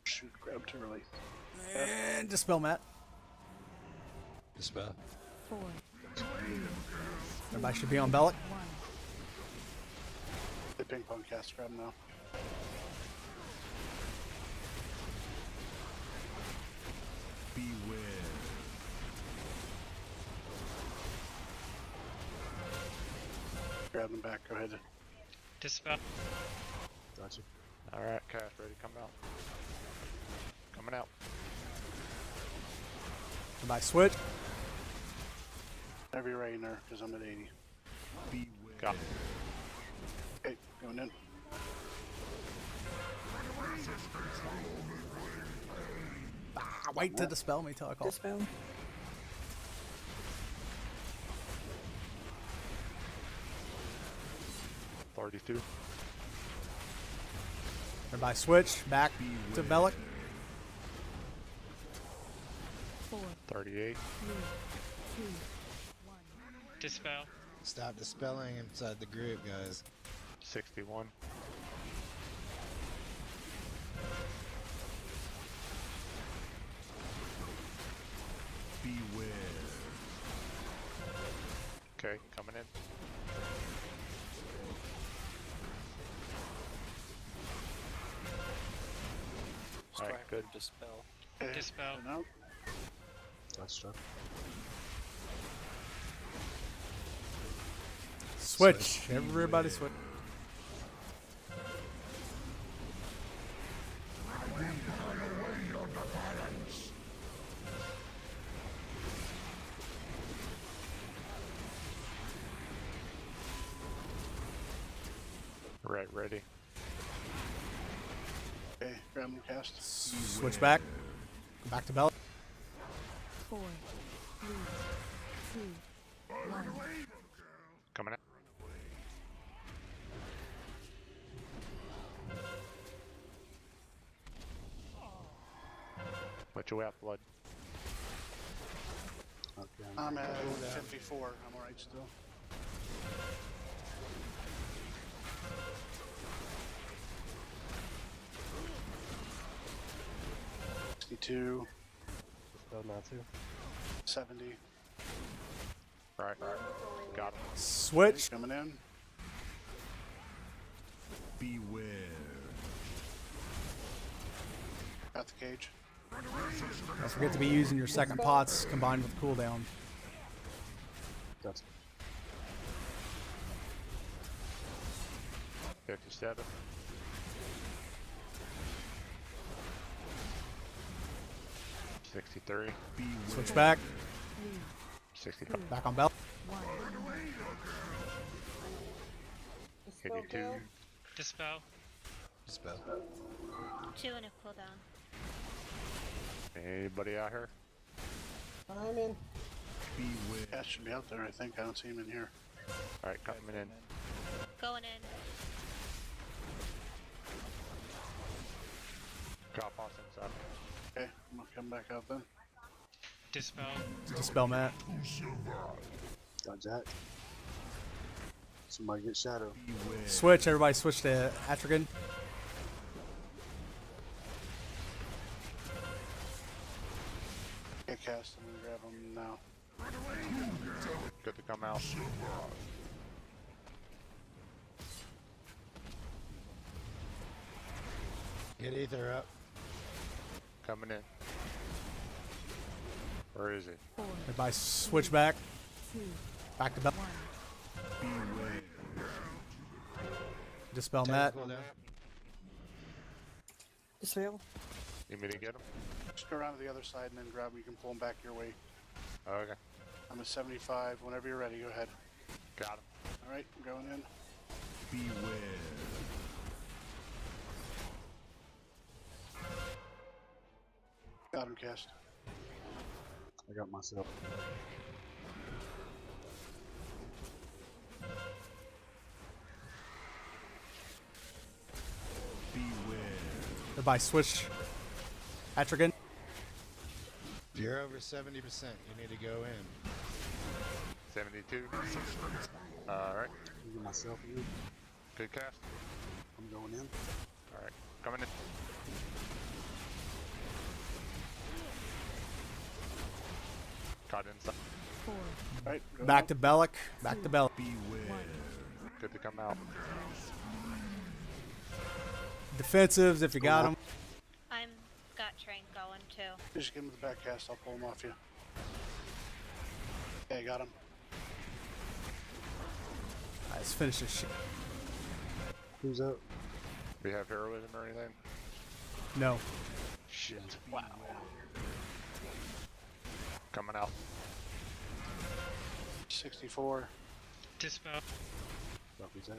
[SPEAKER 7] Shoot, grab too early.
[SPEAKER 4] And dispel, Matt.
[SPEAKER 3] Dispel.
[SPEAKER 10] 4, 3,
[SPEAKER 4] Everybody should be on Bellic.
[SPEAKER 10] 1.
[SPEAKER 7] The ping pong cast, grab them now.
[SPEAKER 17] Beware.
[SPEAKER 7] Grab them back, go ahead.
[SPEAKER 19] Dispel.
[SPEAKER 7] Gotcha.
[SPEAKER 2] Alright, cast ready, come out. Coming out.
[SPEAKER 4] Everybody switch.
[SPEAKER 7] Whenever you're ready there, because I'm at 80.
[SPEAKER 17] Beware.
[SPEAKER 2] Go.
[SPEAKER 7] Okay, going in.
[SPEAKER 4] Wait to dispel me till I call.
[SPEAKER 6] Dispel.
[SPEAKER 2] $32.
[SPEAKER 4] Everybody switch back to Bellic.
[SPEAKER 10] 4,
[SPEAKER 2] 38.
[SPEAKER 10] 3, 2, 1.
[SPEAKER 19] Dispel.
[SPEAKER 3] Stop dispelling inside the group, guys.
[SPEAKER 2] 61.
[SPEAKER 17] Beware.
[SPEAKER 2] Okay, coming in. Alright, good.
[SPEAKER 9] Dispel.
[SPEAKER 19] Dispel.
[SPEAKER 7] No. That's true.
[SPEAKER 4] Switch. Everybody switch.
[SPEAKER 2] Right, ready.
[SPEAKER 7] Okay, grab him cast.
[SPEAKER 4] Switch back. Go back to Bella.
[SPEAKER 10] 4, 3, 2, 1.
[SPEAKER 2] Coming out. What you at, blood?
[SPEAKER 7] Okay, I'm at 54. I'm alright still. Two.
[SPEAKER 11] Spell not to.
[SPEAKER 7] 70.
[SPEAKER 2] Right. Got it.
[SPEAKER 4] Switch.
[SPEAKER 7] Coming in.
[SPEAKER 17] Beware.
[SPEAKER 7] Got the cage.
[SPEAKER 4] Don't forget to be using your second pots combined with cooldown.
[SPEAKER 11] That's
[SPEAKER 2] 57. $63.
[SPEAKER 4] Switch back.
[SPEAKER 2] 65.
[SPEAKER 4] Back on Bella.
[SPEAKER 10] 1.
[SPEAKER 2] 82.
[SPEAKER 19] Dispel.
[SPEAKER 3] Dispel.
[SPEAKER 15] 2 and a cooldown.
[SPEAKER 2] Anybody out here?
[SPEAKER 8] I'm in.
[SPEAKER 17] Beware.
[SPEAKER 7] That should be out there, I think. I don't see him in here.
[SPEAKER 2] Alright, coming in.
[SPEAKER 15] Going in.
[SPEAKER 2] Drop off inside.
[SPEAKER 7] Okay, I'm gonna come back out then.
[SPEAKER 19] Dispel.
[SPEAKER 4] Dispel Matt.
[SPEAKER 7] Got Jack. Somebody get Shadow.
[SPEAKER 4] Switch. Everybody switch to Atrigan.
[SPEAKER 7] Get cast. I'm gonna grab him now.
[SPEAKER 2] Good to come out.
[SPEAKER 3] Get Ether up.
[SPEAKER 2] Coming in. Where is he?
[SPEAKER 10] 4,
[SPEAKER 4] Everybody switch back.
[SPEAKER 10] 2,
[SPEAKER 4] Back to Bella.
[SPEAKER 10] 1.
[SPEAKER 4] Dispel Matt.
[SPEAKER 6] Dispel.
[SPEAKER 2] You need me to get him?
[SPEAKER 7] Just go around to the other side and then grab him. You can pull him back your way.
[SPEAKER 2] Okay.
[SPEAKER 7] I'm at 75. Whenever you're ready, go ahead.
[SPEAKER 2] Got him.
[SPEAKER 7] Alright, I'm going in.
[SPEAKER 17] Beware.
[SPEAKER 7] Got him cast. I got myself.
[SPEAKER 17] Beware.
[SPEAKER 4] Everybody switch. Atrigan.
[SPEAKER 3] If you're over 70%, you need to go in.
[SPEAKER 2] 72. Alright.
[SPEAKER 7] Get myself in.
[SPEAKER 2] Good cast.
[SPEAKER 7] I'm going in.
[SPEAKER 2] Alright. Coming in. Caught inside.
[SPEAKER 10] 4,
[SPEAKER 7] Alright, go
[SPEAKER 4] Back
[SPEAKER 7] up.
[SPEAKER 4] to Bellic. Back to Bellic.
[SPEAKER 17] Beware.
[SPEAKER 2] Good to come out.
[SPEAKER 4] Defensives if you got them.
[SPEAKER 15] I'm got train going too.
[SPEAKER 7] Just give him the back cast. I'll pull him off you. Okay, got him.
[SPEAKER 4] Let's finish this shit.
[SPEAKER 7] Who's up?
[SPEAKER 2] We have heroism or anything?
[SPEAKER 4] No.
[SPEAKER 2] Shit. Wow. Coming out.
[SPEAKER 7] 64.
[SPEAKER 19] Dispel.
[SPEAKER 7] Drop his X.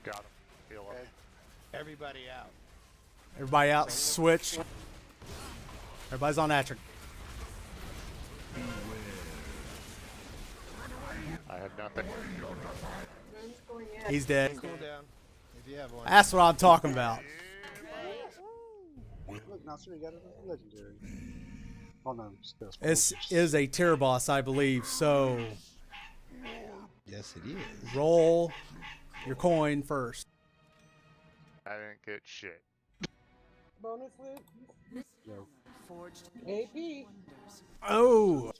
[SPEAKER 2] Got him. Heal up.
[SPEAKER 7] Okay.
[SPEAKER 3] Everybody out.
[SPEAKER 4] Everybody out. Switch. Everybody's on Atrigan.
[SPEAKER 2] I have nothing.
[SPEAKER 16] Ben's going in.
[SPEAKER 4] He's dead.
[SPEAKER 3] Cool down. If you have one.
[SPEAKER 4] That's what I'm talking about.
[SPEAKER 7] Look, now, we got a legendary. Oh no, still.
[SPEAKER 4] This is a tier boss, I believe. So
[SPEAKER 3] Yes, it is.
[SPEAKER 4] roll your coin first.
[SPEAKER 2] I didn't get shit.
[SPEAKER 8] Bonus loot.
[SPEAKER 7] No.
[SPEAKER 13] Forged
[SPEAKER 8] AP.
[SPEAKER 4] Oh.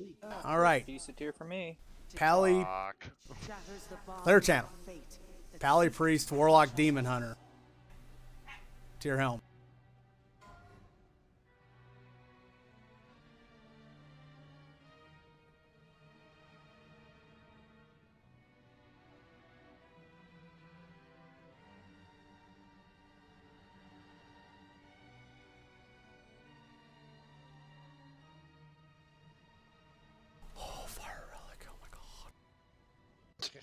[SPEAKER 4] All right.
[SPEAKER 11] Piece of tier for me.
[SPEAKER 4] Pally,
[SPEAKER 2] Fuck.
[SPEAKER 13] shatters the bond
[SPEAKER 4] Clear channel.
[SPEAKER 13] of fate that
[SPEAKER 4] Pally Priest, Warlock, Demon Hunter. Tier helm. Oh, fire relic. Oh my god.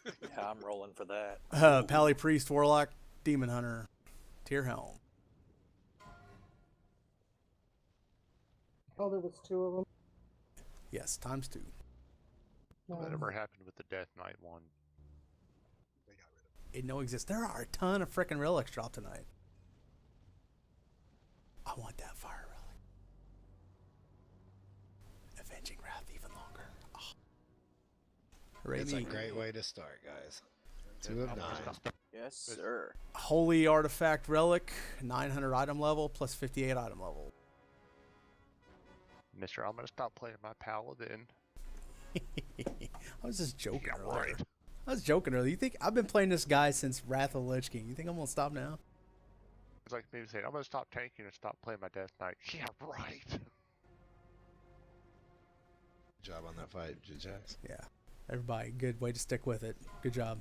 [SPEAKER 9] Yeah, I'm rolling for that.
[SPEAKER 4] Pally Priest, Warlock, Demon Hunter, Tier Helm.
[SPEAKER 8] Oh, there was 2 of them.
[SPEAKER 4] Yes, times 2.
[SPEAKER 2] Whatever happened with the Death Knight one?
[SPEAKER 4] It no exists. There are a ton of frickin' relics dropped tonight. I want that fire relic. Avenging Wrath even longer. Oh.
[SPEAKER 3] It's a great way to start, guys. 2 of 9.
[SPEAKER 11] Yes, sir.
[SPEAKER 4] Holy Artifact Relic, 900 item level, plus 58 item level.
[SPEAKER 2] Mister, I'm gonna stop playing my Paladin.
[SPEAKER 4] I was just joking earlier.
[SPEAKER 2] Right.
[SPEAKER 4] I was joking earlier. You think I've been playing this guy since Wrath of the Lich King? You think I'm gonna stop now?
[SPEAKER 2] It's like me saying, I'm gonna stop tanking and stop playing my Death Knight. Yeah, right.
[SPEAKER 3] Good job on that fight, Jax.
[SPEAKER 4] Yeah. Everybody, good way to stick with it. Good job.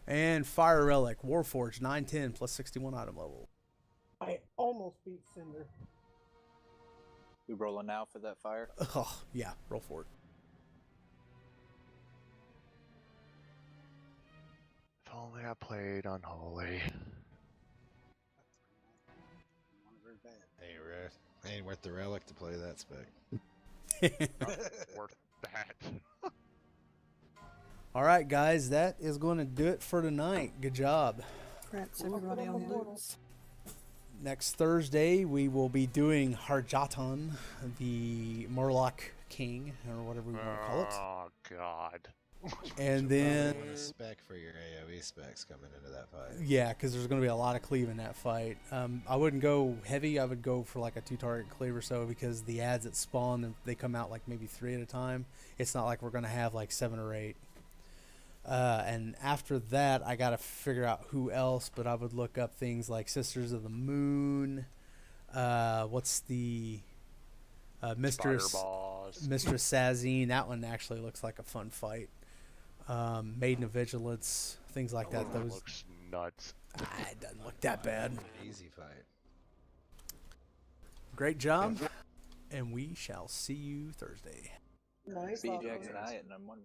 [SPEAKER 4] And Fire Relic, Warforged, 910 plus 61 item level.
[SPEAKER 8] I almost beat Cinder.
[SPEAKER 11] We rolling now for that fire?
[SPEAKER 4] Oh, yeah, roll for it.
[SPEAKER 2] If only I played Unholy.
[SPEAKER 3] Ain't worth the relic to play that spec.
[SPEAKER 2] Not worth that.
[SPEAKER 4] All right, guys, that is going to do it for tonight. Good job.
[SPEAKER 6] Congrats everybody on loots.
[SPEAKER 4] Next Thursday, we will be doing Harjatan, the Murloc King, or whatever we want to call it.
[SPEAKER 2] Oh, God.
[SPEAKER 4] And then...
[SPEAKER 3] You want a spec for your AoE specs coming into that fight.
[SPEAKER 4] Yeah, because there's going to be a lot of cleave in that fight. I wouldn't go heavy. I would go for like a 2-target cleave or so, because the ads that spawn, they come out like maybe 3 at a time. It's not like we're going to have like 7 or 8. And after that, I got to figure out who else, but I would look up things like Sisters of the Moon. What's the Mistress Sazine? That one actually looks like a fun fight. Maiden of Vigilance, things like that.
[SPEAKER 2] That looks nuts.
[SPEAKER 4] It doesn't look that bad.
[SPEAKER 3] Easy fight.
[SPEAKER 4] Great job, and we shall see you Thursday.
[SPEAKER 8] Nice.
[SPEAKER 11] B. Jackson, and I'm one.